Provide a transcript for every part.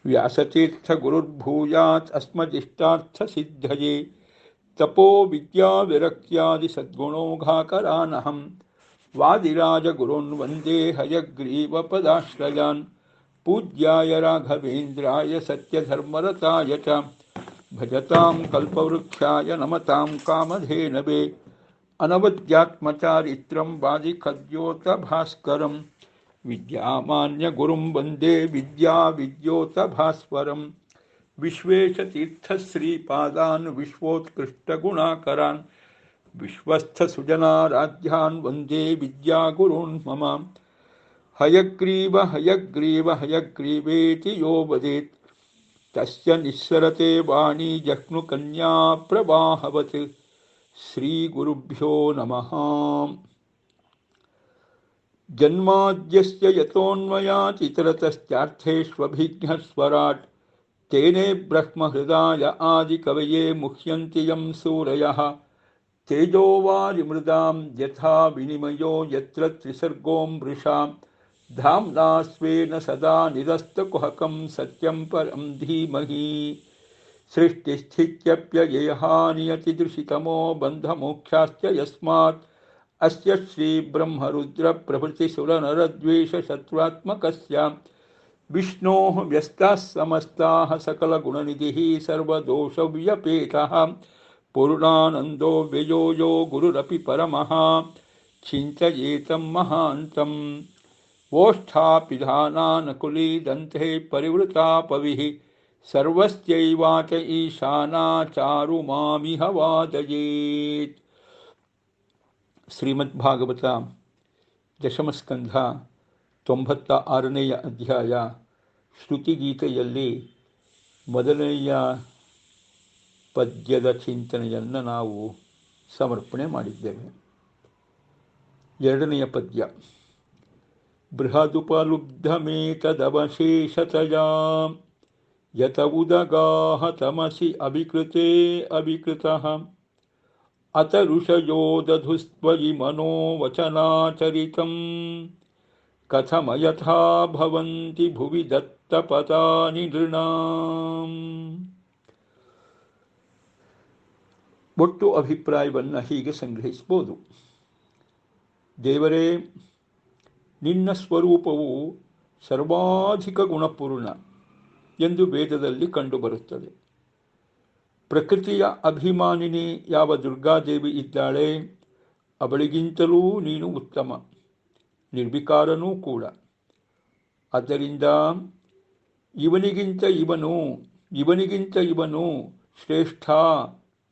ವ್ಯಾಸತೀರ್ಥ ಗುರುರ್ಭೂಯಾತ್ ಅಸ್ಮದಿಷ್ಟಾರ್ಥಸಿದ್ಧಯೇ ತಪೋ ವಿದ್ಯಾ ವಿರಕ್ತ್ಯಾದಿ ಸದ್ಗುಣೋಘಾಕರಾನಹಂ ವಾದಿರಾಜ ಗುರುನ್ ವಂದೇ ಹಯಗ್ರೀವಪದಾಶ್ರಯಾನ್ ಪೂಜ್ಯಾಯ ರಾಘವೇಂದ್ರಾಯ ಸತ್ಯಧರ್ಮರತಾಯ ಚ ಭಜತಾಂ ಕಲ್ಪವೃಕ್ಷಾಯ ನಮತಾಂ ಕಾಮಧೇನವೇ ಅನವದ್ಯಾತ್ಮಚಾರಿತ್ರಂ ವಾದಿಖದ್ಯೋತ ಭಾಸ್ಕರಂ ವಿದ್ಯಾಮಾನ್ಯ ಗುರುಂ ವಂದೇ ವಿದ್ಯಾ ವಿದ್ಯೋತ ಭಾಸ್ವರಂ ವಿಶ್ವೇಶತೀರ್ಥಶ್ರೀಪಾದಾನ್ ವಿಶ್ವೋತ್ಕೃಷ್ಟಗುಣಾಕರಾನ್ ವಿಶ್ವಸ್ಥಸುಜನಾರಾಧ್ಯಾನ್ ವಂದೇ ವಿದ್ಯಾಗುರುನ್ ಮಮ ಹಯಗ್ರೀವ ಹಯಗ್ರೀವ ಹಯಗ್ರೀವೇತಿ ಯೋ ವದೇತ್ ತಸ್ಯ ನಿಸ್ಸರತೆ ವಾಣಿ ಜಹ್ನುಕನ್ಯಾ ಪ್ರವಾಹವತ್ ಶ್ರೀಗುರುಭ್ಯೋ ನಮಃ. ಜನ್ಮಾದ್ಯಸ್ಯ ಯತೋನ್ಮಯಾತ್ ಇತರತಶ್ಚಾರ್ಥೇಷ್ವಭಿಘ್ನಸ್ವರಾಟ್ ತೇನೇ ಬ್ರಹ್ಮಹೃದಾಯ ಆದಿಕವಯೇ ಮುಹ್ಯಂತಿ ಯಂ ಸೂರಯಃ ತೇಜೋವಾರಿಮೃದಾಂ ಯಥಾ ವಿನಿಮಯೋ ಯತ್ರ ತ್ರಿಸರ್ಗೋ ಮೃಷಾ ಧಾಮ್ನಾ ಸ್ವೇನ ಸದಾ ನಿರಸ್ತಕುಹಕಂ ಸತ್ಯಂ ಪರಂ ಧೀಮಹಿ. ಸೃಷ್ಟಿಸ್ಥಿತ್ಯಪ್ಯಯೇಹಾನಿಯತಿದೃಶಿತಮೋ ಬಂಧಮೋಕ್ಷಾಶ್ಚ ಯಸ್ಮಾತ್ ಅಸ್ಯ ಶ್ರೀ ಬ್ರಹ್ಮರುದ್ರಪ್ರಭೃತಿಸುರನರದ್ವೇಷಶತ್ರುತ್ಮಕಸ್ಯ ವಿಷ್ಣೋಃ ವ್ಯಸ್ತಾಃ ಸಮಸ್ತಾಃ ಸಕಲಗುಣನಿಧಿಃ ಸರ್ವದೋಷವ್ಯಪೇತಃ ಪೂರ್ಣಾನಂದೋ ವ್ಯಯೋ ಯೋ ಗುರುರಪಿ ಪರಮಃ ಚಿಂತಯೇತಂ ಮಹಾಂತಂ. ಓಷ್ಠಾಪಿಧಾನಾನಕುಲೀದಂತೆ ಪರಿವೃತಾಪವಿಃ ಸರ್ವಸ್ಯೈವಾಚ ಈಶಾನಾಚಾರು ಮಾಮಿಹ ವಾದಯೇತ್. ಶ್ರೀಮದ್ಭಾಗವತ ದಶಮಸ್ಕಂಧ 96ನೇಯ ಅಧ್ಯಾಯ ಶ್ರುತಿಗೀತೆಯಲ್ಲಿ ಮೊದಲನೆಯ ಪದ್ಯದ ಚಿಂತನೆಯನ್ನು ನಾವು ಸಮರ್ಪಣೆ ಮಾಡಿದ್ದೇವೆ. ಎರಡನೆಯ ಪದ್ಯ. ಬೃಹದುಪಲುಬ್ಧಮೇತದವಶೇಷತಯಾ ಯತ ಉದಗಾಹ ತಮಸಿ ಅಭಿಕೃತೆ ಅಭಿಕೃತಃ ಅತ ಋಷಯೋ ದಧುಸ್ತ್ವಯಿ ಮನೋವಚನಾಚರಿತಂ ಕಥಮಯಥಾ ಭವಂತಿ ಭುವಿ ದತ್ತಪತಾನಿ ನೃಣಾಂ. ಒಟ್ಟು ಅಭಿಪ್ರಾಯವನ್ನು ಹೀಗೆ ಸಂಗ್ರಹಿಸಬಹುದು. ದೇವರೇ, ನಿನ್ನ ಸ್ವರೂಪವು ಸರ್ವಾಧಿಕ ಗುಣಪೂರ್ಣ ಎಂದು ವೇದದಲ್ಲಿ ಕಂಡುಬರುತ್ತದೆ. ಪ್ರಕೃತಿಯ ಅಭಿಮಾನಿನಿ ಯಾವ ದುರ್ಗಾದೇವಿ ಇದ್ದಾಳೆ, ಅವಳಿಗಿಂತಲೂ ನೀನು ಉತ್ತಮ, ನಿರ್ವಿಕಾರನೂ ಕೂಡ. ಆದ್ದರಿಂದ ಇವನಿಗಿಂತ ಇವನು ಶ್ರೇಷ್ಠ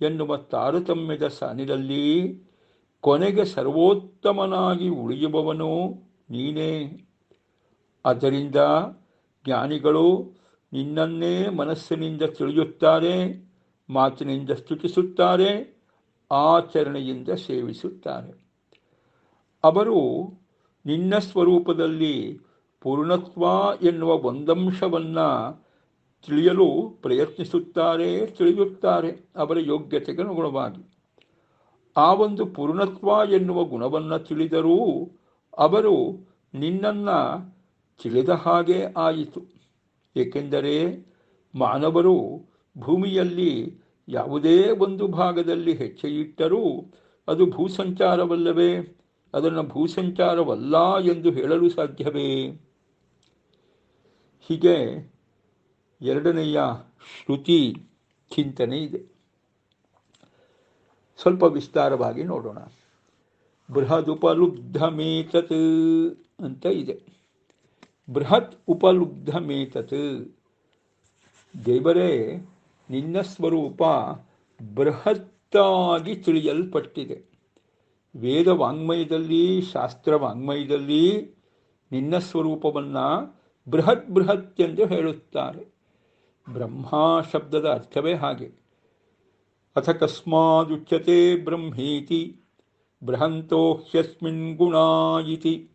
ಎನ್ನುವ ತಾರತಮ್ಯದ ಸಾಲಿನಲ್ಲಿ ಕೊನೆಗೆ ಸರ್ವೋತ್ತಮನಾಗಿ ಉಳಿಯುವವನು ನೀನೇ. ಆದ್ದರಿಂದ ಜ್ಞಾನಿಗಳು ನಿನ್ನನ್ನೇ ಮನಸ್ಸಿನಿಂದ ತಿಳಿಯುತ್ತಾರೆ, ಮಾತಿನಿಂದ ಸ್ತುತಿಸುತ್ತಾರೆ, ಆಚರಣೆಯಿಂದ ಸೇವಿಸುತ್ತಾರೆ. ಅವರು ನಿನ್ನ ಸ್ವರೂಪದಲ್ಲಿ ಪೂರ್ಣತ್ವ ಎನ್ನುವ ಒಂದಂಶವನ್ನು ತಿಳಿಯಲು ಪ್ರಯತ್ನಿಸುತ್ತಾರೆ, ತಿಳಿಯುತ್ತಾರೆ ಅವರ ಯೋಗ್ಯತೆಗೆ ಅನುಗುಣವಾಗಿ. ಆ ಒಂದು ಪೂರ್ಣತ್ವ ಎನ್ನುವ ಗುಣವನ್ನು ತಿಳಿದರೂ ಅವರು ನಿನ್ನನ್ನು ತಿಳಿದ ಹಾಗೆ ಆಯಿತು. ಏಕೆಂದರೆ ಮಾನವರು ಭೂಮಿಯಲ್ಲಿ ಯಾವುದೇ ಒಂದು ಭಾಗದಲ್ಲಿ ಹೆಜ್ಜೆ ಇಟ್ಟರೂ ಅದು ಭೂಸಂಚಾರವಲ್ಲವೇ? ಅದನ್ನು ಭೂಸಂಚಾರವಲ್ಲ ಎಂದು ಹೇಳಲು ಸಾಧ್ಯವೇ? ಹೀಗೆ ಎರಡನೆಯ ಶ್ರುತಿ ಚಿಂತನೆ ಇದೆ. ಸ್ವಲ್ಪ ವಿಸ್ತಾರವಾಗಿ ನೋಡೋಣ. ಬೃಹದುಪಲುಬ್ಧಮೇತತ್ ಅಂತ ಇದೆ. ಬೃಹತ್ ಉಪಲುಬ್ಧಮೇತತ್. ದೇವರೇ, ನಿನ್ನ ಸ್ವರೂಪ ಬೃಹತ್ತಾಗಿ ತಿಳಿಯಲ್ಪಟ್ಟಿದೆ. ವೇದ ವಾಂಗ್ಮಯದಲ್ಲಿ, ಶಾಸ್ತ್ರ ವಾಂಗ್ಮಯದಲ್ಲಿ ನಿನ್ನ ಸ್ವರೂಪವನ್ನು ಬೃಹತ್ ಬೃಹತ್ ಎಂದು ಹೇಳುತ್ತಾರೆ. ಬ್ರಹ್ಮ ಶಬ್ದದ ಅರ್ಥವೇ ಹಾಗೆ. ಅಥ ಕಸ್ಮಾದುಚ್ಯತೆ ಬ್ರಹ್ಮೇತಿ ಬೃಹಂತೋ ಹ್ಯಸ್ಮಿನ್ ಗುಣಾ ಇತಿ.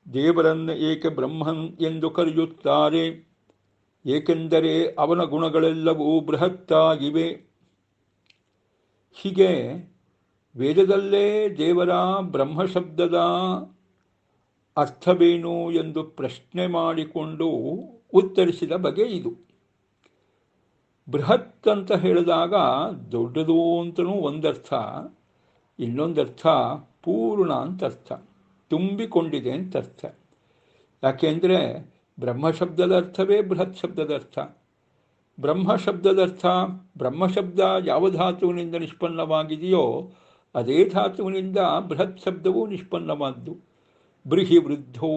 ದೇವರನ್ನು ಏಕೆ ಬ್ರಹ್ಮನ್ ಎಂದು ಕರೆಯುತ್ತಾರೆ? ಏಕೆಂದರೆ ಅವನ ಗುಣಗಳೆಲ್ಲವೂ ಬೃಹತ್ತಾಗಿವೆ. ಹೀಗೆ ವೇದದಲ್ಲೇ ದೇವರ ಬ್ರಹ್ಮಶಬ್ದದ ಅರ್ಥವೇನು ಎಂದು ಪ್ರಶ್ನೆ ಮಾಡಿಕೊಂಡು ಉತ್ತರಿಸಿದ ಬಗೆ ಇದು. ಬೃಹತ್ ಅಂತ ಹೇಳಿದಾಗ ದೊಡ್ಡದು ಅಂತಲೂ ಒಂದರ್ಥ, ಇನ್ನೊಂದರ್ಥ ಪೂರ್ಣ ಅಂತ ಅರ್ಥ, ತುಂಬಿಕೊಂಡಿದೆ ಅಂತ ಅರ್ಥ. ಯಾಕೆಂದರೆ ಬ್ರಹ್ಮಶಬ್ದದ ಅರ್ಥವೇ ಬೃಹತ್ ಶಬ್ದದ ಅರ್ಥ. ಬ್ರಹ್ಮಶಬ್ದ ಯಾವ ಧಾತುವಿನಿಂದ ನಿಷ್ಪನ್ನವಾಗಿದೆಯೋ ಅದೇ ಧಾತುವಿನಿಂದ ಬೃಹತ್ ಶಬ್ದವೂ ನಿಷ್ಪನ್ನವಾದ್ದು. ಬೃಹಿ ವೃದ್ಧೌ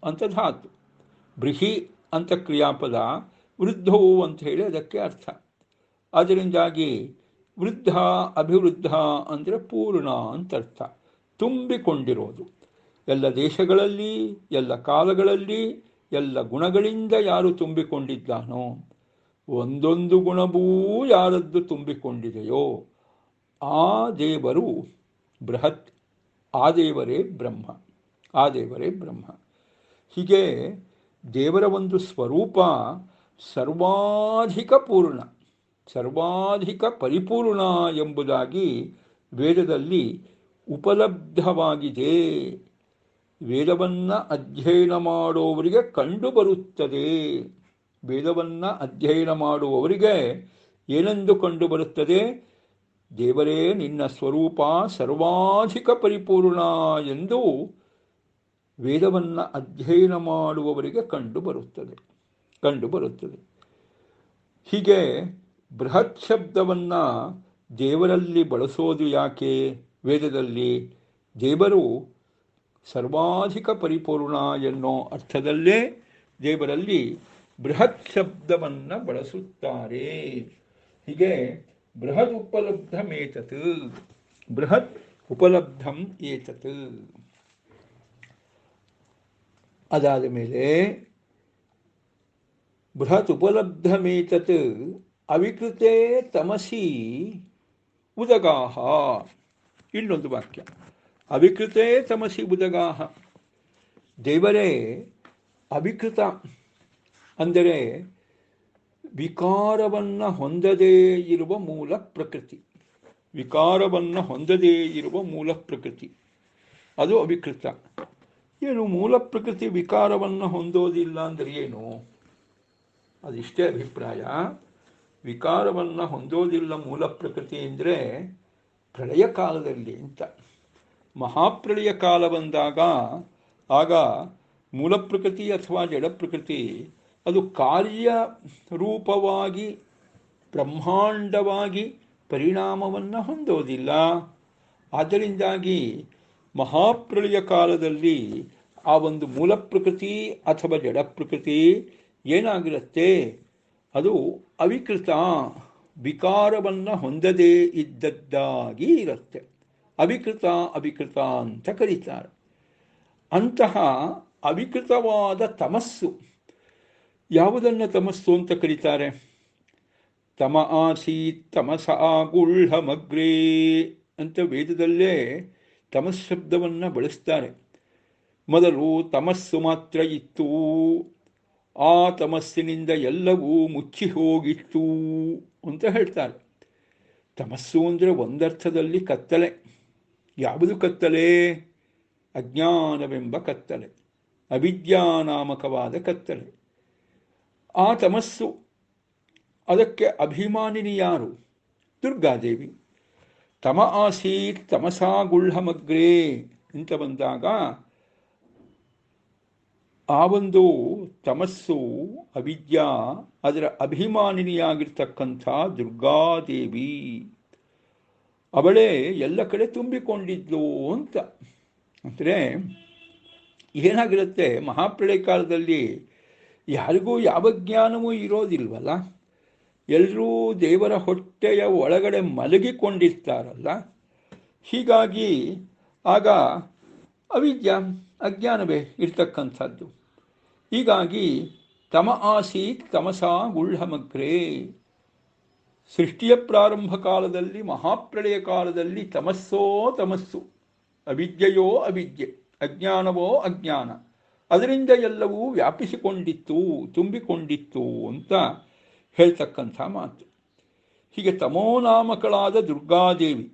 ಅಂತ ಧಾತು, ಬೃಹಿ ಅಂತ ಕ್ರಿಯಾಪದ, ವೃದ್ಧೌ ಅಂತ ಹೇಳಿ ಅದಕ್ಕೆ ಅರ್ಥ. ಅದರಿಂದಾಗಿ ವೃದ್ಧ ಅಭಿವೃದ್ಧ ಅಂದರೆ ಪೂರ್ಣ ಅಂತ ಅರ್ಥ, ತುಂಬಿಕೊಂಡಿರೋದು. ಎಲ್ಲ ದೇಶಗಳಲ್ಲಿ, ಎಲ್ಲ ಕಾಲಗಳಲ್ಲಿ, ಎಲ್ಲ ಗುಣಗಳಿಂದ ಯಾರು ತುಂಬಿಕೊಂಡಿದ್ದಾನೋ, ಒಂದೊಂದು ಗುಣವೂ ಯಾರದ್ದು ತುಂಬಿಕೊಂಡಿದೆಯೋ ಆ ದೇವರು ಬೃಹತ್, ಆ ದೇವರೇ ಬ್ರಹ್ಮ. ಹೀಗೆ ದೇವರ ಒಂದು ಸ್ವರೂಪ ಸರ್ವಾಧಿಕ ಪೂರ್ಣ, ಸರ್ವಾಧಿಕ ಪರಿಪೂರ್ಣ ಎಂಬುದಾಗಿ ವೇದದಲ್ಲಿ ಉಪಲಬ್ಧವಾಗಿದೆ. ವೇದವನ್ನು ಅಧ್ಯಯನ ಮಾಡುವವರಿಗೆ ಕಂಡುಬರುತ್ತದೆ. ವೇದವನ್ನು ಅಧ್ಯಯನ ಮಾಡುವವರಿಗೆ ಏನೆಂದು ಕಂಡುಬರುತ್ತದೆ? ದೇವರೇ ನಿನ್ನ ಸ್ವರೂಪ ಸರ್ವಾಧಿಕ ಪರಿಪೂರ್ಣ ಎಂದು ವೇದವನ್ನು ಅಧ್ಯಯನ ಮಾಡುವವರಿಗೆ ಕಂಡುಬರುತ್ತದೆ. ಹೀಗೆ ಬೃಹತ್ ಶಬ್ದವನ್ನು ದೇವರಲ್ಲಿ ಬಳಸೋದು ಯಾಕೆ? ವೇದದಲ್ಲಿ ದೇವರು ಸರ್ವಾಧಿಕ ಪರಿಪೂರ್ಣ ಎನ್ನೋ ಅರ್ಥದಲ್ಲೇ ದೇವರಲ್ಲಿ ಬೃಹತ್ ಶಬ್ದವನ್ನು ಬಳಸುತ್ತಾರೆ. ಹೀಗೆ ಬೃಹತ್ ಉಪಲಬ್ಧಂ ಏತತ್. ಅದಾದ ಮೇಲೆ ಬೃಹತ್ ಉಪಲಬ್ಧಮೇತತ್ ಅವಿಕೃತೆ ತಮಸಿ ಉದಗಾಹ. ಇನ್ನೊಂದು ವಾಕ್ಯ, ಅವಿಕೃತೆ ತಮಸಿ ಉದಗಾಹ. ದೇವರೇ ಅವಿಕೃತ ಅಂದರೆ ವಿಕಾರವನ್ನು ಹೊಂದದೇ ಇರುವ ಮೂಲ ಪ್ರಕೃತಿ, ಅದು ಅವಿಕೃತ. ಏನು ಮೂಲ ಪ್ರಕೃತಿ ವಿಕಾರವನ್ನು ಹೊಂದೋದಿಲ್ಲ ಅಂದರೆ ಏನು? ಅದಿಷ್ಟೇ ಅಭಿಪ್ರಾಯ. ವಿಕಾರವನ್ನು ಹೊಂದೋದಿಲ್ಲ ಮೂಲ ಪ್ರಕೃತಿ ಅಂದರೆ ಪ್ರಳಯ ಕಾಲದಲ್ಲಿ ಅಂತ. ಮಹಾಪ್ರಳಯ ಕಾಲ ಬಂದಾಗ ಆಗ ಮೂಲ ಪ್ರಕೃತಿ ಅಥವಾ ಜಡ ಪ್ರಕೃತಿ ಅದು ಕಾರ್ಯರೂಪವಾಗಿ ಬ್ರಹ್ಮಾಂಡವಾಗಿ ಪರಿಣಾಮವನ್ನು ಹೊಂದೋದಿಲ್ಲ. ಆದ್ದರಿಂದಾಗಿ ಮಹಾಪ್ರಳಯ ಕಾಲದಲ್ಲಿ ಆ ಒಂದು ಮೂಲ ಪ್ರಕೃತಿ ಅಥವಾ ಜಡ ಪ್ರಕೃತಿ ಏನಾಗಿರುತ್ತೆ? ಅದು ಅವಿಕೃತ, ವಿಕಾರವನ್ನು ಹೊಂದದೇ ಇದ್ದದ್ದಾಗಿ ಇರುತ್ತೆ. ಅವಿಕೃತ ಅಂತ ಕರೀತಾರೆ. ಅಂತಹ ಅವಿಕೃತವಾದ ತಮಸ್ಸು, ಯಾವುದನ್ನು ತಮಸ್ಸು ಅಂತ ಕರೀತಾರೆ? ತಮ ಆಸೀತ್ ತಮಸಾ ಗುಳ್ಹಮಗ್ರೇ ಅಂತ ವೇದದಲ್ಲೇ ತಮಸ್ಶಬ್ದವನ್ನು ಬಳಸ್ತಾರೆ. ಮೊದಲು ತಮಸ್ಸು ಮಾತ್ರ ಇತ್ತು, ಆ ತಮಸ್ಸಿನಿಂದ ಎಲ್ಲವೂ ಮುಚ್ಚಿ ಹೋಗಿತ್ತು ಅಂತ ಹೇಳ್ತಾರೆ. ತಮಸ್ಸು ಅಂದರೆ ಒಂದರ್ಥದಲ್ಲಿ ಕತ್ತಲೆ. ಯಾವುದು ಕತ್ತಲೆ? ಅಜ್ಞಾನವೆಂಬ ಕತ್ತಲೆ, ಅವಿದ್ಯಾನಾಮಕವಾದ ಕತ್ತಲೆ. ಆ ತಮಸ್ಸು, ಅದಕ್ಕೆ ಅಭಿಮಾನಿನಿ ಯಾರು? ದುರ್ಗಾದೇವಿ. ತಮ ಆಸೀತ್ ತಮಸಾ ಗುಳ್ಹಮಗ್ರೇ ಅಂತ ಬಂದಾಗ ಆ ಒಂದು ತಮಸ್ಸು ಅವಿದ್ಯಾ, ಅದರ ಅಭಿಮಾನಿನಿಯಾಗಿರ್ತಕ್ಕಂಥ ದುರ್ಗಾದೇವಿ ಅವಳೇ ಎಲ್ಲ ಕಡೆ ತುಂಬಿಕೊಂಡಿದ್ಲು ಅಂತ. ಅಂದರೆ ಏನಾಗಿರುತ್ತೆ, ಮಹಾಪ್ರಳಯ ಕಾಲದಲ್ಲಿ ಯಾರಿಗೂ ಯಾವ ಜ್ಞಾನವೂ ಇರೋದಿಲ್ವಲ್ಲ, ಎಲ್ಲರೂ ದೇವರ ಹೊಟ್ಟೆಯ ಒಳಗಡೆ ಮಲಗಿಕೊಂಡಿರ್ತಾರಲ್ಲ. ಹೀಗಾಗಿ ಆಗ ಅವಿದ್ಯಾ, ಅಜ್ಞಾನವೇ ಇರ್ತಕ್ಕಂಥದ್ದು. ಹೀಗಾಗಿ ತಮ ಆಸೀತ್ ತಮಸಾ ಗುಳ್ಹಮಗ್ರೇ. ಸೃಷ್ಟಿಯ ಪ್ರಾರಂಭ ಕಾಲದಲ್ಲಿ, ಮಹಾಪ್ರಳಯ ಕಾಲದಲ್ಲಿ ತಮಸ್ಸು, ಅವಿದ್ಯೆಯೋ ಅವಿದ್ಯೆ, ಅಜ್ಞಾನವೋ ಅಜ್ಞಾನ, ಅದರಿಂದ ಎಲ್ಲವೂ ವ್ಯಾಪಿಸಿಕೊಂಡಿತ್ತು, ತುಂಬಿಕೊಂಡಿತ್ತು ಅಂತ ಹೇಳ್ತಕ್ಕಂಥ ಮಾತು. ಹೀಗೆ ತಮೋನಾಮಕಳಾದ ದುರ್ಗಾದೇವಿ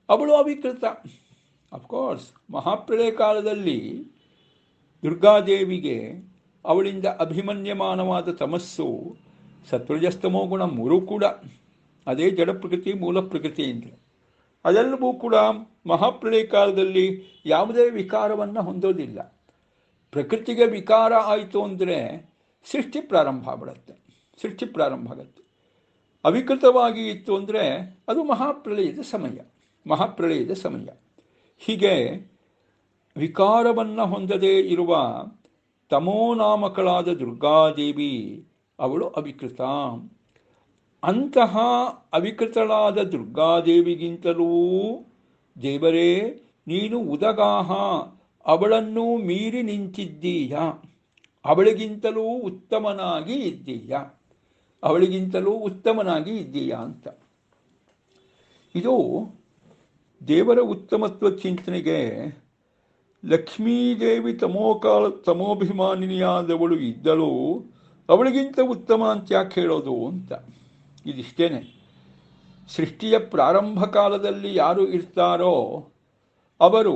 ಅವಳು ಅವಿಕೃತ. ಅಫ್ಕೋರ್ಸ್ ಮಹಾಪ್ರಳಯ ಕಾಲದಲ್ಲಿ ದುರ್ಗಾದೇವಿಗೆ ಅವಳಿಂದ ಅಭಿಮನ್ಯಮಾನವಾದ ತಮಸ್ಸು, ಸತ್ವಜಸ್ತಮೋ ಗುಣ ಮೂರೂ ಕೂಡ ಅದೇ ಜಡ ಪ್ರಕೃತಿ, ಮೂಲ ಪ್ರಕೃತಿ ಅಂದರೆ ಅದೆಲ್ಲವೂ ಕೂಡ ಮಹಾಪ್ರಳಯ ಕಾಲದಲ್ಲಿ ಯಾವುದೇ ವಿಕಾರವನ್ನು ಹೊಂದೋದಿಲ್ಲ. ಪ್ರಕೃತಿಗೆ ವಿಕಾರ ಆಯಿತು ಅಂದರೆ ಸೃಷ್ಟಿ ಪ್ರಾರಂಭ ಆಗ್ಬಿಡುತ್ತೆ, ಸೃಷ್ಟಿ ಪ್ರಾರಂಭ ಆಗುತ್ತೆ. ಅವಿಕೃತವಾಗಿ ಇತ್ತು ಅಂದರೆ ಅದು ಮಹಾಪ್ರಳಯದ ಸಮಯ, ಮಹಾಪ್ರಳಯದ ಸಮಯ. ಹೀಗೆ ವಿಕಾರವನ್ನು ಹೊಂದದೇ ಇರುವ ತಮೋನಾಮಕಳಾದ ದುರ್ಗಾದೇವಿ ಅವಳು ಅವಿಕೃತ. ಅಂತಹ ಅವಿಕೃತಳಾದ ದುರ್ಗಾದೇವಿಗಿಂತಲೂ ದೇವರೇ ನೀನು ಉದಗಾಹ, ಅವಳನ್ನು ಮೀರಿ ನಿಂತಿದ್ದೀಯ, ಅವಳಿಗಿಂತಲೂ ಉತ್ತಮನಾಗಿ ಇದ್ದೀಯ, ಅವಳಿಗಿಂತಲೂ ಉತ್ತಮನಾಗಿ ಇದ್ದೀಯ ಅಂತ. ಇದು ದೇವರ ಉತ್ತಮತ್ವ ಚಿಂತನೆಗೆ ಲಕ್ಷ್ಮೀದೇವಿ ತಮೋಭಿಮಾನಿನಿಯಾದವಳು ಇದ್ದಳು, ಅವಳಿಗಿಂತ ಉತ್ತಮ ಅಂತ ಯಾಕೆ ಹೇಳೋದು ಅಂತ. ಇದಿಷ್ಟೇನೆ. ಸೃಷ್ಟಿಯ ಪ್ರಾರಂಭ ಕಾಲದಲ್ಲಿ ಯಾರು ಇರ್ತಾರೋ ಅವರು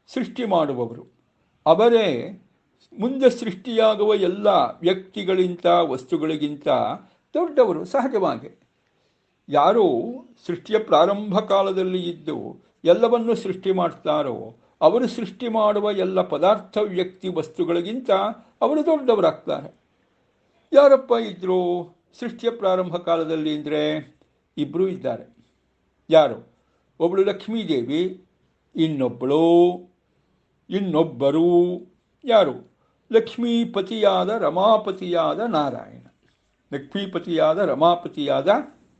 ಸೃಷ್ಟಿ ಮಾಡುವವರು, ಅವರೇ ಮುಂದೆ ಸೃಷ್ಟಿಯಾಗುವ ಎಲ್ಲ ವ್ಯಕ್ತಿಗಳಿಗಿಂತ ವಸ್ತುಗಳಿಗಿಂತ ದೊಡ್ಡವರು. ಸಹಜವಾಗಿ ಯಾರು ಸೃಷ್ಟಿಯ ಪ್ರಾರಂಭ ಕಾಲದಲ್ಲಿ ಇದ್ದು ಎಲ್ಲವನ್ನೂ ಸೃಷ್ಟಿ ಮಾಡ್ತಾರೋ ಅವರು ಸೃಷ್ಟಿ ಮಾಡುವ ಎಲ್ಲ ಪದಾರ್ಥ, ವ್ಯಕ್ತಿ, ವಸ್ತುಗಳಿಗಿಂತ ಅವರು ದೊಡ್ಡವರಾಗ್ತಾರೆ. ಯಾರಪ್ಪ ಇದ್ರು ಸೃಷ್ಟಿಯ ಪ್ರಾರಂಭ ಕಾಲದಲ್ಲಿ ಅಂದರೆ ಇಬ್ಬರು ಇದ್ದಾರೆ. ಯಾರು? ಒಬ್ಬಳು ಲಕ್ಷ್ಮೀದೇವಿ, ಇನ್ನೊಬ್ಬರು ಯಾರು? ಲಕ್ಷ್ಮೀಪತಿಯಾದ ರಮಾಪತಿಯಾದ ನಾರಾಯಣ. ಲಕ್ಷ್ಮೀಪತಿಯಾದ ರಮಾಪತಿಯಾದ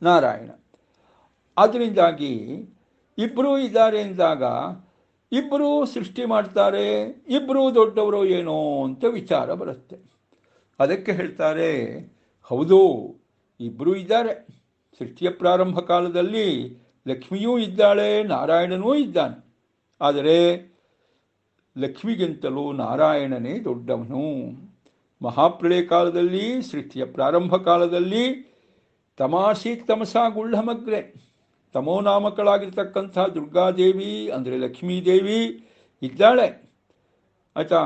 ನಾರಾಯಣ. ಅದರಿಂದಾಗಿ ಇಬ್ಬರೂ ಇದ್ದಾರೆ ಎಂದಾಗ ಇಬ್ಬರೂ ಸೃಷ್ಟಿ ಮಾಡ್ತಾರೆ, ಇಬ್ಬರೂ ದೊಡ್ಡವರು ಏನೋ ಅಂತ ವಿಚಾರ ಬರುತ್ತೆ. ಅದಕ್ಕೆ ಹೇಳ್ತಾರೆ, ಹೌದು ಇಬ್ಬರೂ ಇದ್ದಾರೆ. ಸೃಷ್ಟಿಯ ಪ್ರಾರಂಭ ಕಾಲದಲ್ಲಿ ಲಕ್ಷ್ಮಿಯೂ ಇದ್ದಾಳೆ, ನಾರಾಯಣನೂ ಇದ್ದಾನೆ. ಆದರೆ ಲಕ್ಷ್ಮಿಗಿಂತಲೂ ನಾರಾಯಣನೇ ದೊಡ್ಡವನು. ಮಹಾಪ್ರಳಯ ಕಾಲದಲ್ಲಿ, ಸೃಷ್ಟಿಯ ಪ್ರಾರಂಭ ಕಾಲದಲ್ಲಿ ತಮಾಸಿ ತಮಸಾ ಗುಳ್ಳಮಗ್ರೆ, ತಮೋನಾಮಕಳಾಗಿರ್ತಕ್ಕಂಥ ದುರ್ಗಾದೇವಿ ಅಂದರೆ ಲಕ್ಷ್ಮೀದೇವಿ ಇದ್ದಾಳೆ. ಆಯ್ತಾ?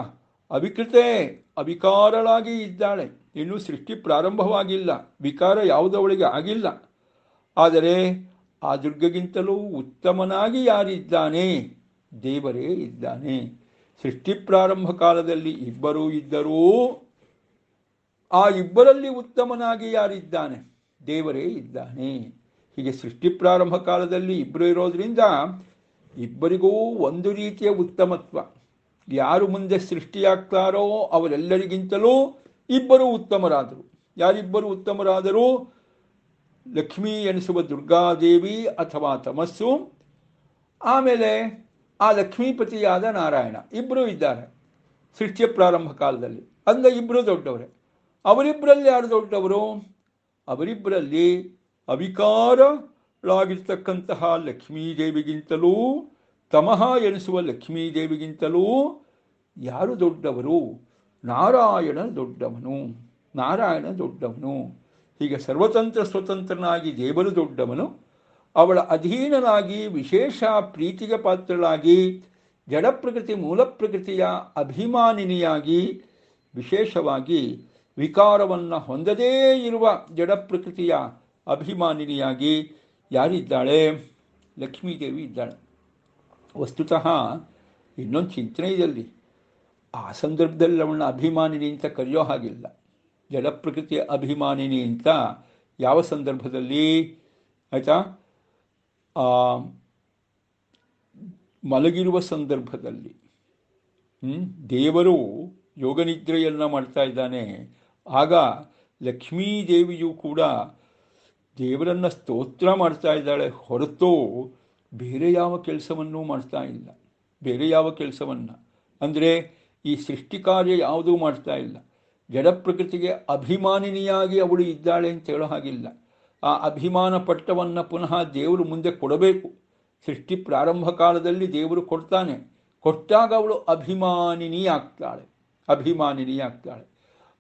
ಅವಿಕೃತೆ, ಅವಿಕಾರಳಾಗಿ ಇದ್ದಾಳೆ. ಇನ್ನೂ ಸೃಷ್ಟಿ ಪ್ರಾರಂಭವಾಗಿಲ್ಲ, ವಿಕಾರ ಯಾವುದವಳಿಗೆ ಆಗಿಲ್ಲ. ಆದರೆ ಆ ದುರ್ಗಗಿಂತಲೂ ಉತ್ತಮನಾಗಿ ಯಾರಿದ್ದಾನೆ? ದೇವರೇ ಇದ್ದಾನೆ. ಸೃಷ್ಟಿ ಪ್ರಾರಂಭ ಕಾಲದಲ್ಲಿ ಇಬ್ಬರೂ ಇದ್ದರೂ ಆ ಇಬ್ಬರಲ್ಲಿ ಉತ್ತಮನಾಗಿ ಯಾರಿದ್ದಾನೆ? ದೇವರೇ ಇದ್ದಾನೆ. ಹೀಗೆ ಸೃಷ್ಟಿ ಪ್ರಾರಂಭ ಕಾಲದಲ್ಲಿ ಇಬ್ಬರು ಇರೋದ್ರಿಂದ ಇಬ್ಬರಿಗೂ ಒಂದು ರೀತಿಯ ಉತ್ತಮತ್ವ. ಯಾರು ಮುಂದೆ ಸೃಷ್ಟಿಯಾಗ್ತಾರೋ ಅವರೆಲ್ಲರಿಗಿಂತಲೂ ಇಬ್ಬರು ಉತ್ತಮರಾದರು. ಯಾರಿಬ್ಬರು ಉತ್ತಮರಾದರೂ? ಲಕ್ಷ್ಮೀ ಎನಿಸುವ ದುರ್ಗಾದೇವಿ ಅಥವಾ ತಮಸ್ಸು, ಆಮೇಲೆ ಆ ಲಕ್ಷ್ಮೀಪತಿಯಾದ ನಾರಾಯಣ, ಇಬ್ಬರೂ ಇದ್ದಾರೆ ಸೃಷ್ಟಿಯ ಪ್ರಾರಂಭ ಕಾಲದಲ್ಲಿ. ಅಂದ ಇಬ್ಬರು ದೊಡ್ಡವರೇ. ಅವರಿಬ್ಬರಲ್ಲಿ ಯಾರು ದೊಡ್ಡವರು? ಅವರಿಬ್ಬರಲ್ಲಿ ಅವಿಕಾರಳಾಗಿರ್ತಕ್ಕಂತಹ ಲಕ್ಷ್ಮೀದೇವಿಗಿಂತಲೂ, ತಮಃ ಎನಿಸುವ ಲಕ್ಷ್ಮೀದೇವಿಗಿಂತಲೂ ಯಾರು ದೊಡ್ಡವರು? ನಾರಾಯಣ ದೊಡ್ಡವನು. ನಾರಾಯಣ ದೊಡ್ಡವನು. ಹೀಗೆ ಸರ್ವತಂತ್ರ ಸ್ವತಂತ್ರನಾಗಿ ದೇವರು ದೊಡ್ಡವನು. ಅವಳ ಅಧೀನನಾಗಿ ವಿಶೇಷ ಪ್ರೀತಿಗೆ ಪಾತ್ರಳಾಗಿ ಜಡ ಪ್ರಕೃತಿ ಮೂಲ ಪ್ರಕೃತಿಯ ಅಭಿಮಾನಿನಿಯಾಗಿ ವಿಶೇಷವಾಗಿ ವಿಕಾರವನ್ನು ಹೊಂದದೇ ಇರುವ ಜಡ ಪ್ರಕೃತಿಯ ಅಭಿಮಾನಿನಿಯಾಗಿ ಯಾರಿದ್ದಾಳೆ? ಲಕ್ಷ್ಮೀದೇವಿ ಇದ್ದಾಳೆ. ವಸ್ತುತಃ ಇನ್ನೊಂದು ಚಿಂತನೆ ಇದರಲ್ಲಿ, ಆ ಸಂದರ್ಭದಲ್ಲಿ ಅವಳನ್ನ ಅಭಿಮಾನಿನಿ ಅಂತ ಕರೆಯೋ ಹಾಗಿಲ್ಲ. ಜಡ ಪ್ರಕೃತಿಯ ಅಭಿಮಾನಿನಿ ಅಂತ ಯಾವ ಸಂದರ್ಭದಲ್ಲಿ? ಆಯಿತಾ? ಮಲಗಿರುವ ಸಂದರ್ಭದಲ್ಲಿ ದೇವರು ಯೋಗನಿದ್ರೆಯನ್ನು ಮಾಡ್ತಾ ಇದ್ದಾನೆ. ಆಗ ಲಕ್ಷ್ಮೀದೇವಿಯು ಕೂಡ ದೇವರನ್ನು ಸ್ತೋತ್ರ ಮಾಡ್ತಾ ಇದ್ದಾಳೆ ಹೊರತು ಬೇರೆ ಯಾವ ಕೆಲಸವನ್ನೂ ಮಾಡ್ತಾ ಇಲ್ಲ. ಬೇರೆ ಯಾವ ಕೆಲಸವನ್ನು ಅಂದರೆ ಈ ಸೃಷ್ಟಿ ಕಾರ್ಯ ಯಾವುದೂ ಮಾಡ್ತಾ ಇಲ್ಲ. ಜಡ ಪ್ರಕೃತಿಗೆ ಅಭಿಮಾನಿನಿಯಾಗಿ ಅವಳು ಇದ್ದಾಳೆ ಅಂತ ಹೇಳೋ ಹಾಗಿಲ್ಲ. ಆ ಅಭಿಮಾನ ಪಟ್ಟವನ್ನು ಪುನಃ ದೇವರು ಮುಂದೆ ಕೊಡಬೇಕು. ಸೃಷ್ಟಿ ಪ್ರಾರಂಭ ಕಾಲದಲ್ಲಿ ದೇವರು ಕೊಡ್ತಾನೆ. ಕೊಟ್ಟಾಗ ಅವಳು ಅಭಿಮಾನಿನಿಯಾಗ್ತಾಳೆ.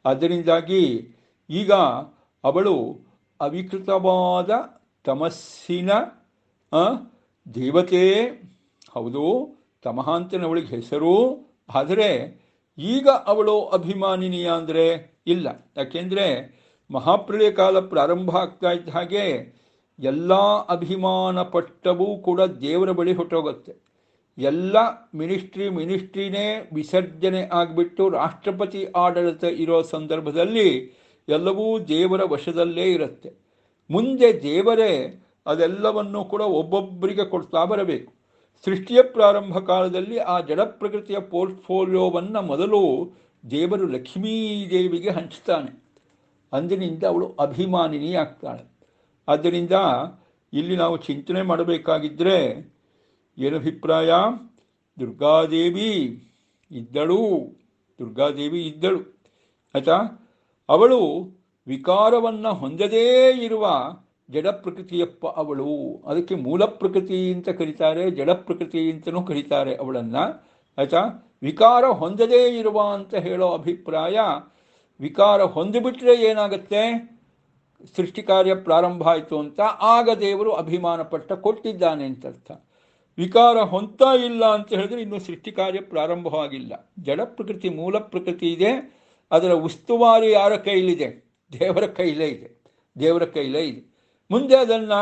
ಅದರಿಂದಾಗಿ ಈಗ ಅವಳು ಅವಿಕೃತವಾದ ತಮಸ್ಸಿನ ದೇವತೆ. ಹೌದು, ತಮಃ ಅಂತನೇ ಅವಳಿಗೆ ಹೆಸರು. ಆದರೆ ಈಗ ಅವಳು ಅಭಿಮಾನಿನಿಯ ಅಂದರೆ ಇಲ್ಲ. ಯಾಕೆಂದರೆ ಮಹಾಪ್ರಳಯ ಕಾಲ ಪ್ರಾರಂಭ ಆಗ್ತಾ ಇದ್ದ ಹಾಗೆ ಎಲ್ಲ ಅಭಿಮಾನ ಪಟ್ಟವೂ ಕೂಡ ದೇವರ ಬಳಿ ಹೊಟ್ಟೋಗುತ್ತೆ. ಎಲ್ಲ ಮಿನಿಸ್ಟ್ರಿನೇ ವಿಸರ್ಜನೆ ಆಗಿಬಿಟ್ಟು ರಾಷ್ಟ್ರಪತಿ ಆಡಳಿತ ಇರೋ ಸಂದರ್ಭದಲ್ಲಿ ಎಲ್ಲವೂ ದೇವರ ವಶದಲ್ಲೇ ಇರುತ್ತೆ. ಮುಂದೆ ದೇವರೇ ಅದೆಲ್ಲವನ್ನು ಕೂಡ ಒಬ್ಬೊಬ್ಬರಿಗೆ ಕೊಡ್ತಾ ಬರಬೇಕು. ಸೃಷ್ಟಿಯ ಪ್ರಾರಂಭ ಕಾಲದಲ್ಲಿ ಆ ಜಡ ಪ್ರಕೃತಿಯ ಪೋರ್ಟ್ಫೋಲಿಯೋವನ್ನು ಮೊದಲು ದೇವರು ಲಕ್ಷ್ಮೀದೇವಿಗೆ ಹಂಚ್ತಾನೆ. ಅಂದಿನಿಂದ ಅವಳು ಅಭಿಮಾನಿನಿ ಆಗ್ತಾಳೆ. ಆದ್ದರಿಂದ ಇಲ್ಲಿ ನಾವು ಚಿಂತನೆ ಮಾಡಬೇಕಾಗಿದ್ದರೆ ಏನಭಿಪ್ರಾಯ? ದುರ್ಗಾದೇವಿ ಇದ್ದಳು ಆಯಿತಾ? ಅವಳು ವಿಕಾರವನ್ನು ಹೊಂದದೇ ಇರುವ ಜಡ ಪ್ರಕೃತಿಯಪ್ಪ ಅವಳು. ಅದಕ್ಕೆ ಮೂಲ ಪ್ರಕೃತಿ ಅಂತ ಕರೀತಾರೆ, ಜಡ ಪ್ರಕೃತಿ ಅಂತಲೂ ಕರೀತಾರೆ ಅವಳನ್ನು. ಆಯಿತಾ? ವಿಕಾರ ಹೊಂದದೇ ಇರುವ ಅಂತ ಹೇಳೋ ಅಭಿಪ್ರಾಯ, ವಿಕಾರ ಹೊಂದಿಬಿಟ್ರೆ ಏನಾಗುತ್ತೆ? ಸೃಷ್ಟಿ ಕಾರ್ಯ ಪ್ರಾರಂಭ ಆಯಿತು ಅಂತ ಆಗ ದೇವರು ಅಭಿಮಾನ ಪಟ್ಟ ಕೊಟ್ಟಿದ್ದಾನೆ ಅಂತ ಅರ್ಥ. ವಿಕಾರ ಹೊಂದ್ತಾ ಇಲ್ಲ ಅಂತ ಹೇಳಿದ್ರೆ ಇನ್ನು ಸೃಷ್ಟಿ ಕಾರ್ಯ ಪ್ರಾರಂಭವಾಗಿಲ್ಲ. ಜಡ ಪ್ರಕೃತಿ ಮೂಲ ಪ್ರಕೃತಿ ಇದೆ, ಅದರ ಉಸ್ತುವಾರಿ ಯಾರ ಕೈಲಿದೆ? ದೇವರ ಕೈಲೇ ಇದೆ. ಮುಂದೆ ಅದನ್ನು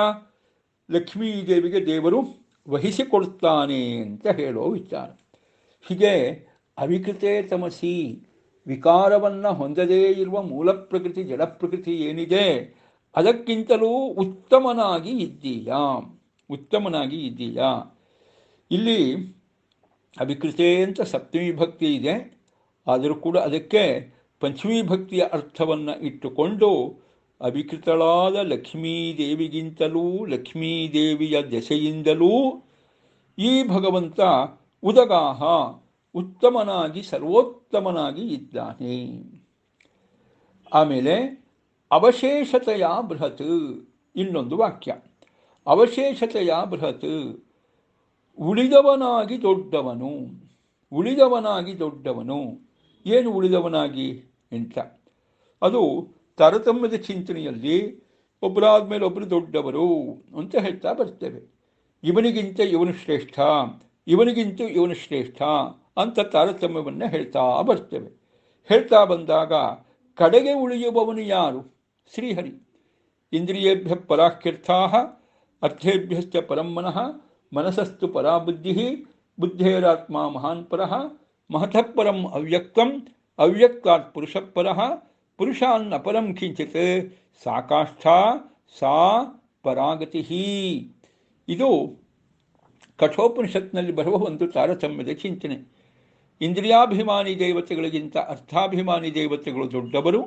ಲಕ್ಷ್ಮೀದೇವಿಗೆ ದೇವರು ವಹಿಸಿಕೊಡ್ತಾನೆ ಅಂತ ಹೇಳೋ ವಿಚಾರ. ಹೀಗೆ ಅವಿಕೃತೆ ತಮಸಿ, ವಿಕಾರವನ್ನು ಹೊಂದದೇ ಇರುವ ಮೂಲ ಪ್ರಕೃತಿ ಜಡ ಪ್ರಕೃತಿ ಏನಿದೆ ಅದಕ್ಕಿಂತಲೂ ಉತ್ತಮನಾಗಿ ಇದ್ದೀಯಾ. ಇಲ್ಲಿ ಅವಿಕೃತೆ ಅಂತ ಸಪ್ತಮಿ ಭಕ್ತಿ ಇದೆ, ಆದರೂ ಕೂಡ ಅದಕ್ಕೆ ಪಂಚಮಿ ಭಕ್ತಿಯ ಅರ್ಥವನ್ನು ಇಟ್ಟುಕೊಂಡು ಅವಿಕೃತಳಾದ ಲಕ್ಷ್ಮೀದೇವಿಗಿಂತಲೂ ಲಕ್ಷ್ಮೀದೇವಿಯ ದೆಸೆಯಿಂದಲೂ ಈ ಭಗವಂತ ಉದಗಾಹ ಉತ್ತಮನಾಗಿ ಸರ್ವೋತ್ತಮನಾಗಿ ಇದ್ದಾನೆ. ಆಮೇಲೆ ಅವಶೇಷತೆಯ ಬೃಹತ್, ಇನ್ನೊಂದು ವಾಕ್ಯ, ಅವಶೇಷತೆಯ ಬೃಹತ್, ಉಳಿದವನಾಗಿ ದೊಡ್ಡವನು. ಏನು ಉಳಿದವನಾಗಿ ಅಂತ? ಅದು ತಾರತಮ್ಯದ ಚಿಂತನೆಯಲ್ಲಿ ಒಬ್ಬರಾದ ಮೇಲೆ ಒಬ್ಬರು ದೊಡ್ಡವರು ಅಂತ ಹೇಳ್ತಾ ಬರ್ತೇವೆ. ಇವನಿಗಿಂತ ಇವನು ಶ್ರೇಷ್ಠ ಅಂತ ತಾರತಮ್ಯವನ್ನು ಹೇಳ್ತಾ ಬರ್ತೇವೆ. ಹೇಳ್ತಾ ಬಂದಾಗ ಕಡೆಗೆ ಉಳಿಯುವವನು ಯಾರು? ಶ್ರೀಹರಿ. ಇಂದ್ರಿಯೇಭ್ಯ ಪರಾಖ್ಯರ್ಥಾ ಅರ್ಥೇಭ್ಯಶ್ಚ ಪರಂ ಮನಃ, ಮನಸಸ್ತು ಪರಾ ಬುದ್ಧಿ, ಬುದ್ಧೇರಾತ್ಮ ಮಹಾನ್ ಪರಃ, ಮಹತಃ ಪರಂ ಅವ್ಯಕ್ತಂ, ಅವ್ಯಕ್ತಾತ್ ಪುರುಷಃ ಪರಃ, ಪುರುಷಾನ್ನ ಪರಂ ಕಿಂಚಿತ್, ಸಾ ಕಾಷ್ಠಾ ಸಾ ಪರಾಗತಿ. ಇದು ಕಠೋಪನಿಷತ್ನಲ್ಲಿ ಬರುವ ಒಂದು ತಾರತಮ್ಯದ ಚಿಂತನೆ. ಇಂದ್ರಿಯಾಭಿಮಾನಿ ದೇವತೆಗಳಿಗಿಂತ ಅರ್ಥಾಭಿಮಾನಿ ದೇವತೆಗಳು ದೊಡ್ಡವರು,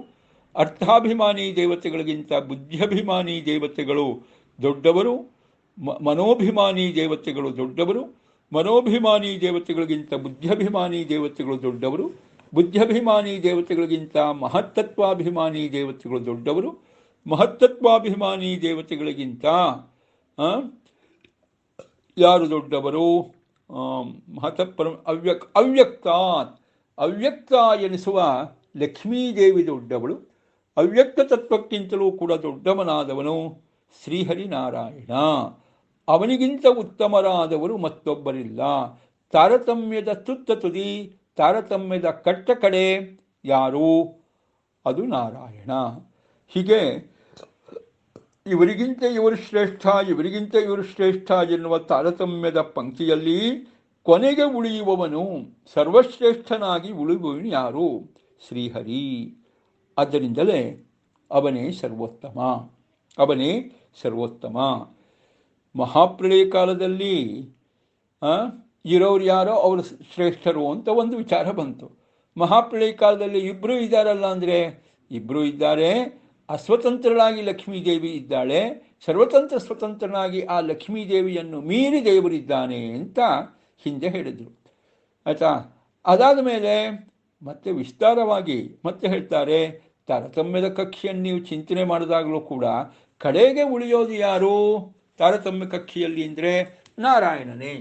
ಅರ್ಥಾಭಿಮಾನಿ ದೇವತೆಗಳಿಗಿಂತ ಬುದ್ಧಿಯಭಿಮಾನಿ ದೇವತೆಗಳು ದೊಡ್ಡವರು, ಮನೋಭಿಮಾನಿ ದೇವತೆಗಳು ದೊಡ್ಡವರು, ಮನೋಭಿಮಾನಿ ದೇವತೆಗಳಿಗಿಂತ ಬುದ್ಧಿಯಭಿಮಾನಿ ದೇವತೆಗಳು ದೊಡ್ಡವರು, ಬುದ್ಧಿಯಭಿಮಾನಿ ದೇವತೆಗಳಿಗಿಂತ ಮಹತ್ತತ್ವಾಭಿಮಾನಿ ದೇವತೆಗಳು ದೊಡ್ಡವರು, ಮಹತ್ತತ್ವಾಭಿಮಾನಿ ದೇವತೆಗಳಿಗಿಂತ ಯಾರು ದೊಡ್ಡವರು? ಮಹತಃಪರ ಅವ್ಯಕ್ತ ಎನಿಸುವ ಲಕ್ಷ್ಮೀದೇವಿ ದೊಡ್ಡವಳು. ಅವ್ಯಕ್ತ ತತ್ವಕ್ಕಿಂತಲೂ ಕೂಡ ದೊಡ್ಡವನಾದವನು ಶ್ರೀಹರಿನಾರಾಯಣ. ಅವನಿಗಿಂತ ಉತ್ತಮರಾದವರು ಮತ್ತೊಬ್ಬರಿಲ್ಲ. ತಾರತಮ್ಯದ ತುತ್ತ ತುದಿ, ತಾರತಮ್ಯದ ಕಟ್ಟ ಕಡೆ ಯಾರು? ಅದು ನಾರಾಯಣ. ಹೀಗೆ ಇವರಿಗಿಂತ ಇವರು ಶ್ರೇಷ್ಠ ಎನ್ನುವ ತಾರತಮ್ಯದ ಪಂಕ್ತಿಯಲ್ಲಿ ಕೊನೆಗೆ ಉಳಿಯುವವನು, ಸರ್ವಶ್ರೇಷ್ಠನಾಗಿ ಉಳಿಯುವವನು ಯಾರು? ಶ್ರೀಹರಿ. ಆದ್ದರಿಂದಲೇ ಅವನೇ ಸರ್ವೋತ್ತಮ. ಮಹಾಪ್ರಳಯ ಕಾಲದಲ್ಲಿ ಇರೋರು ಯಾರೋ ಅವರು ಶ್ರೇಷ್ಠರು ಅಂತ ಒಂದು ವಿಚಾರ ಬಂತು. ಮಹಾಪ್ರಳಯ ಕಾಲದಲ್ಲಿ ಇಬ್ಬರೂ ಇದ್ದಾರಲ್ಲ ಅಂದರೆ ಇಬ್ಬರೂ ಇದ್ದಾರೆ. ಅಸ್ವತಂತ್ರಳಾಗಿ ಲಕ್ಷ್ಮೀದೇವಿ ಇದ್ದಾಳೆ, ಸ್ವತಂತ್ರನಾಗಿ ಆ ಲಕ್ಷ್ಮೀದೇವಿಯನ್ನು ಮೀರಿ ದೇವರಿದ್ದಾನೆ ಅಂತ ಹಿಂದೆ ಹೇಳಿದರು. ಆಯಿತಾ? ಅದಾದ ಮೇಲೆ ಮತ್ತೆ ವಿಸ್ತಾರವಾಗಿ ಮತ್ತೆ ಹೇಳ್ತಾರೆ, ತಾರತಮ್ಯದ ಕಕ್ಷೆಯನ್ನು ನೀವು ಚಿಂತನೆ ಮಾಡಿದಾಗಲೂ ಕೂಡ ಕಡೆಗೆ ಉಳಿಯೋದು ಯಾರು ತಾರತಮ್ಯ ಕಕ್ಷೆಯಲ್ಲಿ ಅಂದರೆ ನಾರಾಯಣನೇ.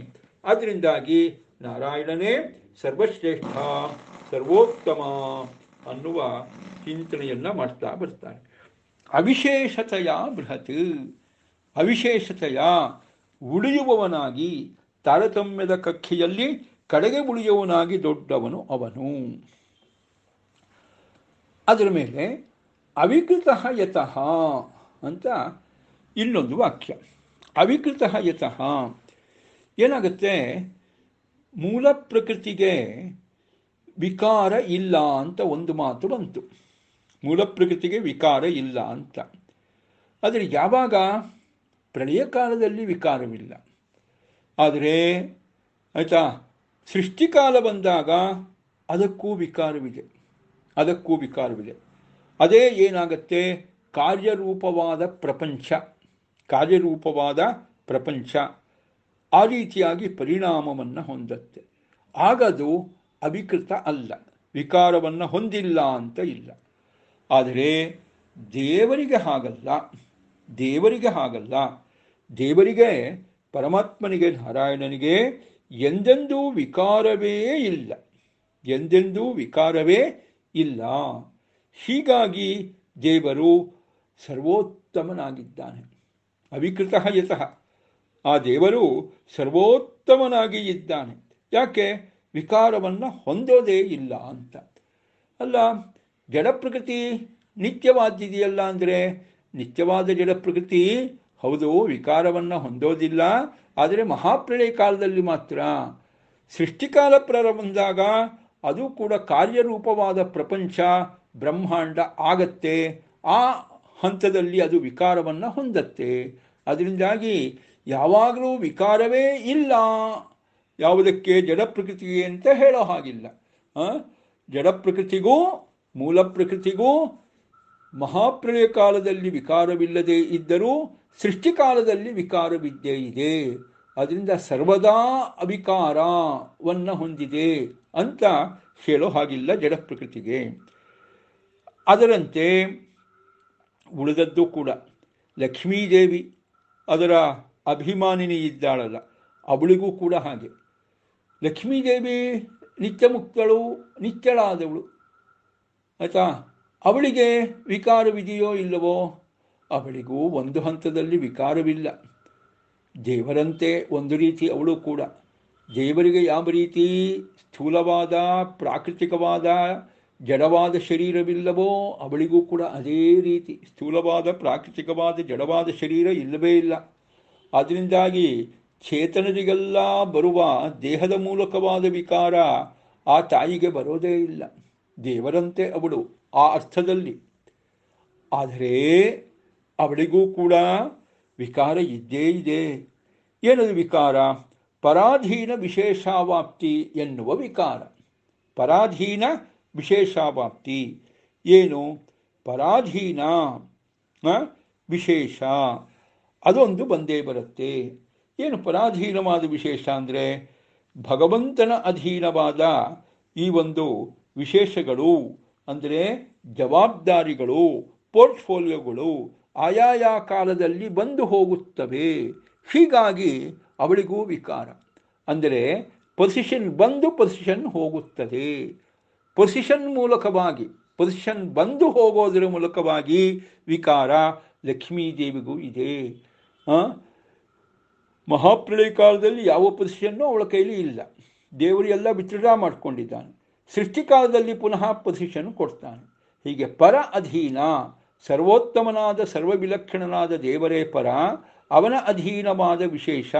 ಆದ್ದರಿಂದಾಗಿ ನಾರಾಯಣನೇ ಸರ್ವಶ್ರೇಷ್ಠ ಸರ್ವೋತ್ತಮ ಅನ್ನುವ ಚಿಂತನೆಯನ್ನು ಮಾಡ್ತಾ ಬರ್ತಾರೆ. ಅವಿಶೇಷತೆಯ ಬೃಹತ್, ಅವಿಶೇಷತೆಯ ಉಳಿಯುವವನಾಗಿ, ತಾರತಮ್ಯದ ಕಕ್ಷೆಯಲ್ಲಿ ಕಡೆಗೆ ಉಳಿಯುವವನಾಗಿ ದೊಡ್ಡವನು ಅವನು. ಅದರ ಮೇಲೆ ಅವಿಕೃತ ಯತಃ ಅಂತ ಇನ್ನೊಂದು ವಾಕ್ಯ. ಅವಿಕೃತ ಯತಃ ಏನಾಗುತ್ತೆ, ಮೂಲ ಪ್ರಕೃತಿಗೆ ವಿಕಾರ ಇಲ್ಲ ಅಂತ ಒಂದು ಮಾತು ಬಂತು. ಮೂಲ ಪ್ರಕೃತಿಗೆ ವಿಕಾರ ಇಲ್ಲ ಅಂತ. ಆದರೆ ಯಾವಾಗ? ಪ್ರಳಯ ಕಾಲದಲ್ಲಿ ವಿಕಾರವಿಲ್ಲ. ಆದರೆ ಆಯಿತಾ, ಸೃಷ್ಟಿಕಾಲ ಬಂದಾಗ ಅದಕ್ಕೂ ವಿಕಾರವಿದೆ. ಅದೇ ಏನಾಗುತ್ತೆ, ಕಾರ್ಯರೂಪವಾದ ಪ್ರಪಂಚ ಆ ರೀತಿಯಾಗಿ ಪರಿಣಾಮವನ್ನು ಹೊಂದುತ್ತೆ. ಆಗದು ಅವಿಕೃತ ಅಲ್ಲ, ವಿಕಾರವನ್ನು ಹೊಂದಿಲ್ಲ ಅಂತ ಇಲ್ಲ. ಆದರೆ ದೇವರಿಗೆ ಹಾಗಲ್ಲ. ದೇವರಿಗೆ ಪರಮಾತ್ಮನಿಗೆ, ನಾರಾಯಣನಿಗೆ ಎಂದೆಂದೂ ವಿಕಾರವೇ ಇಲ್ಲ. ಹೀಗಾಗಿ ದೇವರು ಸರ್ವೋತ್ತಮನಾಗಿದ್ದಾನೆ. ಅವಿಕೃತ ಯತಃ, ಆ ದೇವರು ಸರ್ವೋತ್ತಮನಾಗಿ ಇದ್ದಾನೆ. ಯಾಕೆ? ವಿಕಾರವನ್ನು ಹೊಂದೋದೇ ಇಲ್ಲ ಅಂತ. ಅಲ್ಲ, ಜಡ ಪ್ರಕೃತಿ ನಿತ್ಯವಾದಿದೆಯಲ್ಲ ಅಂದರೆ, ನಿತ್ಯವಾದ ಜಡ ಪ್ರಕೃತಿ ಹೌದು, ವಿಕಾರವನ್ನು ಹೊಂದೋದಿಲ್ಲ. ಆದರೆ ಮಹಾಪ್ರಳಯ ಕಾಲದಲ್ಲಿ ಮಾತ್ರ. ಸೃಷ್ಟಿಕಾಲ ಪ್ರಾರಂಭ ಬಂದಾಗ ಅದು ಕೂಡ ಕಾರ್ಯರೂಪವಾದ ಪ್ರಪಂಚ ಬ್ರಹ್ಮಾಂಡ ಆಗತ್ತೆ. ಆ ಹಂತದಲ್ಲಿ ಅದು ವಿಕಾರವನ್ನು ಹೊಂದತ್ತೆ. ಅದರಿಂದಾಗಿ ಯಾವಾಗಲೂ ವಿಕಾರವೇ ಇಲ್ಲ. ಯಾವುದಕ್ಕೆ? ಜಡ ಪ್ರಕೃತಿಗೆ ಅಂತ ಹೇಳೋ ಹಾಗಿಲ್ಲ. ಜಡ ಪ್ರಕೃತಿಗೂ ಮೂಲ ಪ್ರಕೃತಿಗೂ ಮಹಾಪ್ರಳಯ ಕಾಲದಲ್ಲಿ ವಿಕಾರವಿಲ್ಲದೆ ಇದ್ದರೂ ಸೃಷ್ಟಿಕಾಲದಲ್ಲಿ ವಿಕಾರವಿದ್ದೇ ಇದೆ. ಅದರಿಂದ ಸರ್ವದಾ ಅವಿಕಾರವನ್ನು ಹೊಂದಿದೆ ಅಂತ ಹೇಳೋ ಹಾಗಿಲ್ಲ ಜಡ ಪ್ರಕೃತಿಗೆ. ಅದರಂತೆ ಉಳಿದದ್ದು ಕೂಡ ಲಕ್ಷ್ಮೀದೇವಿ ಅದರ ಅಭಿಮಾನಿನಿ ಇದ್ದಾಳಲ್ಲ, ಅವಳಿಗೂ ಕೂಡ ಹಾಗೆ. ಲಕ್ಷ್ಮೀದೇವಿ ನಿತ್ಯ ಮುಕ್ತಳು, ನಿತ್ಯಳಾದವಳು ಆಯಿತಾ. ಅವಳಿಗೆ ವಿಕಾರವಿದೆಯೋ ಇಲ್ಲವೋ? ಅವಳಿಗೂ ಒಂದು ಹಂತದಲ್ಲಿ ವಿಕಾರವಿಲ್ಲ. ದೇವರಂತೆ ಒಂದು ರೀತಿ ಅವಳು ಕೂಡ. ದೇವರಿಗೆ ಯಾವ ರೀತಿ ಸ್ಥೂಲವಾದ ಪ್ರಾಕೃತಿಕವಾದ ಜಡವಾದ ಶರೀರವಿಲ್ಲವೋ ಅವಳಿಗೂ ಕೂಡ ಅದೇ ರೀತಿ ಸ್ಥೂಲವಾದ ಪ್ರಾಕೃತಿಕವಾದ ಜಡವಾದ ಶರೀರ ಇಲ್ಲವೇ ಇಲ್ಲ. ಅದರಿಂದಾಗಿ ಚೇತನರಿಗೆಲ್ಲ ಬರುವ ದೇಹದ ಮೂಲಕವಾದ ವಿಕಾರ ಆ ತಾಯಿಗೆ ಬರೋದೇ ಇಲ್ಲ. ದೇವರಂತೆ ಅವಳು ಆ ಅರ್ಥದಲ್ಲಿ. ಆದರೆ ಅವಳಿಗೂ ಕೂಡ ವಿಕಾರ ಇದ್ದೇ ಇದೆ. ಏನದು ವಿಕಾರ? ಪರಾಧೀನ ವಿಶೇಷಾವಾಪ್ತಿ ಎನ್ನುವ ವಿಕಾರ. ಪರಾಧೀನ ವಿಶೇಷಾವಾಪ್ತಿ ಏನು? ಪರಾಧೀನ ವಿಶೇಷ ಅದೊಂದು ಬಂದೇ ಬರುತ್ತೆ. ಏನು ಪರಾಧೀನವಾದ ವಿಶೇಷ ಅಂದರೆ, ಭಗವಂತನ ಅಧೀನವಾದ ಈ ಒಂದು ವಿಶೇಷಗಳು ಅಂದರೆ ಜವಾಬ್ದಾರಿಗಳು, ಪೋರ್ಟ್ಫೋಲಿಯೋಗಳು ಆಯಾಯ ಕಾಲದಲ್ಲಿ ಬಂದು ಹೋಗುತ್ತವೆ. ಹೀಗಾಗಿ ಅವಳಿಗೂ ವಿಕಾರ ಅಂದರೆ ಪೊಸಿಷನ್ ಬಂದು ಪೊಸಿಷನ್ ಹೋಗುತ್ತದೆ. ಪೊಸಿಷನ್ ಬಂದು ಹೋಗೋದರ ಮೂಲಕವಾಗಿ ವಿಕಾರ ಲಕ್ಷ್ಮೀದೇವಿಗೂ ಇದೆ. ಮಹಾಪ್ರಳಯ ಕಾಲದಲ್ಲಿ ಯಾವ ಪೊಸಿಷನ್ನು ಅವಳ ಕೈಲಿ ಇಲ್ಲ. ದೇವರು ಎಲ್ಲ ವಿತ್ಡ್ರಾ ಮಾಡಿಕೊಂಡಿದ್ದಾನೆ. ಸೃಷ್ಟಿಕಾಲದಲ್ಲಿ ಪುನಃ ಪೊಸಿಷನ್ ಕೊಡ್ತಾನೆ. ಹೀಗೆ ಪರ ಅಧೀನ, ಸರ್ವೋತ್ತಮನಾದ ಸರ್ವವಿಲಕ್ಷಣನಾದ ದೇವರೇ ಪರ, ಅವನ ಅಧೀನವಾದ ವಿಶೇಷ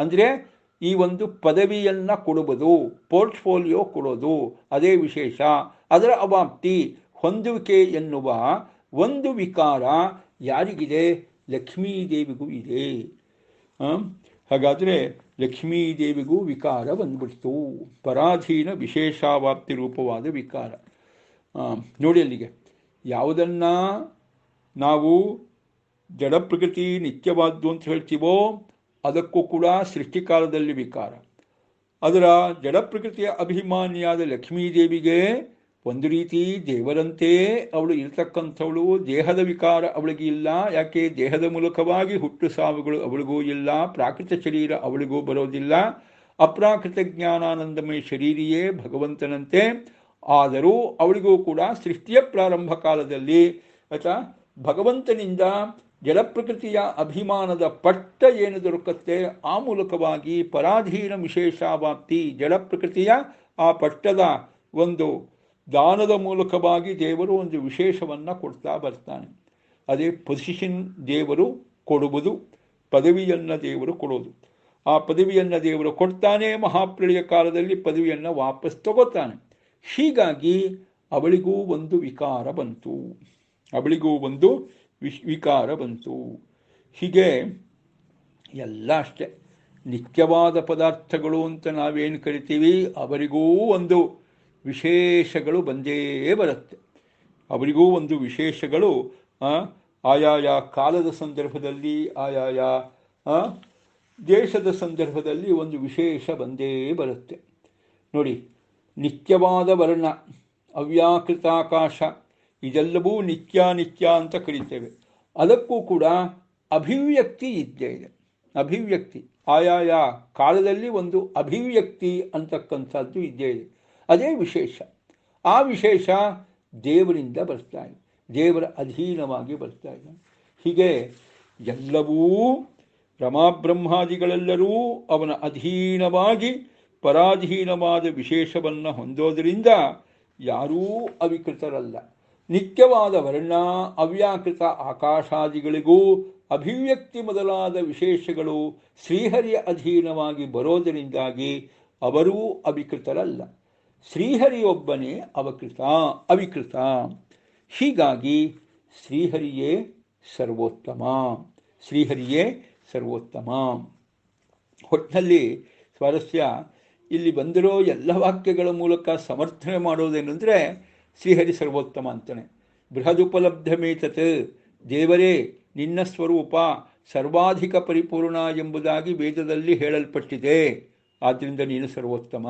ಅಂದರೆ ಈ ಒಂದು ಪದವಿಯನ್ನು ಕೊಡುವುದು, ಪೋರ್ಟ್ಫೋಲಿಯೋ ಕೊಡೋದು, ಅದೇ ವಿಶೇಷ. ಅದರ ಅವಾಪ್ತಿ ಹೊಂದುವಿಕೆ ಎನ್ನುವ ಒಂದು ವಿಕಾರ ಯಾರಿಗಿದೆ? ಲಕ್ಷ್ಮೀದೇವಿಗೂ ಇದೆ. ಹಾಗಾದರೆ ಲಕ್ಷ್ಮೀದೇವಿಗೂ ವಿಕಾರ ಬಂದ್ಬಿಡ್ತು. ಪರಾಧೀನ ವಿಶೇಷಾವಾಪ್ತಿ ರೂಪವಾದ ವಿಕಾರ. ನೋಡಿ ಅಲ್ಲಿಗೆ, ಯಾವುದನ್ನು ನಾವು ಜಡ ಪ್ರಕೃತಿ ನಿತ್ಯವಾದ್ದು ಅಂತ ಹೇಳ್ತೀವೋ ಅದಕ್ಕೂ ಕೂಡ ಸೃಷ್ಟಿಕಾಲದಲ್ಲಿ ವಿಕಾರ. ಅದರ ಜಡ ಪ್ರಕೃತಿಯ ಅಭಿಮಾನಿಯಾದ ಲಕ್ಷ್ಮೀದೇವಿಗೆ ಒಂದು ರೀತಿ ದೇವರಂತೆ ಅವಳು ಇರತಕ್ಕಂಥವಳು. ದೇಹದ ವಿಕಾರ ಅವಳಿಗೆ ಇಲ್ಲ. ಯಾಕೆ? ದೇಹದ ಮೂಲಕವಾಗಿ ಹುಟ್ಟು ಸಾವುಗಳು ಅವಳಿಗೂ ಇಲ್ಲ. ಪ್ರಾಕೃತ ಶರೀರ ಅವಳಿಗೂ ಬರೋದಿಲ್ಲ. ಅಪ್ರಾಕೃತ ಜ್ಞಾನಾನಂದಮಯ ಶರೀರಿಯೇ ಭಗವಂತನಂತೆ. ಆದರೂ ಅವಳಿಗೂ ಕೂಡ ಸೃಷ್ಟಿಯ ಪ್ರಾರಂಭ ಕಾಲದಲ್ಲಿ ಭಗವಂತನಿಂದ ಜಡಪ್ರಕೃತಿಯ ಅಭಿಮಾನದ ಪಟ್ಟ ಏನು ದೊರಕುತ್ತೆ ಆ ಮೂಲಕವಾಗಿ ಪರಾಧೀನ ವಿಶೇಷಾವಾಪ್ತಿ, ಜಡಪ್ರಕೃತಿಯ ಆ ಪಟ್ಟದ ಒಂದು ದಾನದ ಮೂಲಕವಾಗಿ ದೇವರು ಒಂದು ವಿಶೇಷವನ್ನು ಕೊಡ್ತಾ ಬರ್ತಾನೆ. ಅದೇ ಪೊಸಿಷನ್ ದೇವರು ಕೊಡುವುದು, ಪದವಿಯನ್ನು ದೇವರು ಕೊಡೋದು. ಆ ಪದವಿಯನ್ನು ದೇವರು ಕೊಡ್ತಾನೆ, ಮಹಾಪ್ರಳಯ ಕಾಲದಲ್ಲಿ ಪದವಿಯನ್ನು ವಾಪಸ್ ತಗೋತಾನೆ. ಹೀಗಾಗಿ ಅವಳಿಗೂ ಒಂದು ವಿಕಾರ ಬಂತು, ವಿಕಾರ ಬಂತು. ಹೀಗೆ ಎಲ್ಲ ಅಷ್ಟೆ, ನಿತ್ಯವಾದ ಪದಾರ್ಥಗಳು ಅಂತ ನಾವೇನು ಕರಿತೀವಿ, ಅವರಿಗೂ ಒಂದು ವಿಶೇಷಗಳು ಬಂದೇ ಬರುತ್ತೆ. ಅವರಿಗೂ ಒಂದು ವಿಶೇಷಗಳು ಆಯಾಯ ಕಾಲದ ಸಂದರ್ಭದಲ್ಲಿ, ಆಯಾಯ ದೇಶದ ಸಂದರ್ಭದಲ್ಲಿ ಒಂದು ವಿಶೇಷ ಬಂದೇ ಬರುತ್ತೆ. ನೋಡಿ, ನಿತ್ಯವಾದ ವರ್ಣ, ಅವ್ಯಾಕೃತಾಕಾಶ, ಇದೆಲ್ಲವೂ ನಿತ್ಯ ಅಂತ ಕರೀತೇವೆ. ಅದಕ್ಕೂ ಕೂಡ ಅಭಿವ್ಯಕ್ತಿ ಇದ್ದೇ ಇದೆ. ಅಭಿವ್ಯಕ್ತಿ ಆಯಾಯ ಕಾಲದಲ್ಲಿ ಒಂದು ಅಭಿವ್ಯಕ್ತಿ ಅಂತಕ್ಕಂಥದ್ದು ಇದ್ದೇ ಇದೆ. ಅದೇ ವಿಶೇಷ. ಆ ವಿಶೇಷ ದೇವರಿಂದ ಬರ್ತಾ ಇದೆ, ದೇವರ ಅಧೀನವಾಗಿ ಬರ್ತಾ ಇದೆ. ಹೀಗೆ ಎಲ್ಲವೂ ರಮಾಬ್ರಹ್ಮಾದಿಗಳೆಲ್ಲರೂ ಅವನ ಅಧೀನವಾಗಿ ಪರಾಧೀನವಾದ ವಿಶೇಷವನ್ನು ಹೊಂದೋದರಿಂದ ಯಾರೂ ಅವಿಕೃತರಲ್ಲ. ನಿತ್ಯವಾದ ವರ್ಣ, ಅವ್ಯಾಕೃತ ಆಕಾಶಾದಿಗಳಿಗೂ ಅಭಿವ್ಯಕ್ತಿ ಮೊದಲಾದ ವಿಶೇಷಗಳು ಶ್ರೀಹರಿಯ ಅಧೀನವಾಗಿ ಬರೋದರಿಂದಾಗಿ ಅವರೂ ಅವಿಕೃತರಲ್ಲ. ಶ್ರೀಹರಿಯೊಬ್ಬನೇ ಅವಿಕೃತ. ಹೀಗಾಗಿ ಶ್ರೀಹರಿಯೇ ಸರ್ವೋತ್ತಮ. ಒಟ್ಟಿನಲ್ಲಿ ಸ್ವಾರಸ್ಯ, ಇಲ್ಲಿ ಬಂದಿರೋ ಎಲ್ಲ ವಾಕ್ಯಗಳ ಮೂಲಕ ಸಮರ್ಥನೆ ಮಾಡೋದೇನೆಂದರೆ ಶ್ರೀಹರಿ ಸರ್ವೋತ್ತಮ ಅಂತಾನೆ. ಬೃಹದುಪಲಬ್ಧಮೇತತ್, ದೇವರೇ ನಿನ್ನ ಸ್ವರೂಪ ಸರ್ವಾಧಿಕ ಪರಿಪೂರ್ಣ ಎಂಬುದಾಗಿ ವೇದದಲ್ಲಿ ಹೇಳಲ್ಪಟ್ಟಿದೆ, ಆದ್ದರಿಂದ ನೀನು ಸರ್ವೋತ್ತಮ.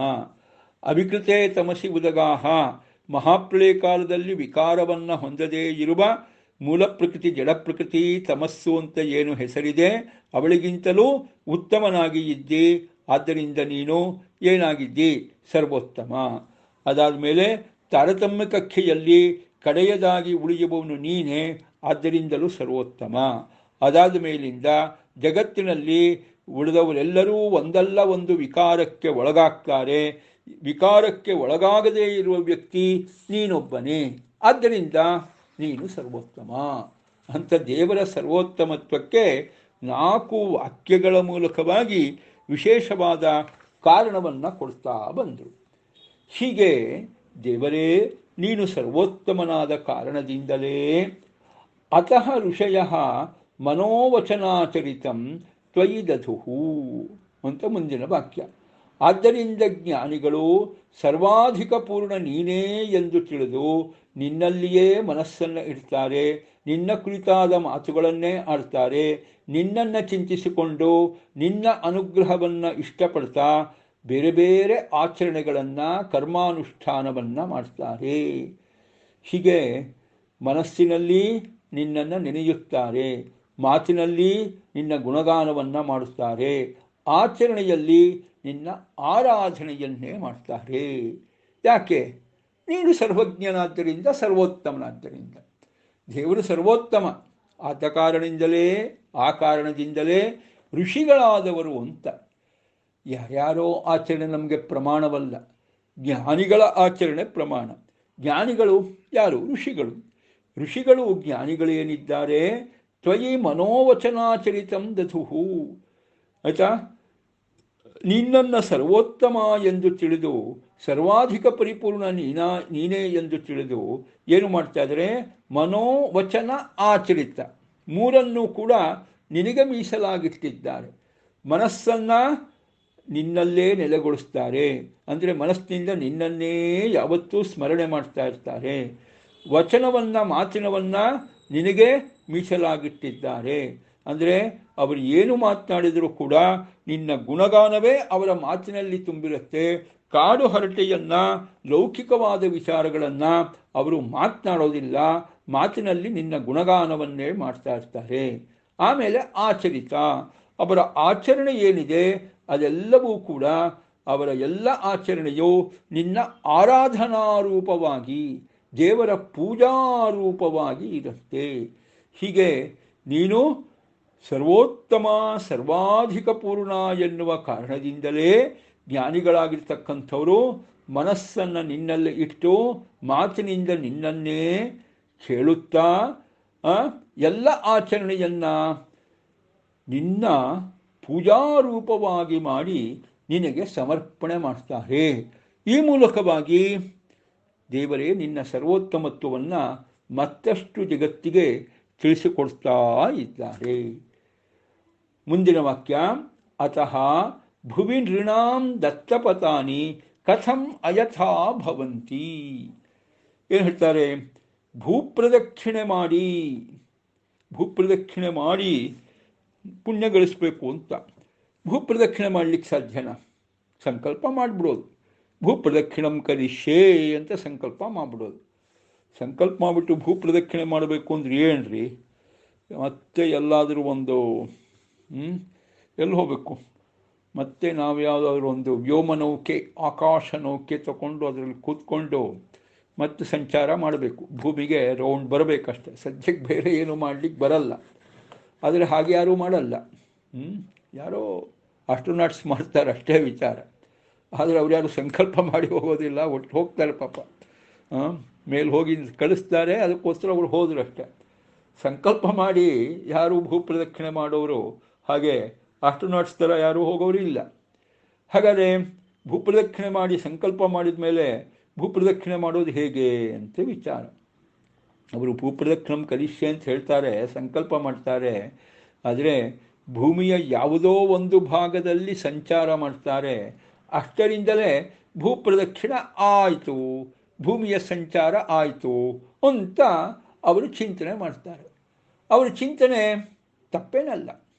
ಅವಿಕೃತೆ ತಮಸಿ ಉದಗಾಹ, ಮಹಾಪ್ರಳಯ ಕಾಲದಲ್ಲಿ ವಿಕಾರವನ್ನು ಹೊಂದದೇ ಇರುವ ಮೂಲ ಪ್ರಕೃತಿ ಜಡಪ್ರಕೃತಿ ತಮಸ್ಸು ಅಂತ ಏನು ಹೆಸರಿದೆ, ಅವಳಿಗಿಂತಲೂ ಉತ್ತಮನಾಗಿ ಇದ್ದಿ, ಆದ್ದರಿಂದ ನೀನು ಏನಾಗಿದ್ದಿ, ಸರ್ವೋತ್ತಮ. ಅದಾದ ಮೇಲೆ ತಾರತಮ್ಯ ಕಕ್ಷೆಯಲ್ಲಿ ಕಡೆಯದಾಗಿ ಉಳಿಯುವವನು ನೀನೇ, ಆದ್ದರಿಂದಲೂ ಸರ್ವೋತ್ತಮ. ಅದಾದ ಮೇಲಿಂದ ಜಗತ್ತಿನಲ್ಲಿ ಉಳಿದವರೆಲ್ಲರೂ ಒಂದಲ್ಲ ಒಂದು ವಿಕಾರಕ್ಕೆ ಒಳಗಾಗ್ತಾರೆ. ವಿಕಾರಕ್ಕೆ ಒಳಗಾಗದೇ ಇರುವ ವ್ಯಕ್ತಿ ನೀನೊಬ್ಬನೇ, ಆದ್ದರಿಂದ ನೀನು ಸರ್ವೋತ್ತಮ ಅಂತ ದೇವರ ಸರ್ವೋತ್ತಮತ್ವಕ್ಕೆ 4 ವಾಕ್ಯಗಳ ಮೂಲಕವಾಗಿ ವಿಶೇಷವಾದ ಕಾರಣವನ್ನು ಕೊಡ್ತಾ ಬಂದರು. ಹೀಗೆ ದೇವರೇ ನೀನು ಸರ್ವೋತ್ತಮನಾದ ಕಾರಣದಿಂದಲೇ ಅತಃ ಋಷಯಃ ಮನೋವಚನಾಚರಿತಂ ತ್ವಯಿ ದಧುಃ ಅಂತ ಮುಂದಿನ ವಾಕ್ಯ. ಆದ್ದರಿಂದ ಜ್ಞಾನಿಗಳು ಸರ್ವಾಧಿಕ ಪೂರ್ಣ ನೀನೇ ಎಂದು ತಿಳಿದು ನಿನ್ನಲ್ಲಿಯೇ ಮನಸ್ಸನ್ನು ಇಡ್ತಾರೆ, ನಿನ್ನ ಕುರಿತಾದ ಮಾತುಗಳನ್ನೇ ಆಡ್ತಾರೆ, ನಿನ್ನನ್ನು ಚಿಂತಿಸಿಕೊಂಡು ನಿನ್ನ ಅನುಗ್ರಹವನ್ನು ಇಷ್ಟಪಡ್ತಾ ಬೇರೆ ಬೇರೆ ಆಚರಣೆಗಳನ್ನು ಕರ್ಮಾನುಷ್ಠಾನವನ್ನು ಮಾಡ್ತಾರೆ. ಹೀಗೆ ಮನಸ್ಸಿನಲ್ಲಿ ನಿನ್ನನ್ನು ನೆನೆಯುತ್ತಾರೆ, ಮಾತಿನಲ್ಲಿ ನಿನ್ನ ಗುಣಗಾನವನ್ನು ಮಾಡುತ್ತಾರೆ, ಆಚರಣೆಯಲ್ಲಿ ನಿನ್ನ ಆರಾಧನೆಯನ್ನೇ ಮಾಡ್ತಾರೆ. ಯಾಕೆ? ನೀನು ಸರ್ವಜ್ಞನಾದ್ದರಿಂದ, ಸರ್ವೋತ್ತಮನಾದ್ದರಿಂದ. ದೇವರು ಸರ್ವೋತ್ತಮ ಆದ ಕಾರಣದಿಂದಲೇ, ಆ ಕಾರಣದಿಂದಲೇ ಋಷಿಗಳಾದವರು ಅಂತ. ಯಾರ್ಯಾರೋ ಆಚರಣೆ ನಮಗೆ ಪ್ರಮಾಣವಲ್ಲ, ಜ್ಞಾನಿಗಳ ಆಚರಣೆ ಪ್ರಮಾಣ. ಜ್ಞಾನಿಗಳು ಯಾರು? ಋಷಿಗಳು ಜ್ಞಾನಿಗಳೇನಿದ್ದಾರೆ, ತ್ವಯಿ ಮನೋವಚನಾಚರಿತಂ ದಧುಹು. ಆಯ್ತಾ? ನಿನ್ನನ್ನು ಸರ್ವೋತ್ತಮ ಎಂದು ತಿಳಿದು ಸರ್ವಾಧಿಕ ಪರಿಪೂರ್ಣ ನೀನೇ ಎಂದು ತಿಳಿದು ಏನು ಮಾಡ್ತಾ ಇದ್ದಾರೆ? ಮನೋವಚನ ಆಚರಿತ 3 ಕೂಡ ನಿನಗೆ ಮೀಸಲಾಗಿಟ್ಟಿದ್ದಾರೆ. ಮನಸ್ಸನ್ನು ನಿನ್ನಲ್ಲೇ ನೆಲೆಗೊಳಿಸ್ತಾರೆ, ಅಂದರೆ ಮನಸ್ಸಿನಿಂದ ನಿನ್ನನ್ನೇ ಯಾವತ್ತೂ ಸ್ಮರಣೆ ಮಾಡ್ತಾ ಇರ್ತಾರೆ. ಮಾತಿನವನ್ನು ನಿನಗೆ ಮೀಸಲಾಗಿಟ್ಟಿದ್ದಾರೆ, ಅಂದರೆ ಅವರು ಏನು ಮಾತನಾಡಿದರೂ ಕೂಡ ನಿನ್ನ ಗುಣಗಾನವೇ ಅವರ ಮಾತಿನಲ್ಲಿ ತುಂಬಿರುತ್ತೆ. ಕಾಡು ಹರಟೆಯನ್ನು, ಲೌಕಿಕವಾದ ವಿಚಾರಗಳನ್ನು ಅವರು ಮಾತನಾಡೋದಿಲ್ಲ, ಮಾತಿನಲ್ಲಿ ನಿನ್ನ ಗುಣಗಾನವನ್ನೇ ಮಾಡ್ತಾ ಇರ್ತಾರೆ. ಆಮೇಲೆ ಆಚರಿತ, ಅವರ ಆಚರಣೆ ಏನಿದೆ ಅದೆಲ್ಲವೂ ಕೂಡ, ಅವರ ಎಲ್ಲ ಆಚರಣೆಯು ನಿನ್ನ ಆರಾಧನಾರೂಪವಾಗಿ, ದೇವರ ಪೂಜಾರೂಪವಾಗಿ ಇರುತ್ತೆ. ಹೀಗೆ ನೀನು ಸರ್ವೋತ್ತಮ ಸರ್ವಾಧಿಕ ಪೂರ್ಣ ಎನ್ನುವ ಕಾರಣದಿಂದಲೇ ಜ್ಞಾನಿಗಳಾಗಿರ್ತಕ್ಕಂಥವರು ಮನಸ್ಸನ್ನು ನಿನ್ನಲ್ಲಿ ಇಟ್ಟು ಮಾತಿನಿಂದ ನಿನ್ನನ್ನೇ ಕೇಳುತ್ತಾ ಎಲ್ಲ ಆಚರಣೆಯನ್ನು ನಿನ್ನ ಪೂಜಾರೂಪವಾಗಿ ಮಾಡಿ ನಿನಗೆ ಸಮರ್ಪಣೆ ಮಾಡ್ತಾರೆ. ಈ ಮೂಲಕವಾಗಿ ದೇವರೇ ನಿನ್ನ ಸರ್ವೋತ್ತಮತ್ವವನ್ನು ಮತ್ತಷ್ಟು ಜಗತ್ತಿಗೆ ತಿಳಿಸಿಕೊಡ್ತಾ ಇದ್ದಾರೆ. ಮುಂದಿನ ವಾಕ್ಯ, ಅತಃ ಭುವಿ ನೃಣಾಂ ದತ್ತಪತಾನಿ ಕಥಂ ಅಯಥಾ ಭವಂತಿ. ಏನು ಹೇಳ್ತಾರೆ? ಭೂಪ್ರದಕ್ಷಿಣೆ ಮಾಡಿ ಪುಣ್ಯ ಗಳಿಸ್ಬೇಕು ಅಂತ. ಭೂಪ್ರದಕ್ಷಿಣೆ ಮಾಡಲಿಕ್ಕೆ ಸಾಧ್ಯನಾ? ಸಂಕಲ್ಪ ಮಾಡಿಬಿಡೋದು, ಭೂಪ್ರದಕ್ಷಿಣಂ ಕರಿಷ್ಯೇ ಅಂತ ಸಂಕಲ್ಪ ಮಾಡಿಬಿಡೋದು. ಸಂಕಲ್ಪ ಮಾಡಿಬಿಟ್ಟು ಭೂಪ್ರದಕ್ಷಿಣೆ ಮಾಡಬೇಕು ಅಂದ್ರೆ ಏನ್ರಿ? ಮತ್ತೆ ಎಲ್ಲಾದರೂ ಒಂದು ಎಲ್ಲಿ ಹೋಗಬೇಕು? ಮತ್ತೆ ನಾವು ಯಾವುದಾದ್ರೂ ಒಂದು ವ್ಯೋಮನೌಕೆ, ಆಕಾಶ ನೌಕೆ ತಗೊಂಡು ಅದರಲ್ಲಿ ಕೂತ್ಕೊಂಡು ಮತ್ತೆ ಸಂಚಾರ ಮಾಡಬೇಕು. ಭೂಮಿಗೆ ರೌಂಡ್ ಬರಬೇಕಷ್ಟೆ. ಸದ್ಯಕ್ಕೆ ಬೇರೆ ಏನು ಮಾಡಲಿಕ್ಕೆ ಬರಲ್ಲ. ಆದರೆ ಹಾಗೆ ಯಾರೂ ಮಾಡಲ್ಲ. ಯಾರೋ ಆಸ್ಟ್ರೋನಾಟ್ಸ್ ಮಾಡ್ತಾರೆ ಅಷ್ಟೇ ವಿಚಾರ. ಆದರೆ ಅವ್ರು ಯಾರು ಸಂಕಲ್ಪ ಮಾಡಿ ಹೋಗೋದಿಲ್ಲ, ಒಟ್ಟು ಹೋಗ್ತಾರೆ ಪಾಪ. ಮೇಲೆ ಹೋಗಿ ಕಳಿಸ್ತಾರೆ, ಅದಕ್ಕೋಸ್ಕರ ಅವರು ಹೋದ್ರು ಅಷ್ಟೆ. ಸಂಕಲ್ಪ ಮಾಡಿ ಯಾರು ಭೂಪ್ರದಕ್ಷಿಣೆ ಮಾಡೋರು ಹಾಗೆ ಆಸ್ಟ್ರೋನಾಟ್ಸ್ ಥರ ಯಾರೂ ಹೋಗೋರು ಇಲ್ಲ. ಹಾಗಾದರೆ ಭೂಪ್ರದಕ್ಷಿಣೆ ಮಾಡಿ ಸಂಕಲ್ಪ ಮಾಡಿದ ಮೇಲೆ ಭೂಪ್ರದಕ್ಷಿಣೆ ಮಾಡೋದು ಹೇಗೆ ಅಂತ ವಿಚಾರ. ಅವರು ಭೂಪ್ರದಕ್ಷಿಣಂ ಕರಿಷ್ಯೆ ಅಂತ ಹೇಳ್ತಾರೆ, ಸಂಕಲ್ಪ ಮಾಡ್ತಾರೆ. ಆದರೆ ಭೂಮಿಯ ಯಾವುದೋ ಒಂದು ಭಾಗದಲ್ಲಿ ಸಂಚಾರ ಮಾಡ್ತಾರೆ, ಅಷ್ಟರಿಂದಲೇ ಭೂಪ್ರದಕ್ಷಿಣ ಆಯಿತು, ಭೂಮಿಯ ಸಂಚಾರ ಆಯಿತು ಅಂತ ಅವರು ಚಿಂತನೆ ಮಾಡ್ತಾರೆ. ಅವರ ಚಿಂತನೆ ತಪ್ಪೇನಲ್ಲ,